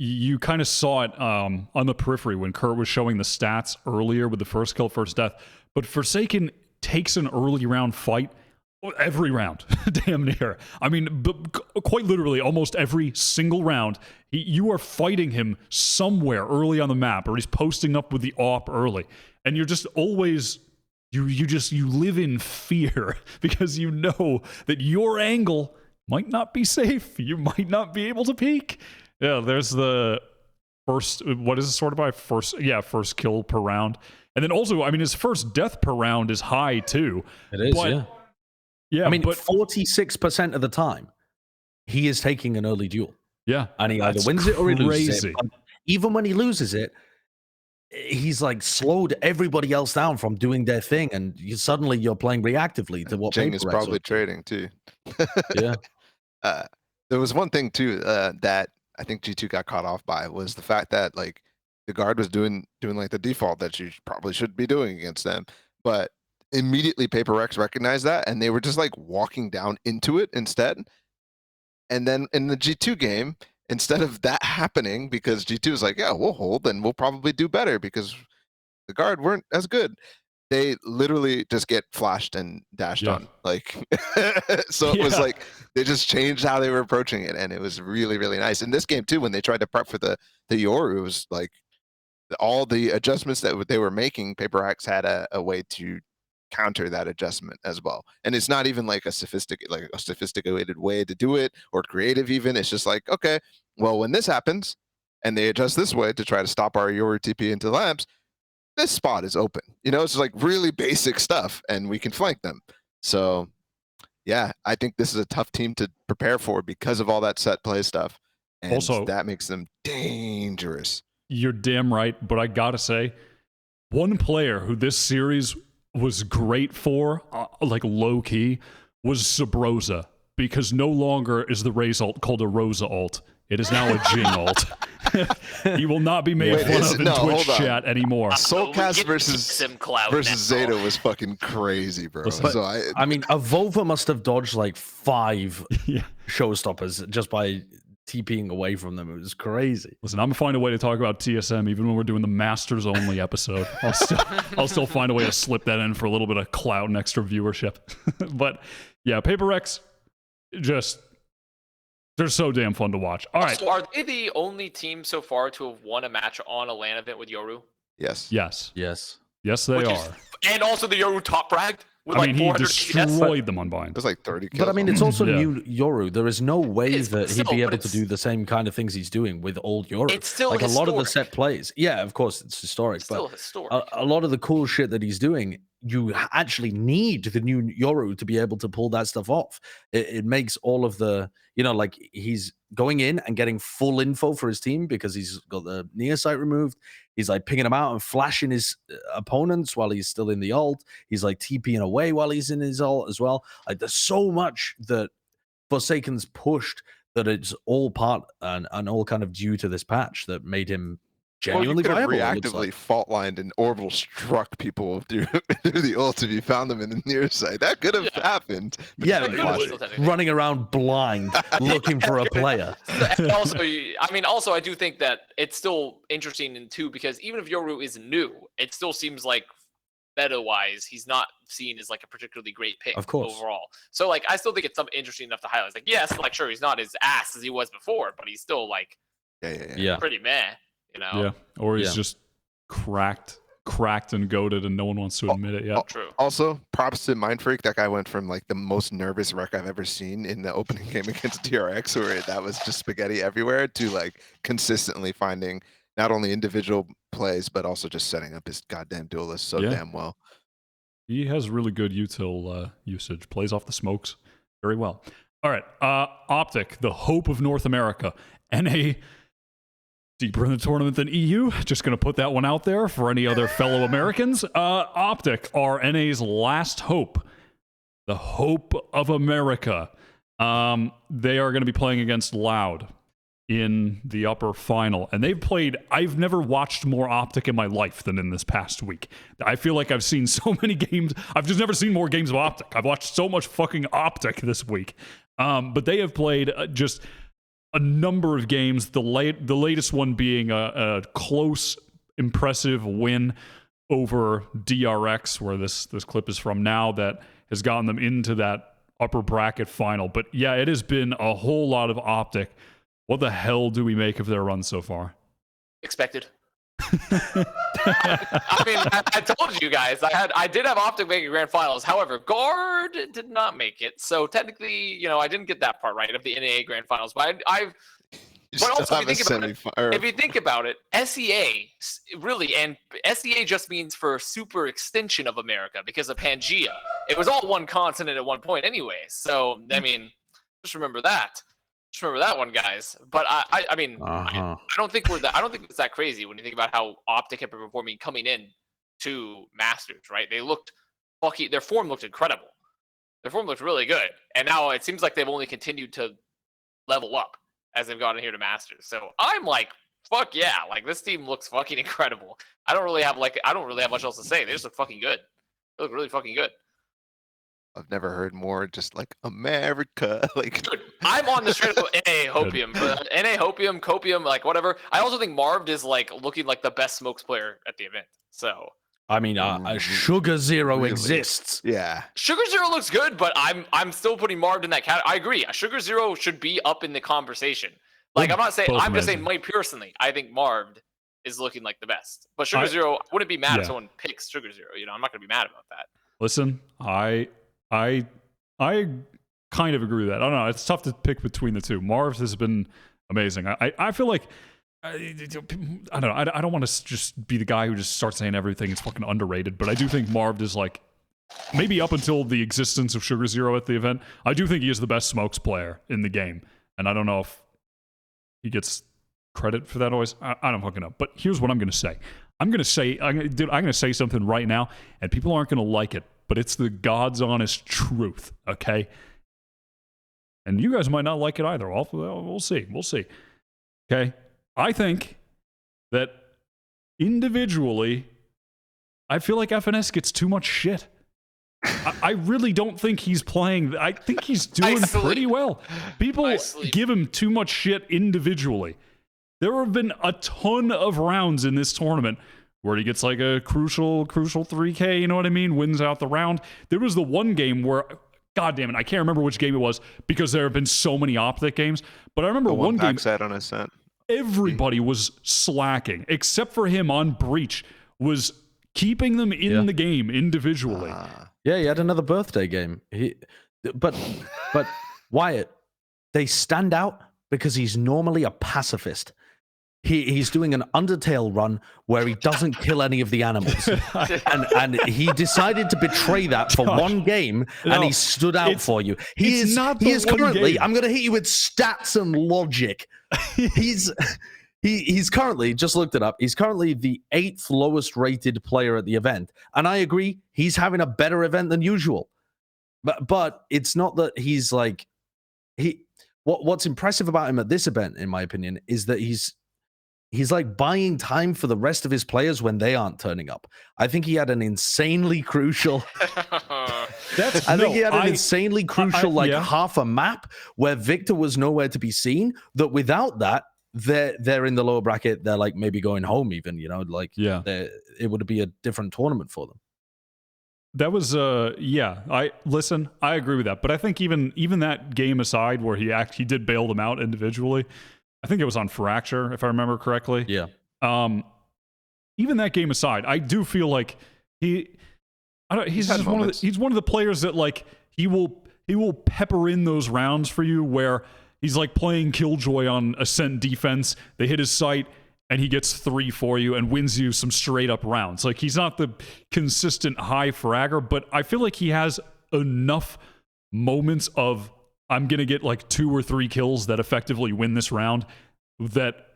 you kind of saw it on the periphery when Kurt was showing the stats earlier with the first kill, first death. But Forsaken takes an early round fight every round, damn near. I mean, quite literally, almost every single round, you are fighting him somewhere early on the map, or he's posting up with the AWP early, and you're just always you live in fear because you know that your angle might not be safe. You might not be able to peek. Yeah, there's the first. What is it sorted by? First kill per round, and then also, I mean, his first death per round is high too. It is, but, yeah. I mean, 46% of the time, he is taking an early duel. Yeah, and he either wins it or he loses it. But even when he loses it, he's like slowed everybody else down from doing their thing, and suddenly you're playing reactively to what Jing is probably trading too. Yeah. There was one thing too that I think G2 got caught off by, was the fact that like the guard was doing like the default that you probably should be doing against them, but immediately Paper Rex recognized that, and they were just like walking down into it instead. And then in the G2 game, instead of that happening, because G2 was like, yeah, we'll hold and we'll probably do better because the guard weren't as good, they literally just get flashed and dashed on. Like, so it was like they just changed how they were approaching it, and it was really, really nice. In this game too, when they tried to prep for the Yoru, it was like all the adjustments that they were making, Paper Rex had a way to counter that adjustment as well. And it's not even like a sophisticated way to do it, or creative even. It's just like, okay, well, when this happens and they adjust this way to try to stop our Yoru TP into labs, this spot is open. You know, it's like really basic stuff, and we can flank them. So yeah, I think this is a tough team to prepare for because of all that set play stuff. And also, that makes them dangerous. You're damn right, but I gotta say, one player who this series was great for, like low key, was Sabrosa, because no longer is the Raze ult called a Rosa ult. It is now a Jing ult. He will not be made fun of in Twitch chat anymore. Soulcast versus Zeta was fucking crazy, bro. But, so I mean, Avova must have dodged like 5 showstoppers just by TPing away from them. It was crazy. Listen, I'm gonna find a way to talk about TSM even when we're doing the Masters only episode. I'll still find a way to slip that in for a little bit of clout and extra viewership. But yeah, Paper Rex, they're so damn fun to watch. All right. So are they the only team so far to have won a match on a LAN event with Yoru? Yes. Yes, they are. And also the Yoru top fragged. I mean, he destroyed them on Bind. It was like 30 kills. But I mean, it's also new Yoru. There is no way that he'd be able to do the same kind of things he's doing with old Yoru. It's still like historic. A lot of the set plays. Yeah, of course, it's historic. It's still historic. A lot of the cool shit that he's doing, you actually need the new Yoru to be able to pull that stuff off. It makes all of the, you know, like he's going in and getting full info for his team because he's got the near sight removed. He's like picking them out and flashing his opponents while he's still in the ult. He's like TPing away while he's in his ult as well. Like there's so much that Forsaken's pushed that it's all part and all kind of due to this patch that made him genuinely viable. Reactively fault lined and orbital struck people through the ult if you found them in the near side. That could have happened. Yeah, running around blind looking for a player. And also, I do think that it's still interesting in too, because even if Yoru is new, it still seems like meta-wise, he's not seen as like a particularly great pick overall. So like, I still think it's something interesting enough to highlight. It's like, yes, like sure, he's not as ass as he was before, but he's still like pretty meh. You know? Yeah, or he's just cracked and goated, and no one wants to admit it yet. True. Also, props to Mindfreak. That guy went from like the most nervous wreck I've ever seen in the opening game against DRX, where that was just spaghetti everywhere, to like consistently finding not only individual plays but also just setting up his goddamn duelist so damn well. He has really good util usage. Plays off the smokes very well. All right, OpTic, the hope of North America, NA. Deeper in the tournament than EU. Just going to put that one out there for any other fellow Americans. OpTic are NA's last hope. The hope of America. They are going to be playing against Loud in the upper final. And they've played... I've never watched more OpTic in my life than in this past week. I feel like I've seen so many games. I've just never seen more games of OpTic. I've watched so much fucking OpTic this week. But they have played just... a number of games. The latest one being a close, impressive win over DRX, where this clip is from now, that has gotten them into that upper bracket final. But yeah, it has been a whole lot of OpTic. What the hell do we make of their run so far? Expected. I mean, I told you guys I did have OpTic making grand finals. However, Guard did not make it. So technically, you know, I didn't get that part right of the NAA grand finals. But but also, if you think about it, SEA really, and SEA just means for Super Extension of America because of Pangea. It was all one continent at one point anyway. So I mean, just remember that. Just remember that one, guys. But I mean, I don't think I don't think it's that crazy when you think about how OpTic have been performing coming in to Masters, right? They looked fucking. Their form looked incredible. Their form looked really good, and now it seems like they've only continued to level up as they've gotten here to Masters. So I'm like, fuck yeah, like this team looks fucking incredible. I don't really have much else to say. They just look fucking good. They look really fucking good. I've never heard more just like America. Like, dude, I'm on the straight up NA Hopium, NA Hopium, Copium, like whatever. I also think Marved is like looking like the best smokes player at the event. So I mean, Sugar Zero really exists. Yeah, Sugar Zero looks good, but I'm still putting Marved in that category. I agree. Sugar Zero should be up in the conversation. Like I'm not saying, I'm just saying, Mike personally, I think Marved is looking like the best. But Sugar Zero, I wouldn't be mad if someone picks Sugar Zero. You know, I'm not gonna be mad about that. Listen, I kind of agree with that. I don't know. It's tough to pick between the two. Marv has been amazing. I feel like I don't know. I don't want to just be the guy who just starts saying everything is fucking underrated, but I do think Marv is like, maybe up until the existence of Sugar Zero at the event, I do think he is the best smokes player in the game, and I don't know if he gets credit for that always. I don't fucking know. But here's what I'm gonna say. I'm gonna say something right now, and people aren't gonna like it, but it's the God's honest truth, okay? And you guys might not like it either. We'll see. We'll see. Okay? I think that individually, I feel like FNS gets too much shit. I really don't think he's playing. I think he's doing pretty well. People give him too much shit individually. There have been a ton of rounds in this tournament where he gets like a crucial 3K, you know what I mean? Wins out the round. There was the one game where, God damn it, I can't remember which game it was because there have been so many OpTic games. But I remember one game, on a set. Everybody was slacking, except for him on Breach, was keeping them in the game individually. Yeah, he had another birthday game. But Wyatt, they stand out because he's normally a pacifist. He's doing an Undertale run where he doesn't kill any of the animals. and he decided to betray that for one game, and he stood out for you. He is currently, I'm going to hit you with stats and logic. He's currently, just looked it up, he's currently the 8th lowest rated player at the event. And I agree, he's having a better event than usual. But it's not that he's like, what's impressive about him at this event, in my opinion, is that he's like buying time for the rest of his players when they aren't turning up. I think he had an insanely crucial half a map where Victor was nowhere to be seen, that without that, they're in the lower bracket, they're like maybe going home even, you know, like it would be a different tournament for them. That was I agree with that. But I think even that game aside where he did bail them out individually, I think it was on Fracture, if I remember correctly. Yeah. Even that game aside, I do feel like he's one of the players that like he will pepper in those rounds for you where he's like playing Killjoy on Ascent defense. They hit his sight and he gets 3 for you and wins you some straight up rounds. Like he's not the consistent high fragger, but I feel like he has enough moments of I'm going to get like 2 or 3 kills that effectively win this round that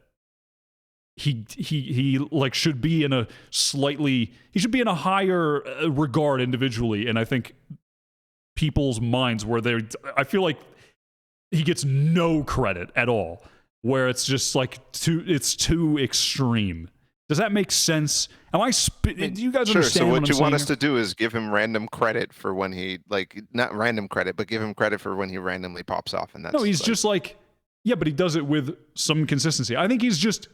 he like should be in a higher regard individually. And I think people's minds I feel like he gets no credit at all, where it's just like it's too extreme. Does that make sense? Do you guys understand? So what you want us here? to do is give him random credit for when he, like, not random credit, but give him credit for when he randomly pops off. And that's he's just like, Yeah, but he does it with some consistency. I think he's just.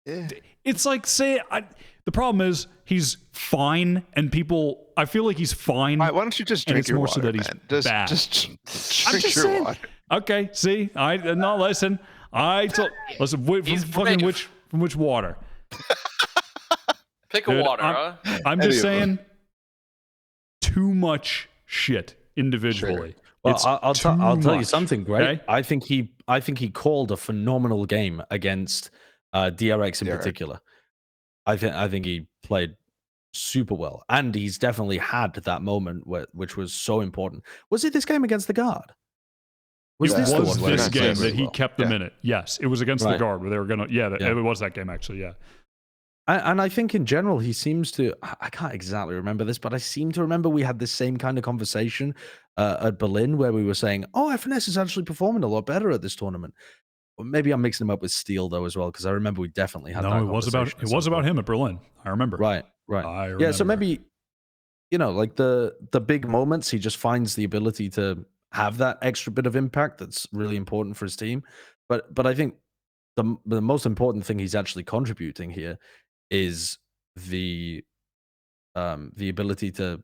Yeah. It's like the problem is he's fine, and people. I feel like he's fine. Why don't you just and drink it's your more water, so that he's man? bad. Just I'm drink just your saying. water. Okay, see, no, listen. Listen. He's From brave. which water? Pick a Dude, water, huh? I'm Any just of them. saying. Too much shit individually. Well, It's I'll too tell you much, something, great. okay? I think he called a phenomenal game against DRX in DRX. particular. I think he played super well, and he's definitely had that moment which was so important. Was it this game against the Guard? It this the was one where this he game played that really he well? kept the Yeah. minute. Yes, it was against the Right. Guard where they were gonna. Yeah, Yeah. it was that game actually. Yeah. And I think in general, he seems to. I can't exactly remember this, but I seem to remember we had this same kind of conversation at Berlin where we were saying, "Oh, FNS is actually performing a lot better at this tournament." Or maybe I'm mixing him up with Steel though as well, because I remember we definitely had. No, that it was about conversation at some point. him at Berlin. I remember. Right. I Yeah. So remember. maybe, like the big moments, he just finds the ability to have that extra bit of impact that's really important for his team. But I think the most important thing he's actually contributing here is the ability to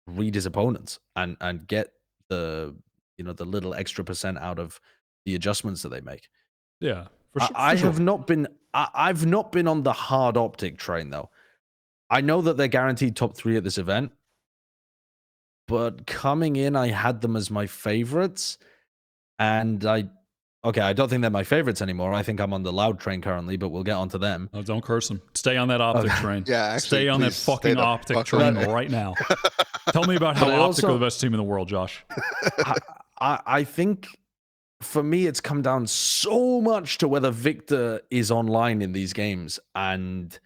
read his opponents and get the the little extra percent out of the adjustments that they make. Yeah, for sure. I have not been I've not been on the hard OpTic train though. I know that they're guaranteed top 3 at this event, but coming in I had them as my favorites, and I don't think they're my favorites anymore. I think I'm on the Loud train currently, but we'll get onto them. Oh, don't curse him. Stay on that OpTic Okay. train. Yeah, actually, stay on that please fucking stay the OpTic fuck train on it. right now. Tell me about how But I OpTic also- are the best team in the world, Josh. I think for me, it's come down so much to whether Victor is online in these games, and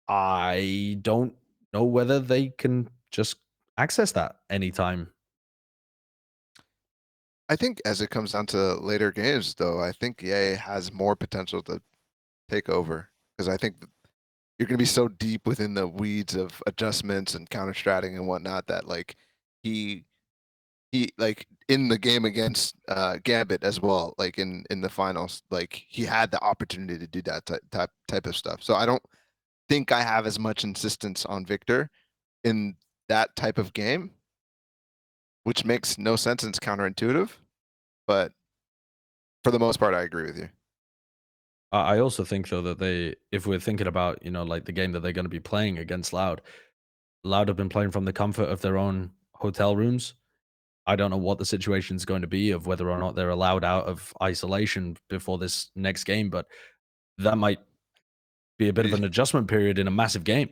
I don't know whether they can just access that anytime. I think as it comes down to later games, though, I think EA has more potential to take over, because I think you're going to be so deep within the weeds of adjustments and counter-stratting and whatnot that like he like in the game against Gambit as well, like in the finals, like he had the opportunity to do that type of stuff. So I don't think I have as much insistence on Victor in that type of game, which makes no sense and it's counterintuitive. But for the most part, I agree with you. I also think though that if we're thinking about like the game that they're going to be playing against Loud have been playing from the comfort of their own hotel rooms. I don't know what the situation is going to be of whether or not they're allowed out of isolation before this next game, but that might be a bit of an adjustment period in a massive game.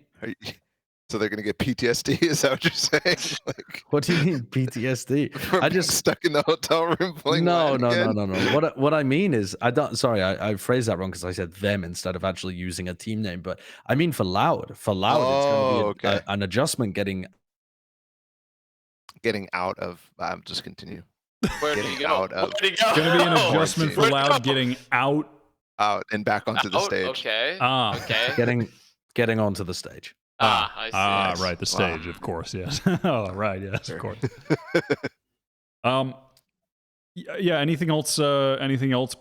So they're gonna get PTSD? Is that what you're saying? Like, What do you mean PTSD? for I being just stuck in the hotel room playing. no. LAN again? What I mean is I phrased that wrong because I said them instead of actually using a team name. But I mean for Loud, it's going to be okay. an adjustment getting out of. Just continue. Where did Getting he go? out of- Where'd he go? Going to be an adjustment for Where'd he Loud go? getting out. And back onto the Out? stage. Okay. Okay. getting onto the stage. I see. I see. Right, the Wow. stage, of course, yes. Oh, right, yes, of course. Yeah, anything else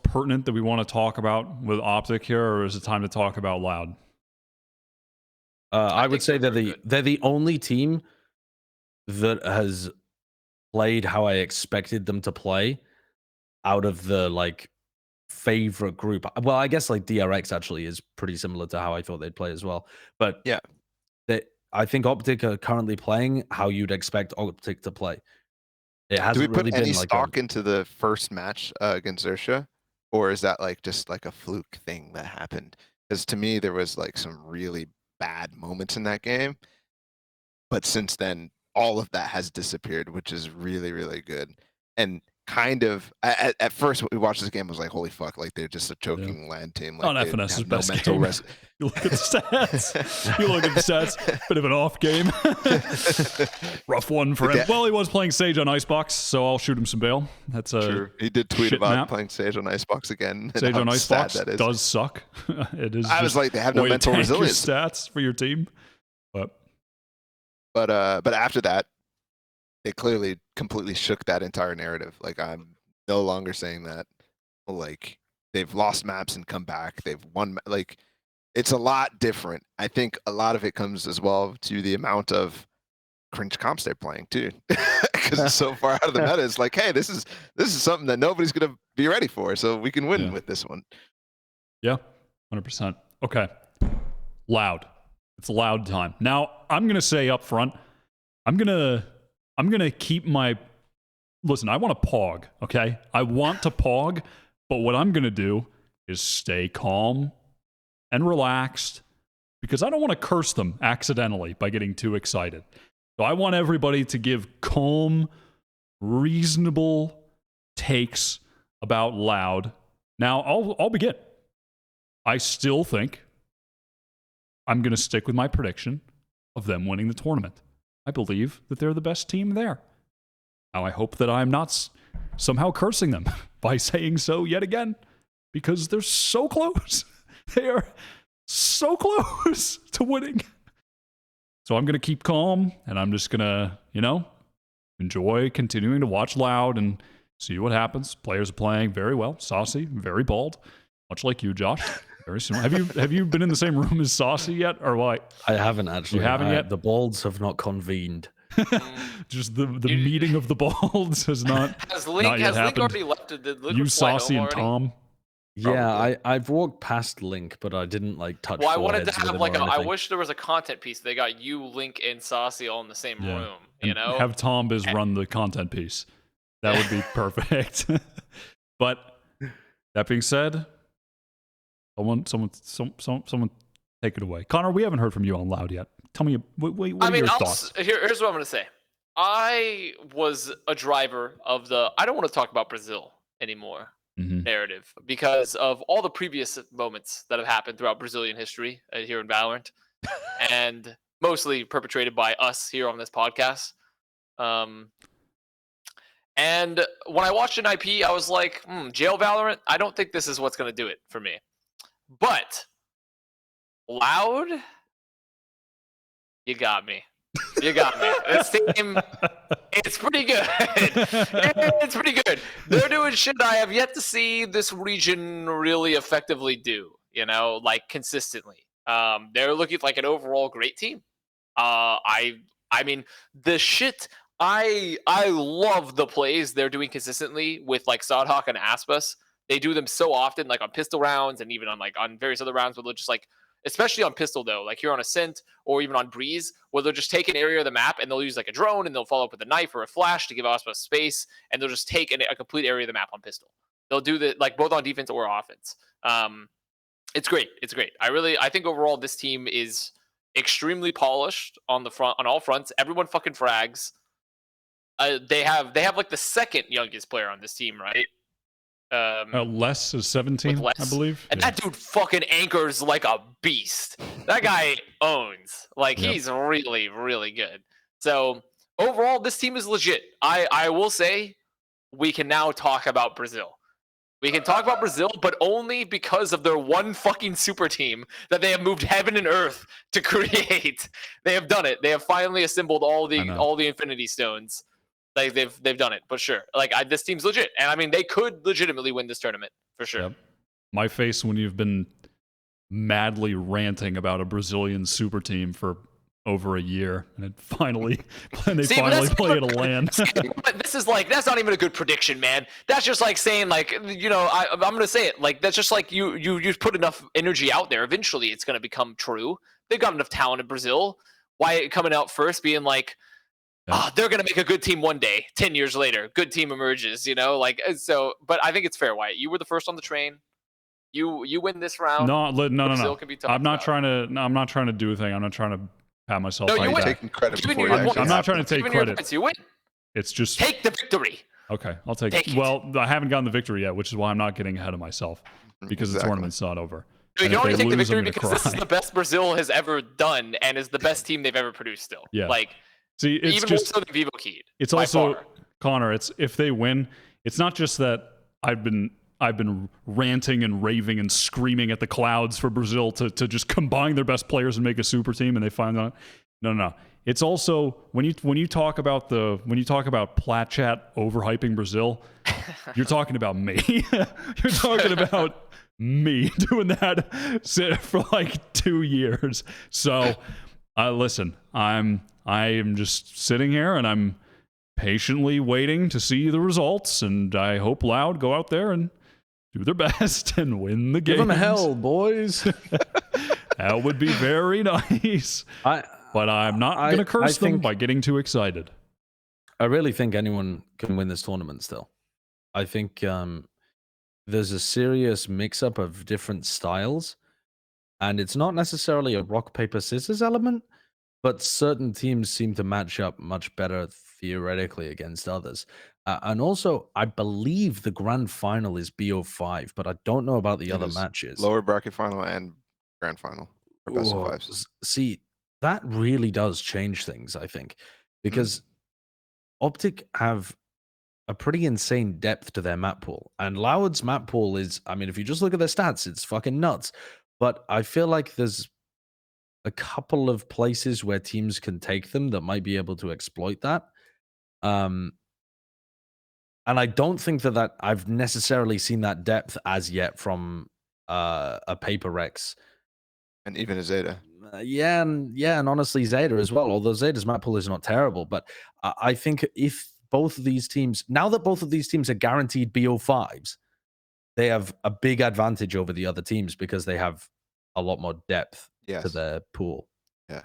pertinent that we want to talk about with OpTic here, or is it time to talk about Loud? I would think say they're they're the only team that has played how I expected them to play out of the like favorite group. Well, I guess like DRX actually is pretty similar to how I thought they'd play as well. But Yeah. I think OpTic are currently playing how you'd expect OpTic to play. It Do we hasn't put really any been like stock into the first match against Xerxia, or is that like just like a fluke thing that happened? Because to me, there was like some really bad moments in that game, but since then, all of that has disappeared, which is really, really good. And kind of at first, when we watched this game, I was like, "Holy fuck!" Like they're just a choking LAN team. Like, On they FNS's have no best mental game. rest. You look at the stats. You look at the stats. Bit of an off game. Rough one for him. Yeah. Well, he was playing Sage on Icebox, so I'll shoot him some bail. That's a True. He did tweet shit about map. playing Sage on Icebox again. and Sage how on sad Icebox that is. does suck. It is. I was just like, they have a no way to mental tank your resilience. stats for your team. But after that, they clearly completely shook that entire narrative. Like I'm no longer saying that like they've lost maps and come back. They've won like it's a lot different. I think a lot of it comes as well to the amount of cringe comps they're playing too, because it's so far out of the meta. It's like, hey, this is something that nobody's gonna be ready for, so we can win with this one. Yeah, 100%. Okay, loud. It's loud time. Now I'm gonna say up front, I'm gonna keep my. Listen, I want to pog. Okay, I want to pog, but what I'm gonna do is stay calm and relaxed because I don't want to curse them accidentally by getting too excited. So I want everybody to give calm, reasonable takes about loud. Now, I'll begin. I still think I'm going to stick with my prediction of them winning the tournament. I believe that they're the best team there. Now, I hope that I'm not somehow cursing them by saying so yet again, because they're so close. They are so close to winning. So I'm going to keep calm, and I'm just going to, enjoy continuing to watch loud and see what happens. Players are playing very well. Saucy, very bald, much like you, Josh. Very similar. Have you been in the same room as Saucy yet, or what? I haven't actually. You haven't yet? The balds have not convened. Just the meeting of the balds has not not yet happened. Link already left? Did Link You, Saucy, and already? Tom. Yeah, I've walked past Link, but I didn't touch. Well, I wanted to foreheads have with him or I anything. wish there was a content piece. They got you, Link, and Saucy all in the same room. And have Tom Biz run the content piece. That would be perfect. But that being said, someone take it away. Connor, we haven't heard from you on loud yet. Tell me, what are your thoughts? Here's what I'm going to say. I was a driver of I don't want to talk about Brazil anymore. Narrative because of all the previous moments that have happened throughout Brazilian history here in Valorant, and mostly perpetrated by us here on this podcast. And when I watched an IP, I was like, jail Valorant, I don't think this is what's going to do it for me. But loud, you got me. You got me. This team, it's pretty good. It's pretty good. They're doing shit I have yet to see this region really effectively do, consistently. They're looking like an overall great team. I mean, the shit, I love the plays they're doing consistently with Sodhawk and Aspas. They do them so often, on pistol rounds and even on various other rounds where they'll just especially on pistol though, here on Ascent or even on Breeze, where they'll just take an area of the map and they'll use a drone and they'll follow up with a knife or a flash to give Aspas space, and they'll just take a complete area of the map on pistol. They'll do that both on defense or offense. It's great. It's great. I think overall this team is extremely polished on all fronts. Everyone fucking frags. They have the second youngest player on this team, right? Les is 17, I believe. And that dude fucking anchors like a beast. That guy owns. He's really, really good. So overall, this team is legit. I will say we can now talk about Brazil. We can talk about Brazil, but only because of their one fucking super team that they have moved heaven and earth to create. They have done it. They have finally assembled all the Infinity Stones. They've done it, but sure. This team's legit, and they could legitimately win this tournament for sure. Yep. My face when you've been madly ranting about a Brazilian super team for over a year, and they finally play at a LAN. But this is that's not even a good prediction, man. That's just saying I'm gonna say it that's just you put enough energy out there. Eventually, it's gonna become true. They've got enough talent in Brazil. Wyatt coming out first, being they're going to make a good team one day. 10 years later, good team emerges, so. But I think it's fair, Wyatt. You were the first on the train. You win this round. No. I'm not trying to do a thing. I'm not trying to pat myself. No, you win. Taking credit before I'm not trying to take credit. You win. It's just take the victory. Okay, I'll take it. Well, I haven't gotten the victory yet, which is why I'm not getting ahead of myself because the tournament's not over. You can only take the victory because this is the best Brazil has ever done and is the best team they've ever produced. Still, yeah. See, it's even just more so than Vivo Keyed. It's also Connor. It's if they win, it's not just that I've been ranting and raving and screaming at the clouds for Brazil to just combine their best players and make a super team, and they find out. No. it's also when you talk about Plat chat overhyping Brazil, you're talking about me. You're talking about me doing that for like 2 years. So listen, I am just sitting here and I'm patiently waiting to see the results, and I hope Loud go out there and do their best and win the game. Give them hell, boys. That would be very nice. But I'm not going to curse them by getting too excited. I really think anyone can win this tournament still. I think there's a serious mix-up of different styles, and it's not necessarily a rock, paper, scissors element, but certain teams seem to match up much better theoretically against others. And also, I believe the grand final is BO5, but I don't know about the other matches. Lower bracket final and grand final or best of fives. See, that really does change things, I think, because OpTic have a pretty insane depth to their map pool. And Loud's map pool is, I mean, if you just look at their stats, it's fucking nuts. But I feel like there's a couple of places where teams can take them that might be able to exploit that. And I don't think that I've necessarily seen that depth as yet from a Paper Rex. And even a Zeta. Yeah, and honestly, Zeta as well. Although Zeta's map pool is not terrible, but I think if both of these teams, now that both of these teams are guaranteed BO5s, they have a big advantage over the other teams because they have a lot more depth to their pool. Yeah.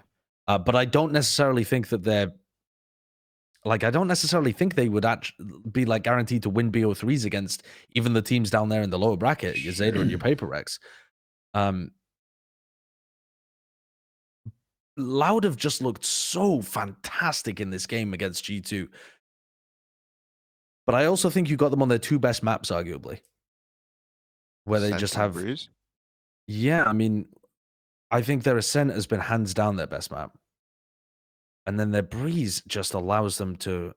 But I don't necessarily think that they're like, I don't necessarily think they would actually be like guaranteed to win BO3s against even the teams down there in the lower bracket, your Zeta and your Paper Rex. Loud have just looked so fantastic in this game against G2. But I also think you got them on their 2 best maps, arguably. Where they just have... Breeze? Yeah, I mean, I think their Ascent has been hands down their best map. And then their Breeze just allows them to...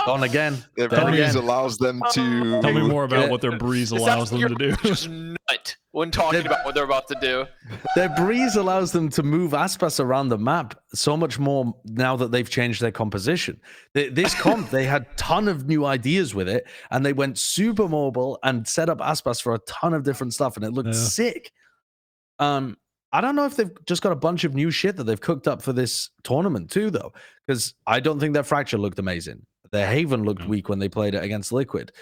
On again. Their Breeze allows them to... Tell me more about what their Breeze allows them to do. Just nut when talking about what they're about to do. Their Breeze allows them to move Aspas around the map so much more now that they've changed their composition. This comp, they had a ton of new ideas with it, and they went super mobile and set up Aspas for a ton of different stuff, and it looked sick. I don't know if they've just got a bunch of new shit that they've cooked up for this tournament too, though, because I don't think their Fracture looked amazing. Their Haven looked weak when they played it against Liquid.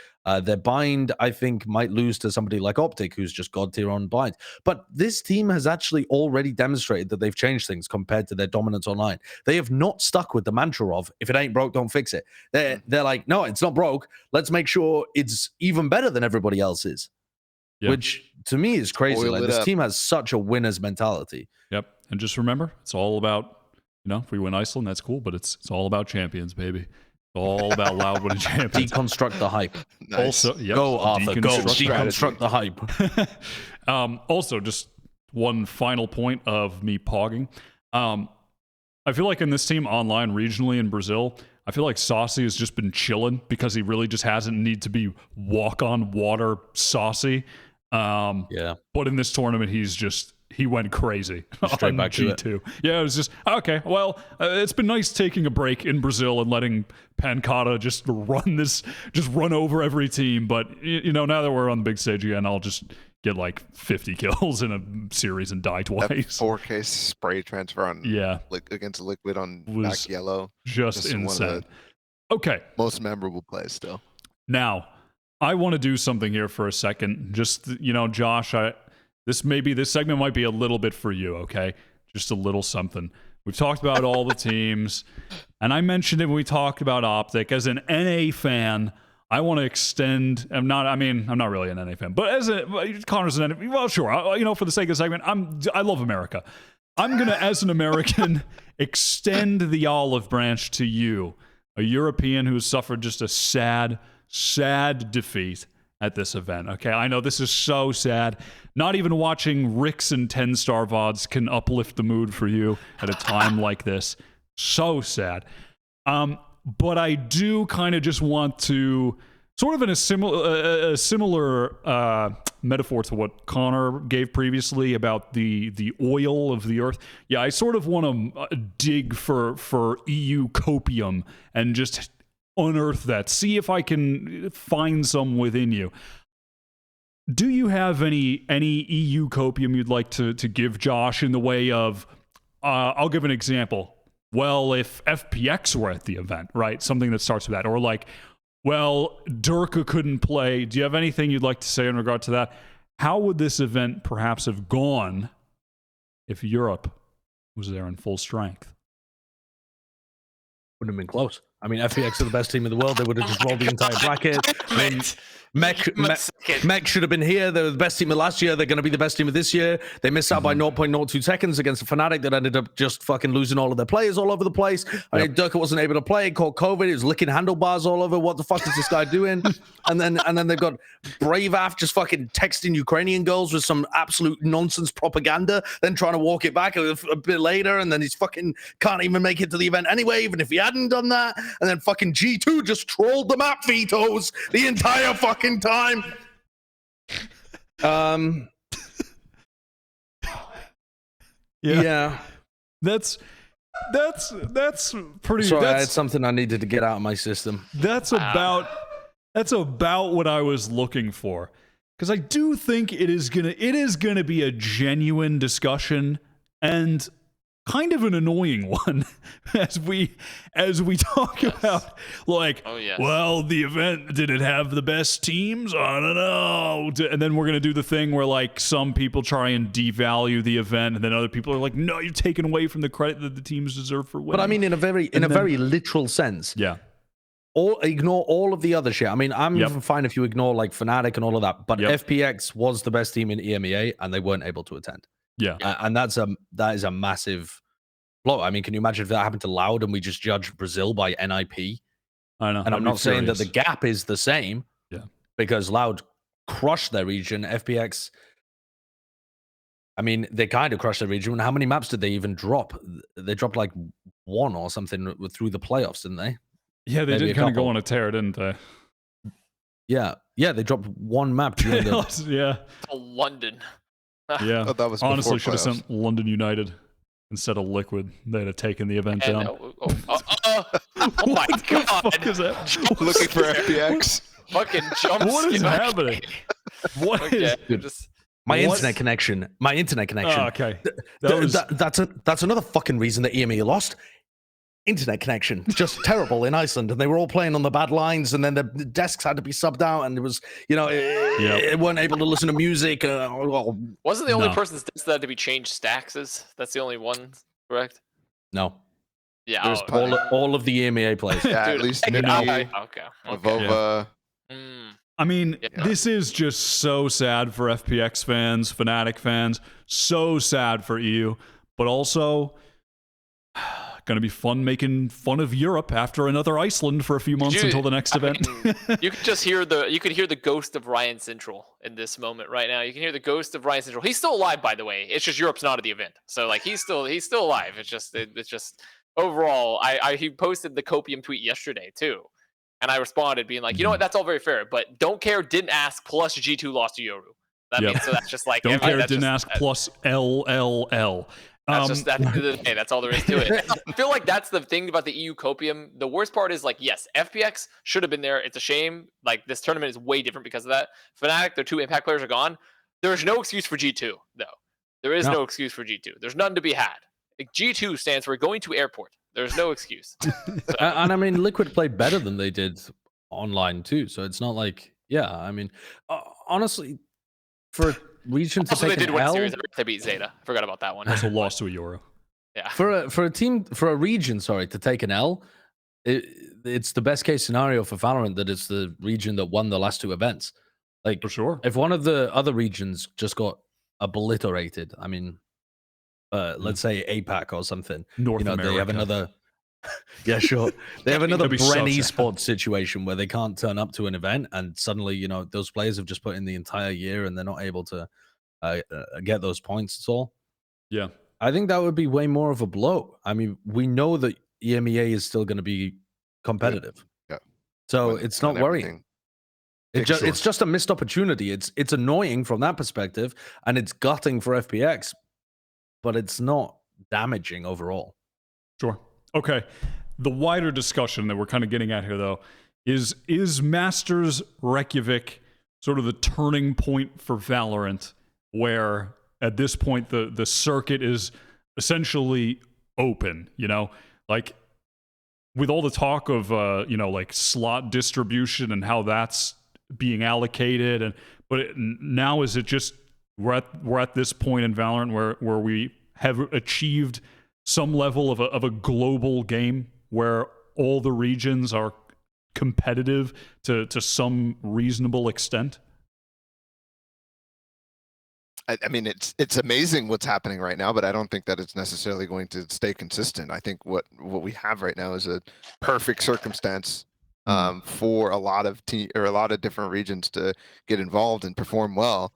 Their Bind, I think, might lose to somebody like OpTic, who's just god tier on Bind. But this team has actually already demonstrated that they've changed things compared to their dominance online. They have not stuck with the mantra of, if it ain't broke, don't fix it. They're like, no, it's not broke. Let's make sure it's even better than everybody else's. Yep. Which, to me, is crazy. Like, this team has such a winner's mentality. Yep. And just remember, it's all about, if we win Iceland, that's cool, but it's all about champions, baby. All about Loud winning champions. Deconstruct the hype. Nice. Also, go Arthur, go deconstruct the hype. Also, just one final point of me pogging. I feel like in this team online regionally in Brazil, I feel like Saucy has just been chilling because he really just hasn't need to be walk on water Saucy. Yeah. But in this tournament, he went crazy Straight on back G2. to it. Yeah, it was just, okay, well, it's been nice taking a break in Brazil and letting Pancata just run over every team. But, now that we're on the big stage again, I'll just get like 50 kills in a series and die twice. That 4K spray transfer on against Liquid on back yellow. Just insane. Okay. Most memorable plays still. Now, I want to do something here for a second. Just, Josh, this segment might be a little bit for you, okay? Just a little something. We've talked about all the teams, and I mentioned it when we talked about OpTic. As an NA fan, I want to extend. I'm not really an NA fan, but as Connor's an NA. Well, sure. For the sake of the segment, I love America. I'm gonna, as an American, extend the olive branch to you, a European who has suffered just a sad defeat at this event. Okay, I know this is so sad. Not even watching Ricks and 10-star VODs can uplift the mood for you at a time like this. So sad. But I do kind of just want to sort of in a similar metaphor to what Connor gave previously about the oil of the earth. Yeah, I sort of want to dig for EU copium and just unearth that. See if I can find some within you. Do you have any EU copium you'd like to give Josh in the way of? I'll give an example. Well, if FPX were at the event, right? Something that starts with that, or like. Well, Durka couldn't play. Do you have anything you'd like to say in regard to that? How would this event perhaps have gone if Europe was there in full strength? Wouldn't have been close. I mean, FPX are the best team in the world. They would have just rolled the entire bracket. I mean, Mech should have been here. They were the best team of last year. They're going to be the best team of this year. They missed out by 0.02 seconds against a Fnatic that ended up just fucking losing all of their players all over the place. I mean, Durka wasn't able to play. Caught COVID. He was licking handlebars all over. What the fuck is this guy doing? and then they've got Bravaf just fucking texting Ukrainian girls with some absolute nonsense propaganda, then trying to walk it back a bit later, and then he's fucking can't even make it to the event anyway, even if he hadn't done that. And then fucking G2 just trolled the map vetoes the entire fucking time. Yeah. That's pretty. Sorry, I had something I needed to get out of my system. That's about what I was looking for, because I do think it is gonna be a genuine discussion and kind of an annoying one as we talk about like, well, the event, did it have the best teams? I don't know. And then we're going to do the thing where like some people try and devalue the event, and then other people are like, no, you're taking away from the credit that the teams deserve for winning. But I mean, in a very literal sense. Yeah. Ignore all of the other shit. I mean, I'm even fine if you ignore like Fnatic and all of that, but FPX was the best team in EMEA and they weren't able to attend. Yeah. And that is a massive blow. I mean, can you imagine if that happened to Loud and we just judged Brazil by NIP? I know. And I'm not saying that the gap is the same. Yeah. Because Loud crushed their region. FPX, I mean, they kind of crushed their region. How many maps did they even drop? They dropped like one or something through the playoffs, didn't they? Yeah, they did kind of go on a tear, didn't they? Yeah. Yeah, they dropped one map. Yeah. To London. Yeah. Oh, that was honestly should have sent London United instead of Liquid. They'd have taken the event down. Oh my god! What is that? Looking for FPX. Fucking jump. What is happening? What is? My internet connection. Oh, okay. That's another fucking reason that EMEA lost. Internet connection, just terrible in Iceland, and they were all playing on the bad lines, and then the desks had to be subbed out, and it was, it weren't able to listen to music. Wasn't the only person's desk that had to be changed Stax's? That's the only one, correct? No. Yeah. All of the EMEA players. Yeah, at least Okay. Vova. I mean, this is just so sad for FPX fans, Fnatic fans, so sad for EU, but also going to be fun making fun of Europe after another Iceland for a few months until the next event. You could just hear the ghost of Ryan Central in this moment right now. You can hear the ghost of Ryan Central. He's still alive, by the way. It's just Europe's not at the event, so like he's still alive. It's just overall. He posted the Copium tweet yesterday too, and I responded being like, you know what, that's all very fair, but don't care, didn't ask. Plus G2 lost to Yoru. That means so that's just like don't care, didn't ask. Plus LLL. That's just at the end of the day. That's all there is to it. I feel like that's the thing about the EU Copium. The worst part is like, yes, FPX should have been there. It's a shame. Like this tournament is way different because of that. Fnatic, their 2 impact players are gone. There is no excuse for G2, though. There is no excuse for G2. There's none to be had. Like, G2 stands for going to airport. There's no excuse. And I mean, Liquid played better than they did online too. So it's not like, I mean, honestly, for region to take an L, they beat ZETA. I forgot about that one. Also lost to a Euro. Yeah. For a region, to take an L, it's the best case scenario for Valorant that it's the region that won the last 2 events. Like, for sure. If one of the other regions just got obliterated, I mean, let's say APAC or something, North America. They have another. Yeah, sure. They have another Bren Esports situation where they can't turn up to an event, and suddenly, those players have just put in the entire year, and they're not able to get those points at all. Yeah, I think that would be way more of a blow. I mean, we know that EMEA is still going to be competitive. Yeah. So it's not worrying. It's just a missed opportunity. It's annoying from that perspective, and it's gutting for FPX, but it's not damaging overall. Sure. Okay. The wider discussion that we're kind of getting at here, though, is Masters Reykjavik sort of the turning point for Valorant, where at this point the circuit is essentially open, you know? Like, with all the talk of, you know, like slot distribution and how that's being allocated, now is it just we're at this point in Valorant where we have achieved some level of a global game where all the regions are competitive to some reasonable extent? I mean, it's amazing what's happening right now, but I don't think that it's necessarily going to stay consistent. I think what we have right now is a perfect circumstance for a lot of different regions to get involved and perform well,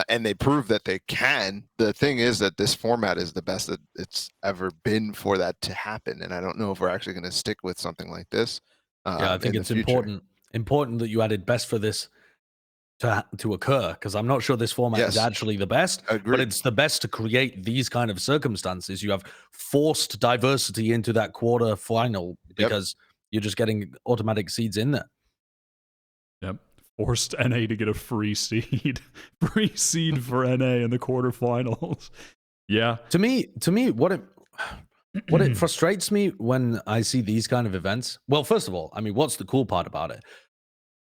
and they prove that they can. The thing is that this format is the best that it's ever been for that to happen, and I don't know if we're actually going to stick with something like this. Yeah, I think it's important that you added best for this to occur, because I'm not sure this format is actually the best, but it's the best to create these kind of circumstances. You have forced diversity into that quarter final because you're just getting automatic seeds in there. Yep. Forced NA to get a free seed. Free seed for NA in the quarterfinals. Yeah. To me, what it frustrates me when I see these kind of events. Well, first of all, I mean, what's the cool part about it?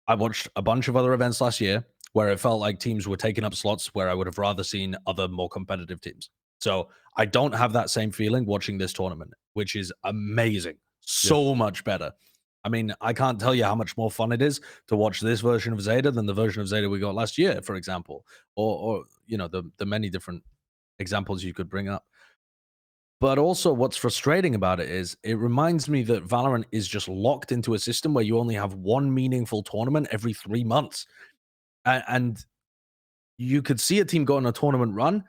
I watched a bunch of other events last year where it felt like teams were taking up slots where I would have rather seen other more competitive teams. So I don't have that same feeling watching this tournament, which is amazing. So much better. I mean, I can't tell you how much more fun it is to watch this version of Zeta than the version of Zeta we got last year, for example, or you know, the many different examples you could bring up. But also what's frustrating about it is it reminds me that Valorant is just locked into a system where you only have one meaningful tournament every 3 months. And you could see a team go on a tournament run,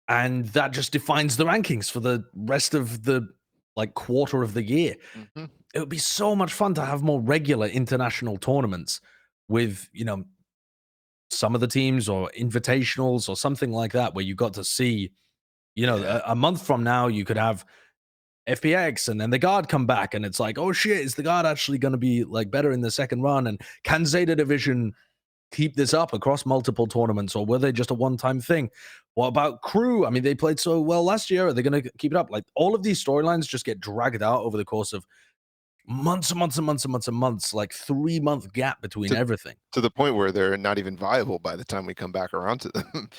and that just defines the rankings for the rest of the quarter of the year. It would be so much fun to have more regular international tournaments with, you know, some of the teams or invitationals or something like that, where you got to see, you know, a month from now, you could have FPX and then the guard come back, and it's like, oh shit, is the guard actually going to be like better in the second run? And can Zeta Division keep this up across multiple tournaments, or were they just a one-time thing? What about Crew? I mean, they played so well last year. Are they going to keep it up? Like, all of these storylines just get dragged out over the course of months and months and months and months and months, like 3-month gap between everything. To the point where they're not even viable by the time we come back around to them.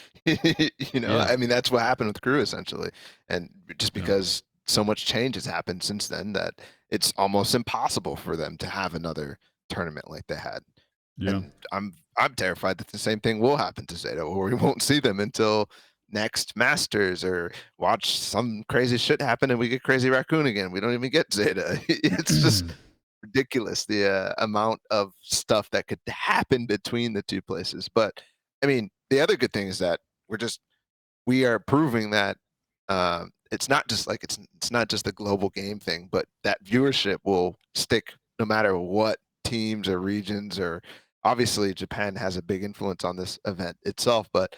You know, I mean, that's what happened with Crew essentially. And just because so much change has happened since then that it's almost impossible for them to have another tournament like they had. Yeah. And I'm terrified that the same thing will happen to Zeta, or we won't see them until next Masters, or watch some crazy shit happen and we get Crazy Raccoon again. We don't even get Zeta. It's just ridiculous, the amount of stuff that could happen between the two places. But I mean, the other good thing is that we are proving that it's not just like it's not just a global game thing, but that viewership will stick no matter what teams or regions, or obviously Japan has a big influence on this event itself, but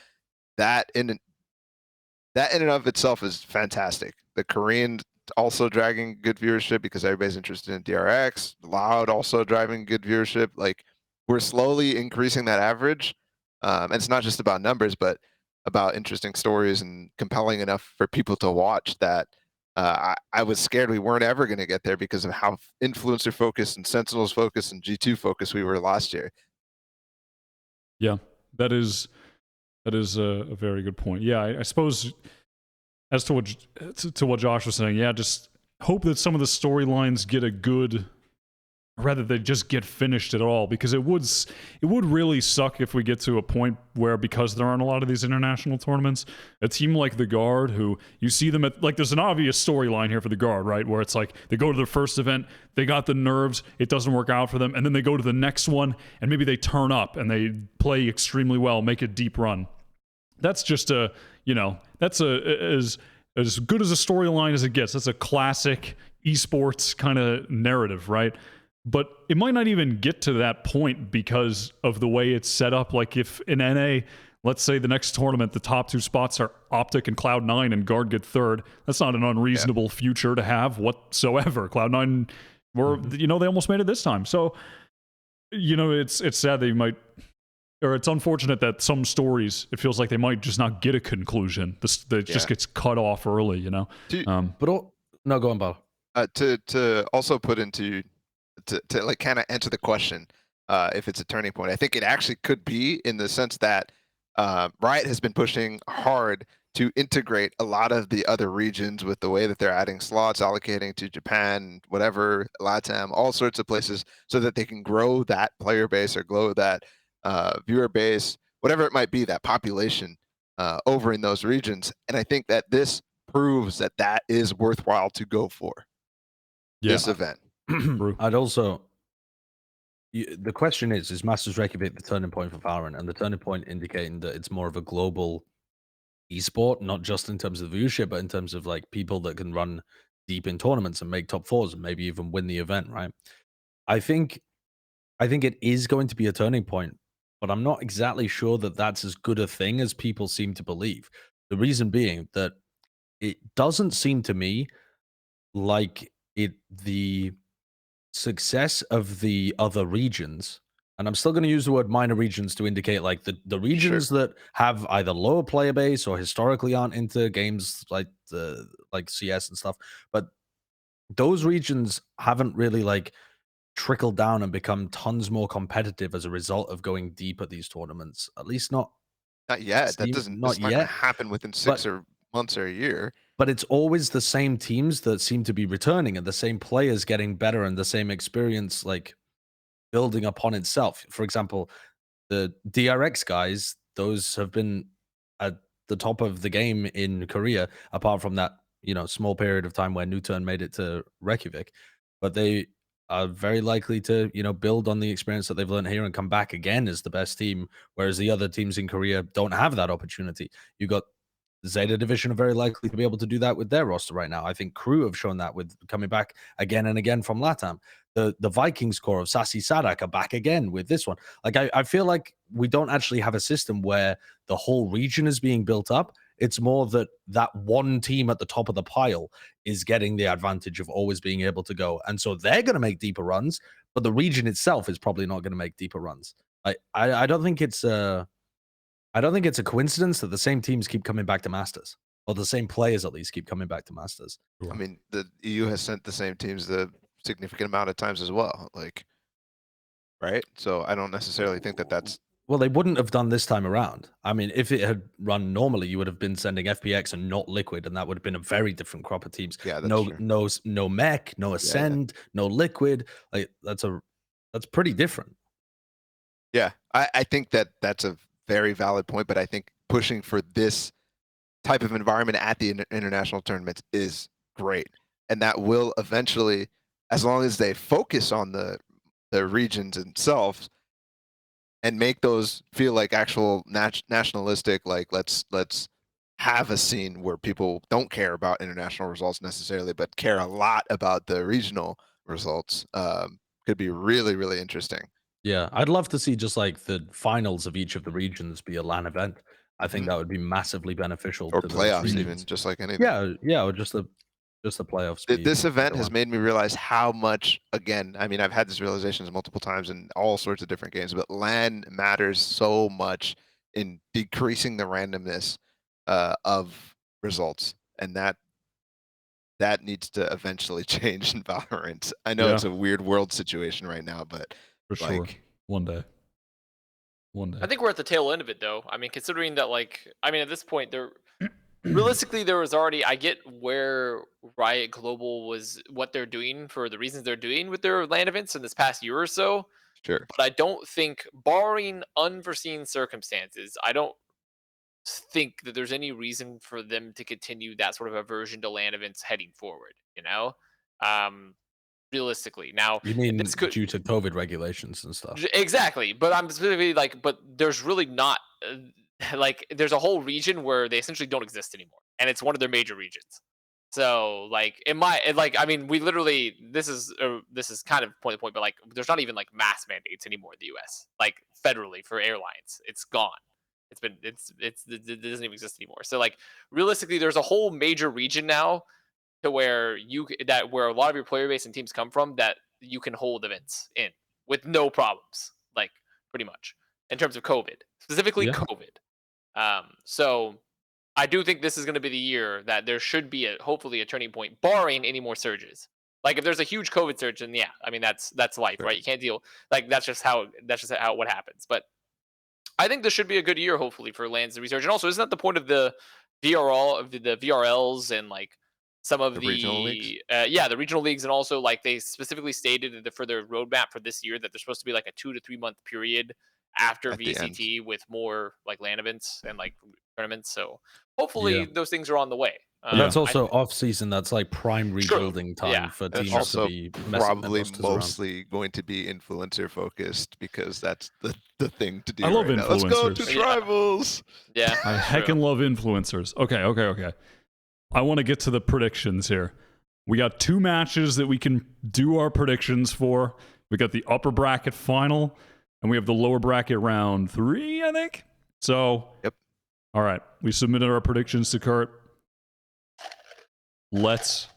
that in and of itself is fantastic. The Korean also dragging good viewership because everybody's interested in DRX. Loud also driving good viewership. Like, we're slowly increasing that average. And it's not just about numbers, but about interesting stories and compelling enough for people to watch that I was scared we weren't ever going to get there because of how influencer focused and Sentinels focused and G2 focused we were last year. Yeah, that is a very good point. Yeah, I suppose as to what Josh was saying, yeah, just hope that some of the storylines get a good, rather they just get finished at all, because it would really suck if we get to a point where, because there aren't a lot of these international tournaments, a team like the Guard, who you see them at, like, there's an obvious storyline here for the Guard, right, where it's like they go to their first event, they got the nerves, it doesn't work out for them, and then they go to the next one and maybe they turn up and they play extremely well, make a deep run. That's just that's as good as a storyline as it gets. That's a classic esports kind of narrative, right? But it might not even get to that point because of the way it's set up. Like if in NA, let's say the next tournament, the top 2 spots are OpTic and Cloud9 and Guard get 3rd. That's not an unreasonable future to have whatsoever. Cloud9 were, they almost made it this time. So, it's sad that you might, or it's unfortunate that some stories, it feels like they might just not get a conclusion. It just gets cut off early, No, go on, Balla. To also put into, to like kind of answer the question, if it's a turning point, I think it actually could be, in the sense that Riot has been pushing hard to integrate a lot of the other regions with the way that they're adding slots, allocating to Japan, whatever, LATAM, all sorts of places, so that they can grow that player base or grow that viewer base, whatever it might be, that population over in those regions. And I think that this proves that that is worthwhile to go for this event. I'd also, the question is Masters Reykjavik the turning point for Valorant, and the turning point indicating that it's more of a global esport, not just in terms of viewership, but in terms of like people that can run deep in tournaments and make top 4s and maybe even win the event, right? I think it is going to be a turning point, but I'm not exactly sure that that's as good a thing as people seem to believe. The reason being that it doesn't seem to me like the success of the other regions, and I'm still going to use the word minor regions to indicate like the regions that have either lower player base or historically aren't into games like CS and stuff, but those regions haven't really like trickled down and become tons more competitive as a result of going deep at these tournaments. At least not yet. That doesn't not yet happen within 6 or months or a year. But it's always the same teams that seem to be returning, and the same players getting better, and the same experience like building upon itself. For example, the DRX guys, those have been at the top of the game in Korea, apart from that, small period of time where Newturn made it to Reykjavik. But they are very likely to, build on the experience that they've learned here and come back again as the best team, whereas the other teams in Korea don't have that opportunity. You got ZETA Division are very likely to be able to do that with their roster right now. I think Crew have shown that with coming back again and again from LATAM. The Vikings core of Sassy Sadak are back again with this one. Like, I feel like we don't actually have a system where the whole region is being built up. It's more that one team at the top of the pile is getting the advantage of always being able to go. And so they're going to make deeper runs, but the region itself is probably not going to make deeper runs. I don't think it's I don't think it's a coincidence that the same teams keep coming back to Masters, or the same players at least keep coming back to Masters. I mean, the EU has sent the same teams the significant amount of times as well, like, right? So I don't necessarily think that that's... Well, they wouldn't have done this time around. I mean, if it had run normally, you would have been sending FPX and not Liquid, and that would have been a very different crop of teams. Yeah, that's true. No Mech, no Ascend, no Liquid. Like that's pretty different. Yeah, I think that that's a very valid point, but I think pushing for this type of environment at the international tournaments is great, and that will eventually, as long as they focus on the regions themselves and make those feel like actual nationalistic, like let's have a scene where people don't care about international results necessarily, but care a lot about the regional results, could be really, really interesting. Yeah, I'd love to see just like the finals of each of the regions be a LAN event. I think that would be massively beneficial. Or to playoffs, even, just like anything. Yeah, or just the playoffs. This event has made me realize how much, again, I mean, I've had these realizations multiple times in all sorts of different games, but LAN matters so much in decreasing the randomness of results, and that needs to eventually change in Valorant. I know it's a weird world situation right now, but for sure, one day. I think we're at the tail end of it, though. I mean, considering that, like, I mean, at this point, realistically, there was already, I get where Riot Global was, what they're doing for the reasons they're doing with their LAN events in this past year or so. Sure. But I don't think, barring unforeseen circumstances, I don't think that there's any reason for them to continue that sort of aversion to LAN events heading forward, realistically. Now, you mean due to COVID regulations and stuff? Exactly, but I'm specifically like, but there's really not like there's a whole region where they essentially don't exist anymore, and it's one of their major regions. So like I mean, we literally this is kind of point to point, but like there's not even like mass mandates anymore in the U.S. like federally for airlines. It's gone. It doesn't even exist anymore. So like realistically, there's a whole major region now to where where a lot of your player base and teams come from that you can hold events in with no problems, like pretty much in terms of COVID, specifically Yeah. COVID. So I do think this is going to be the year that there should be hopefully a turning point, barring any more surges. Like if there's a huge COVID surge, then yeah, I mean that's life, right? You can't deal like that's just how what happens. But I think this should be a good year, hopefully, for lands and research. And also, isn't that the point of the VRL of the VRLs and like some of The regional leagues? the regional leagues, and also like they specifically stated for their roadmap for this year that there's supposed to be like a 2 to 3 month period after At the end. VCT with more like land events and like tournaments. So hopefully those things are on the way. But that's also off season. That's like prime rebuilding time for That's teams also to be probably mosters around. mostly going to be influencer focused because that's the thing to do. I love right now. Let's go to influencers. rivals. Yeah, I heckin' love influencers. Okay. I want to get to the predictions here. We got 2 matches that we can do our predictions for. We got the upper bracket final, and we have the lower bracket round 3, I think. So, Yep. All right. We submitted our predictions to Kurt. Let's.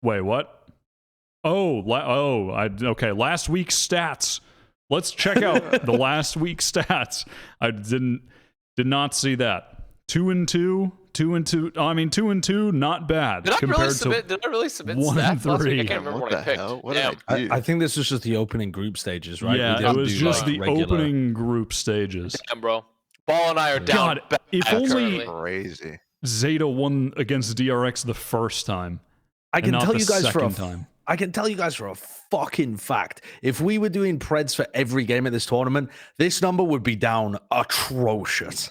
Wait, what? Okay. Last week's stats. Let's check out the last week's stats. I did not see that. 2-2. 2-2. I mean, 2-2. Not bad. Did I really submit stats last week? I can't remember what I picked. What did I do? I think this was just the opening group stages, right? Yeah, We it didn't was do, just like, the regular- opening group stages. Damn, bro. Ball and I are down. God, bad if only currently. Crazy. Zeta won against DRX the first time. I can and not tell the you guys for a second time. I can tell you guys for a fucking fact. If we were doing preds for every game at this tournament, this number would be down atrocious.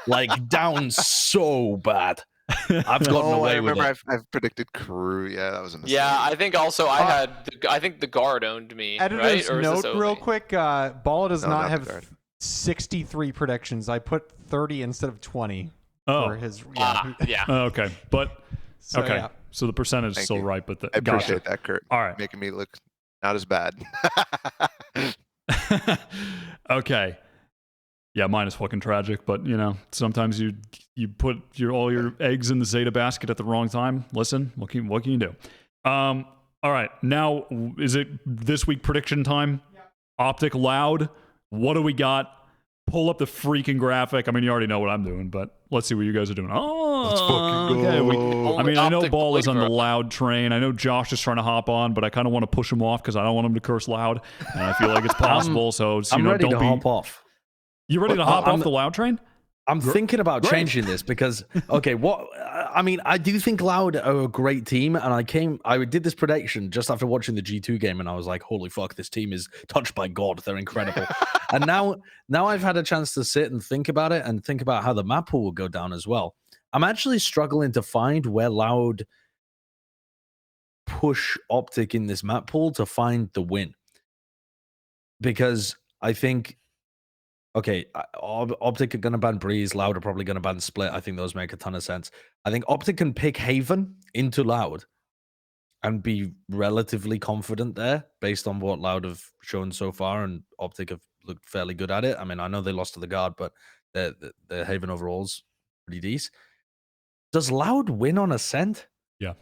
Like down so bad. I've gotten I away with remember it. I've predicted crew. Yeah, that was a mistake. Yeah, I think also I think the guard owned me. Editor's right? Or is this note, real Obi? quick. Balla does No, not not the have guard. 63 predictions. I put 30 instead of 20 Oh, for his. Yeah. okay. But, So, okay. yeah. So the percentage is Thank still you. right, but I gotcha. appreciate that, Kurt. All right. Making me look not as bad. Okay. Yeah, mine is fucking tragic, but you know, sometimes you put all your eggs in the Zeta basket at the wrong time. Listen, what can you do? All right, now is it this week prediction time? Yeah. OpTic Loud. What do we got? Pull up the freaking graphic. I mean, you already know what I'm doing, but let's see what you guys are doing. Oh, Let's fucking go. okay. I mean, I know OpTic Ball is on the believer. Loud train. I know Josh is trying to hop on, but I kind of want to push him off because I don't want him to curse loud, and I feel like it's possible. So you I'm know, ready don't to be. hop off. You ready to hop I'm- off the Loud train? I'm thinking about Great. changing this because, okay, I mean, I do think Loud are a great team, and I did this prediction just after watching the G2 game, and I was like, holy fuck, this team is touched by God. They're incredible. And now I've had a chance to sit and think about it and think about how the map pool will go down as well. I'm actually struggling to find where Loud push OpTic in this map pool to find the win. Because I think, okay, OpTic are going to ban Breeze, Loud are probably going to ban Split. I think those make a ton of sense. I think OpTic can pick Haven into Loud and be relatively confident there based on what Loud have shown so far, and OpTic have looked fairly good at it. I mean, I know they lost to the Guard, but their Haven overall's pretty decent. Does Loud win on Ascent? Yeah.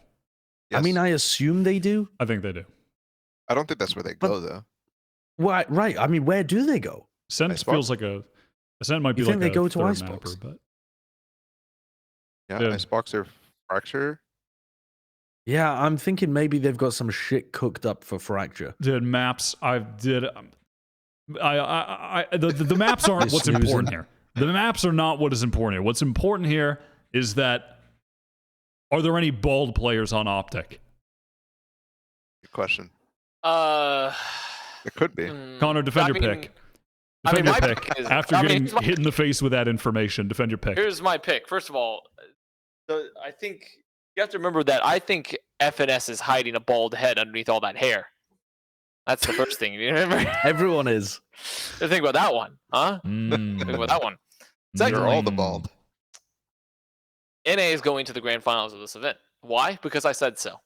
I mean, I assume they do. I think they do. I don't think that's where they go though. Right. I mean, where do they go? Ascent Icebox? feels like Ascent might be You like think they a go to third Icebox? mapper, but Yeah, Yeah. Icebox or Fracture. Yeah, I'm thinking maybe they've got some shit cooked up for Fracture. did maps. The maps aren't what's Snoozing. important here. The maps are not what is important here. What's important here is that are there any bald players on OpTic? Good question. Uh, It could be. Connor, defend your pick. Defend your my pick. pick is- After I mean, getting here's my- hit in the face with that information, defend your pick. Here's my pick. First of all, I think you have to remember that I think FNS is hiding a bald head underneath all that hair. That's the first thing. You remember? Everyone is. Think about that one, huh? Mm. Think about that one. You're all the Mm. bald. NA is going to the grand finals of this event. Why? Because I said so.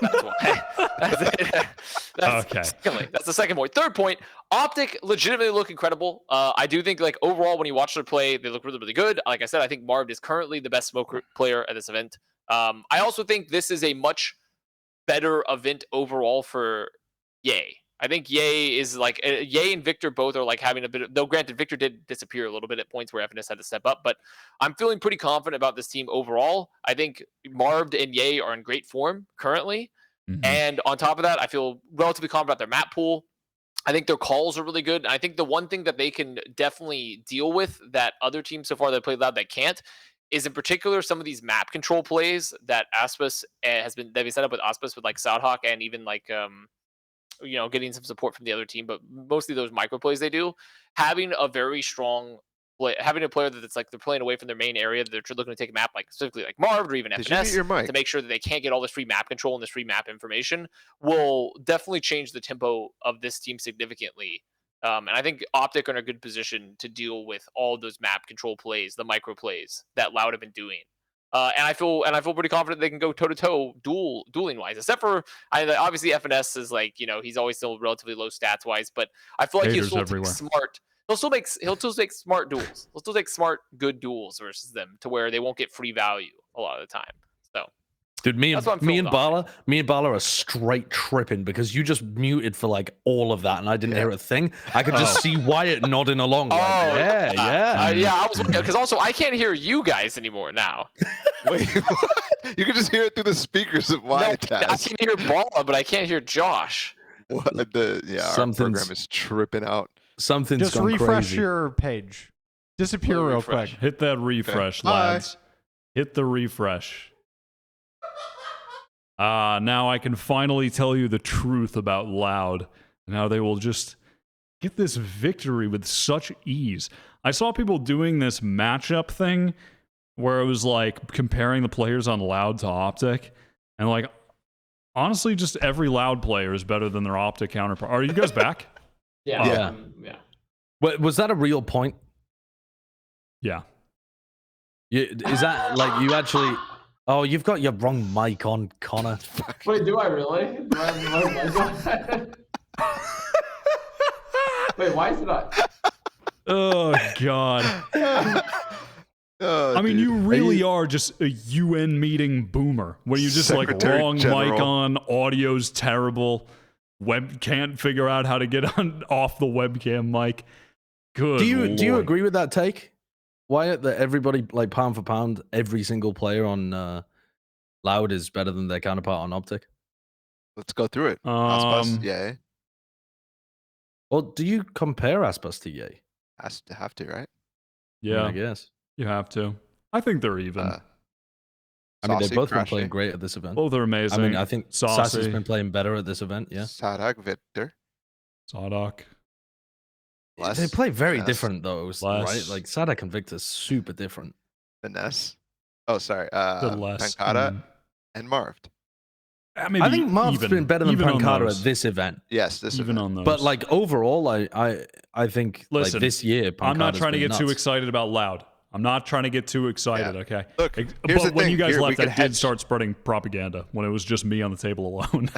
That's why. That's Okay. Secondly, that's the second point. Third point, OpTic legitimately look incredible. I do think like overall when you watch their play, they look really, really good. Like I said, I think Marv is currently the best smoke player at this event. I also think this is a much better event overall for Yay. I think Yay is like Yay and Victor both are like having a bit of, though granted Victor did disappear a little bit at points where FNS had to step up, but I'm feeling pretty confident about this team overall. I think Marv and Yay are in great form currently. And on top of that, I feel relatively confident about their map pool. I think their calls are really good. And I think the one thing that they can definitely deal with that other teams so far that played Loud that can't is in particular some of these map control plays that Aspis has been set up with Aspis with like Soundhawk and even like getting some support from the other team, but mostly those micro plays they do. Having a very strong having a player that's like they're playing away from their main area, that they're looking to take a map like specifically like Marv or even FNS to make sure that they can't get all this free map control and this free map information will definitely change the tempo of this team significantly. And I think OpTic are in a good position to deal with all those map control plays, the micro plays that Loud have been doing. And I feel pretty confident they can go toe to toe dueling wise, except for obviously FNS is like, he's always still relatively low stats wise, but I feel like he's still smart. He'll still make smart duels. He'll still take smart, good duels versus them to where they won't get free value a lot of the time. So, dude, me and Balla are straight tripping because you just muted for like all of that, and I didn't hear a thing. I could just see Wyatt nodding along. Like, I was because also I can't hear you guys anymore now. Wait, what? You can just hear it through the speakers of Wyatt. No, I can hear Balla, but I can't hear Josh. What our program is tripping out. Something's just gone refresh crazy. your page. Disappear real quick. Hit that refresh, lads. Hit the refresh. Now I can finally tell you the truth about Loud. Now they will just get this victory with such ease. I saw people doing this matchup thing where it was like comparing the players on Loud to OpTic, and like honestly, just every Loud player is better than their OpTic counterpart. Are you guys back? Yeah. Was that a real point? Yeah. Is that like you actually? Oh, you've got your wrong mic on, Connor. Wait, do I really? Do I have my mic on? Wait, why is it not? Oh God. Oh, I mean, you really are just a UN meeting boomer. When you just Secretary like wrong General. mic on, audio's terrible, can't figure out how to get off the webcam mic. Good. Do you Lord. agree with that take, Wyatt? That everybody like pound for pound, every single player on Loud is better than their counterpart on OpTic? Let's go through it. Aspas, Yay. Well, do you compare Aspas to Yay? Has to have to, right? Yeah, I guess. you have to. I think they're even. I mean, they've Saucy, both been Crashy. playing great at this event. Both are amazing. I mean, I think Saucy. Sassy's been playing better at this event. Yeah, Sadak, Victor. Sadak. they play very Finesse. different though, right? Like Sadak and Victor's super different. Finesse. Oh, sorry. The less. Pancata and Marv. Maybe I think Marv's even, been better than even on Pancata those. at this event. Yes, this Even event. on those. But like overall, I think Listen, like this year, I'm not Pancata's trying to been get too nuts. excited about Loud. I'm not trying to get too excited, Yeah. okay? Look, But here's the when thing. you guys Here, we left, I could did hedge. start spreading propaganda when it was just me on the table alone.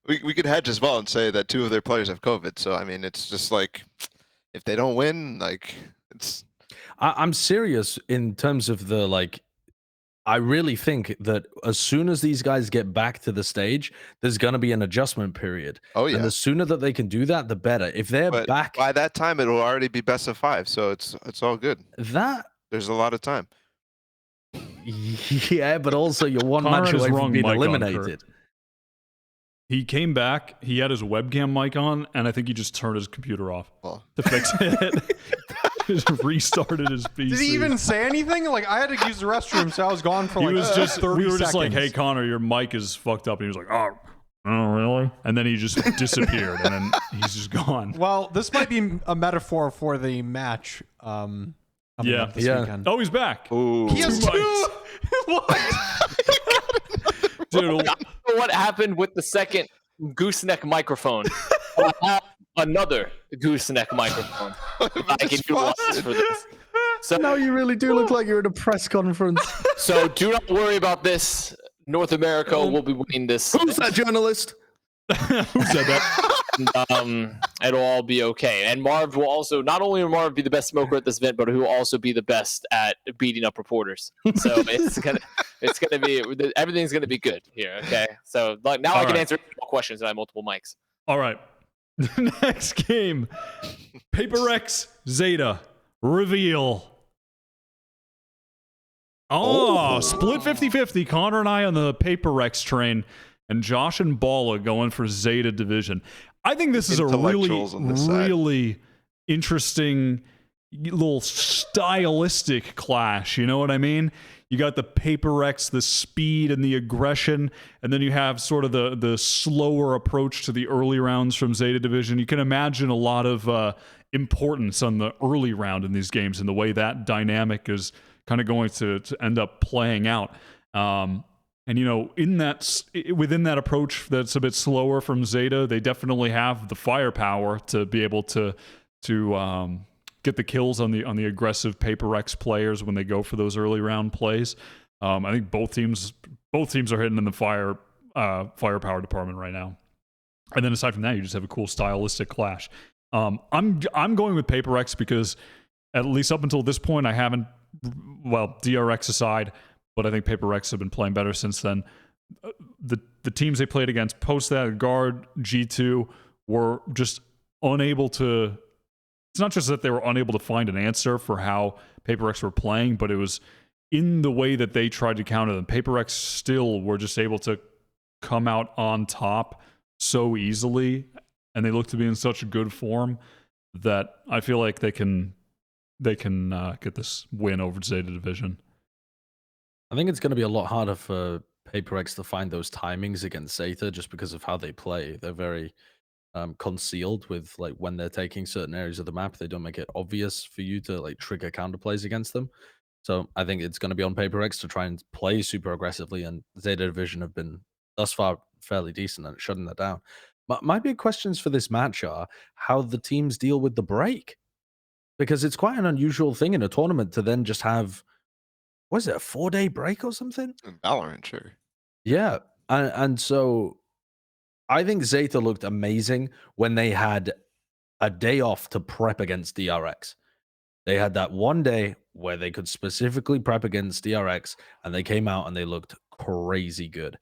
We could hedge as well and say that 2 of their players have COVID. So I mean, it's just like if they don't win, like it's. I'm serious in terms of the like. I really think that as soon as these guys get back to the stage, there's going to be an adjustment period. Oh yeah. And the sooner that they can do that, the better. If they're But back, by that time, it'll already be best of 5. So it's all good. that There's a lot of time. yeah, but also you're one Connor match had his away wrong from being mic on, Kurt. eliminated. He came back, he had his webcam mic on, and I think he just turned his computer off Well, to fix it. Just restarted his PC. Did he even say anything? Like, I had to use the restroom, so I was gone for He like was just 30 we were just like, seconds. "Hey Connor, your mic is fucked up." And he was like, "Oh, really?" And then he just disappeared, and then he's just gone. Well, this might be a metaphor for the match. Coming Yeah. up this Yeah. weekend. Oh, he's back. ooh. He has Two two. What? Dude, What happened with the second gooseneck microphone? I have another gooseneck microphone. I can utilize for this. So Now you really do look like you're at a press conference. So do not worry about this. North America will be winning this. Who's that journalist? Who said that? It'll all be okay. And Marv will also, not only will Marv be the best smoker at this event, but he will also be the best at beating up reporters. So it's gonna be, everything's gonna be good here. Okay. So like now I can answer questions and I have multiple mics. All right. Next game. Paper X Zeta reveal. Split 50-50. Connor and I on the Paper X train, and Josh and Balla going for Zeta Division. I think this is a really interesting little stylistic clash. You know what I mean? You got the Paper X, the speed and the aggression, and then you have sort of the slower approach to the early rounds from Zeta Division. You can imagine a lot of importance on the early round in these games and the way that dynamic is kind of going to end up playing out. And you know, within that approach that's a bit slower from Zeta, they definitely have the firepower to be able to get the kills on the aggressive Paper X players when they go for those early round plays. I think both teams are hitting in the firepower department right now. And then aside from that, you just have a cool stylistic clash. I'm going with Paper X because at least up until this point, I haven't. Well, DRX aside, but I think Paper X have been playing better since then. The teams they played against post that, Guard, G2, were just unable to. It's not just that they were unable to find an answer for how Paper X were playing, but it was in the way that they tried to counter them. Paper X still were just able to come out on top so easily, and they look to be in such good form that I feel like they can get this win over Zeta Division. I think it's going to be a lot harder for Paper X to find those timings against Zeta just because of how they play. They're very concealed with like when they're taking certain areas of the map. They don't make it obvious for you to like trigger counterplays against them. So I think it's going to be on Paper X to try and play super aggressively, and Zeta Division have been thus far fairly decent at shutting that down. My big questions for this match are how the teams deal with the break. Because it's quite an unusual thing in a tournament to then just have, was it a 4-day break or something? In Valorant, sure. Yeah. And so I think Zeta looked amazing when they had a day off to prep against DRX. They had that one day where they could specifically prep against DRX, and they came out and they looked crazy good.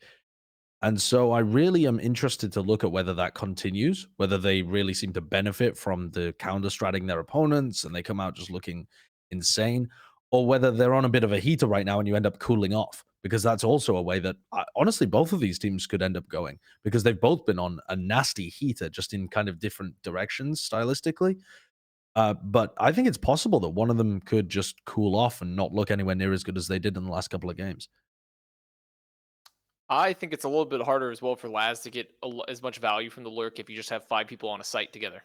And so I really am interested to look at whether that continues, whether they really seem to benefit from the counter-stratting their opponents and they come out just looking insane, or whether they're on a bit of a heater right now and you end up cooling off, because that's also a way that, honestly, both of these teams could end up going, because they've both been on a nasty heater, just in kind of different directions stylistically. But I think it's possible that one of them could just cool off and not look anywhere near as good as they did in the last couple of games. I think it's a little bit harder as well for Laz to get as much value from the lurk if you just have 5 people on a site together.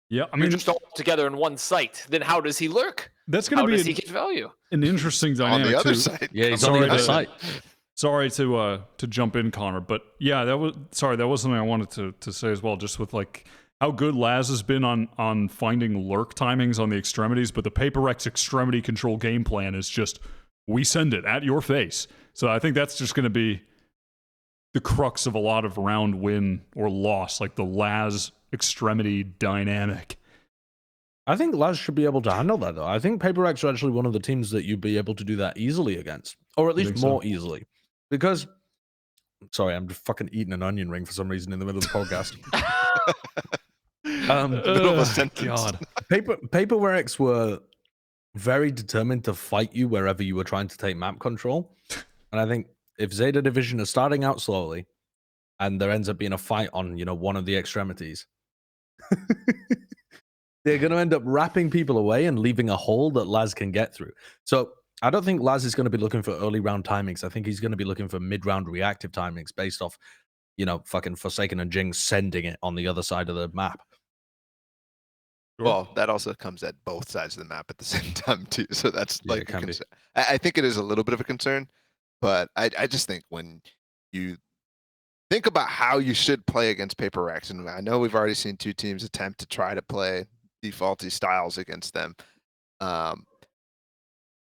Yeah, I mean, just all together in one site. Then how does he lurk? That's going to be how does he get value? An interesting dynamic on the other too. side. Yeah, he's on the other side. Sorry to jump in, Connor, but yeah, that was something I wanted to say as well. Just with like how good Laz has been on finding lurk timings on the extremities, but the Paper X extremity control game plan is just we send it at your face. So I think that's just going to be the crux of a lot of round win or loss, like the Laz extremity dynamic. I think Laz should be able to handle that, though. I think Paper X are actually one of the teams that you'd be able to do that easily against, or at least more easily. Because, sorry, I'm just fucking eating an onion ring for some reason in the middle of the podcast. Middle of a sentence. God. Paper X were very determined to fight you wherever you were trying to take map control. And I think if Zeta Division is starting out slowly and there ends up being a fight on, one of the extremities, they're going to end up wrapping people away and leaving a hole that Laz can get through. So I don't think Laz is going to be looking for early round timings. I think he's going to be looking for mid-round reactive timings based off, fucking Forsaken and Jing sending it on the other side of the map. Well, that also comes at both sides of the map at the same time too. So that's like a concern. I think it is a little bit of a concern, but I just think when you think about how you should play against Paper X, and I know we've already seen 2 teams attempt to try to play, defaulty styles against them.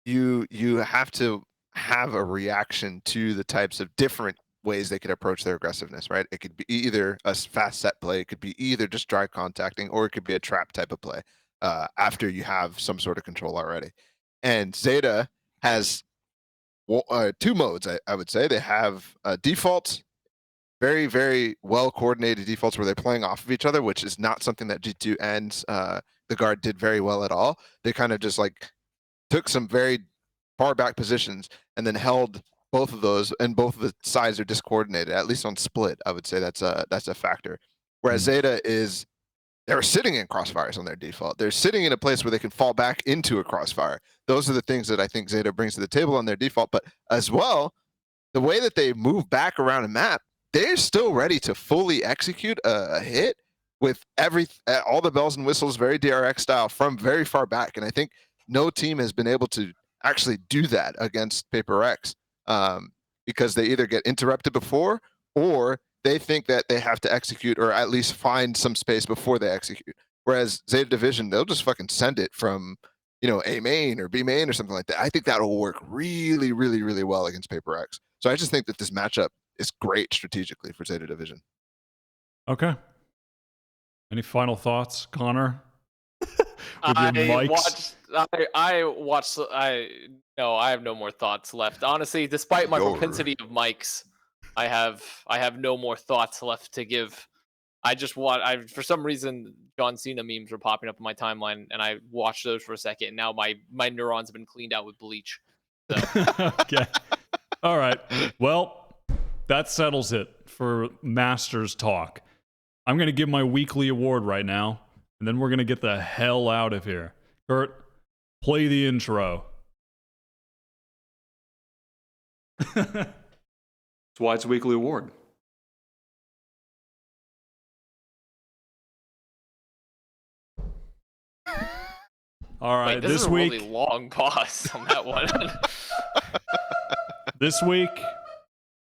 You have to have a reaction to the types of different ways they could approach their aggressiveness, right? It could be either a fast set play, it could be either just dry contacting, or it could be a trap type of play after you have some sort of control already. And ZETA has two modes, I would say. They have defaults, very, very well coordinated defaults where they're playing off of each other, which is not something that G2 and the guard did very well at all. They kind of just like took some very far back positions and then held both of those, and both of the sides are discoordinated, at least on split. I would say that's a factor. Whereas ZETA is, they're sitting in crossfires on their default. They're sitting in a place where they can fall back into a crossfire. Those are the things that I think ZETA brings to the table on their default. But as well, the way that they move back around a map, they're still ready to fully execute a hit with all the bells and whistles, very DRX style from very far back. And I think no team has been able to actually do that against Paper X, because they either get interrupted before, or they think that they have to execute or at least find some space before they execute. Whereas ZETA Division, they'll just fucking send it from, A main or B main or something like that. I think that'll work really, really, really well against Paper X. So I just think that this matchup is great strategically for ZETA Division. Okay. Any final thoughts, Connor? I have no more thoughts left. Honestly, despite my propensity of mics, I have no more thoughts left to give. For some reason, John Cena memes were popping up in my timeline, and I watched those for a second, and now my neurons have been cleaned out with bleach. So. Okay. All right. Well, that settles it for Masters Talk. I'm going to give my weekly award right now, and then we're going to get the hell out of here. Kurt, play the intro. That's why it's a weekly award. All right, Wait, this is week, a really long pause on that one. This week,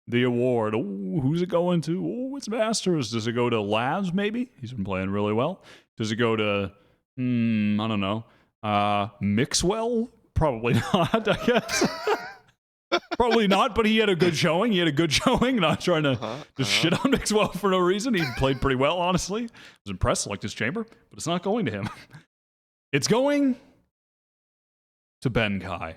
the award. Oh, who's it going to? Oh, it's Masters. Does it go to Labs, maybe? He's been playing really well. Does it go to, I don't know, Mixwell? Probably not, I guess. Probably not, but he had a good showing. Not trying to just shit on Mixwell for no reason. He played pretty well, honestly. I was impressed, liked his chamber, but it's not going to him. It's going to Ben Kai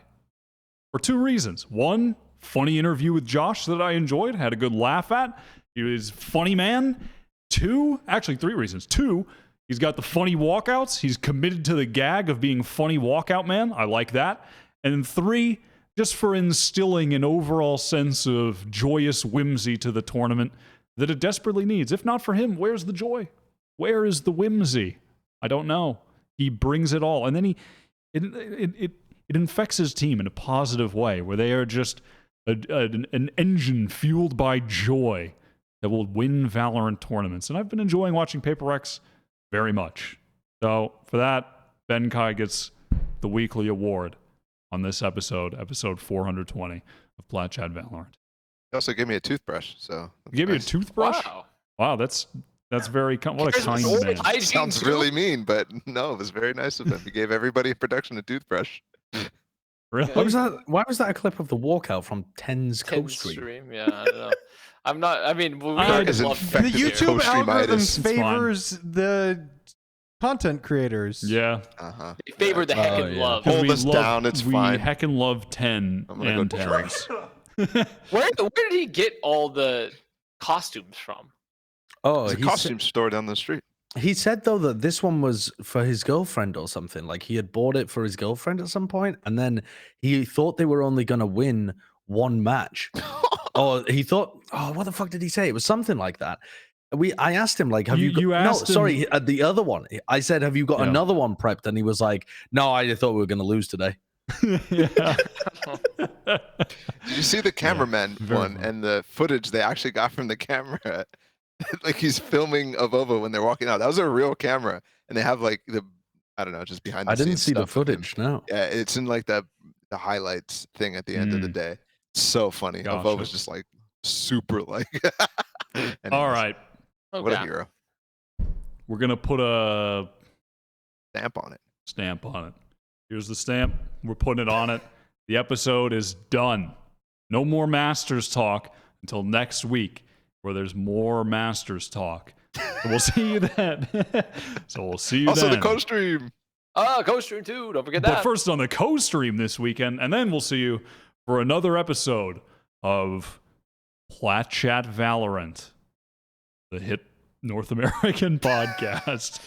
for two reasons. One, funny interview with Josh that I enjoyed, had a good laugh at. He was funny man. Two, actually three reasons. Two, he's got the funny walkouts. He's committed to the gag of being funny walkout man. I like that. And three, just for instilling an overall sense of joyous whimsy to the tournament that it desperately needs. If not for him, where's the joy? Where is the whimsy? I don't know. He brings it all. And then it infects his team in a positive way, where they are just an engine fueled by joy that will win Valorant tournaments. And I've been enjoying watching Paper X very much. So for that, Ben Kai gets the weekly award on this episode 420 of Plat Chat Valorant. He also gave me a toothbrush, so He gave you a toothbrush? Wow. That's very what a kind man. It sounds really mean, but no, it was very nice of him. He gave everybody in production a toothbrush. Really? Why was that a clip of the walkout from Ten's co-stream? Yeah, I don't know. I'm not. I mean, we I already is love The infected with YouTube algorithm co-streamitis. favors the content creators. Yeah. They favor the heckin' yeah. love. Hold us down, it's fine. We heckin' love 10 I'm gonna and go 10s. Where did he get all the costumes from? Oh, It's a costume store down the street. He said though that this one was for his girlfriend or something. Like he had bought it for his girlfriend at some point, and then he thought they were only gonna win one match. Or he thought, oh, what the fuck did he say? It was something like that. I asked him, like, have you asked him... sorry, the other one. I said, have you got another one prepped? And he was like, no, I thought we were gonna lose today. Yeah. Did you see the cameraman one and the footage they actually got from the camera? Like he's filming Avovo when they're walking out. That was a real camera, and they have like I don't know, just behind. I didn't see the footage. No. Yeah, it's in like the highlights thing at the end of the day. So funny. Gotcha. Avovo's just like super like. All right. What a hero. We're going to put a stamp on it. Stamp on it. Here's the stamp. We're putting it on it. The episode is done. No more Masters talk until next week, where there's more Masters talk. So we'll see you then. Also, the co-stream. Co-stream too. Don't forget But that. first on the co-stream this weekend, and then we'll see you for another episode of Plat Chat Valorant, the hit North American podcast.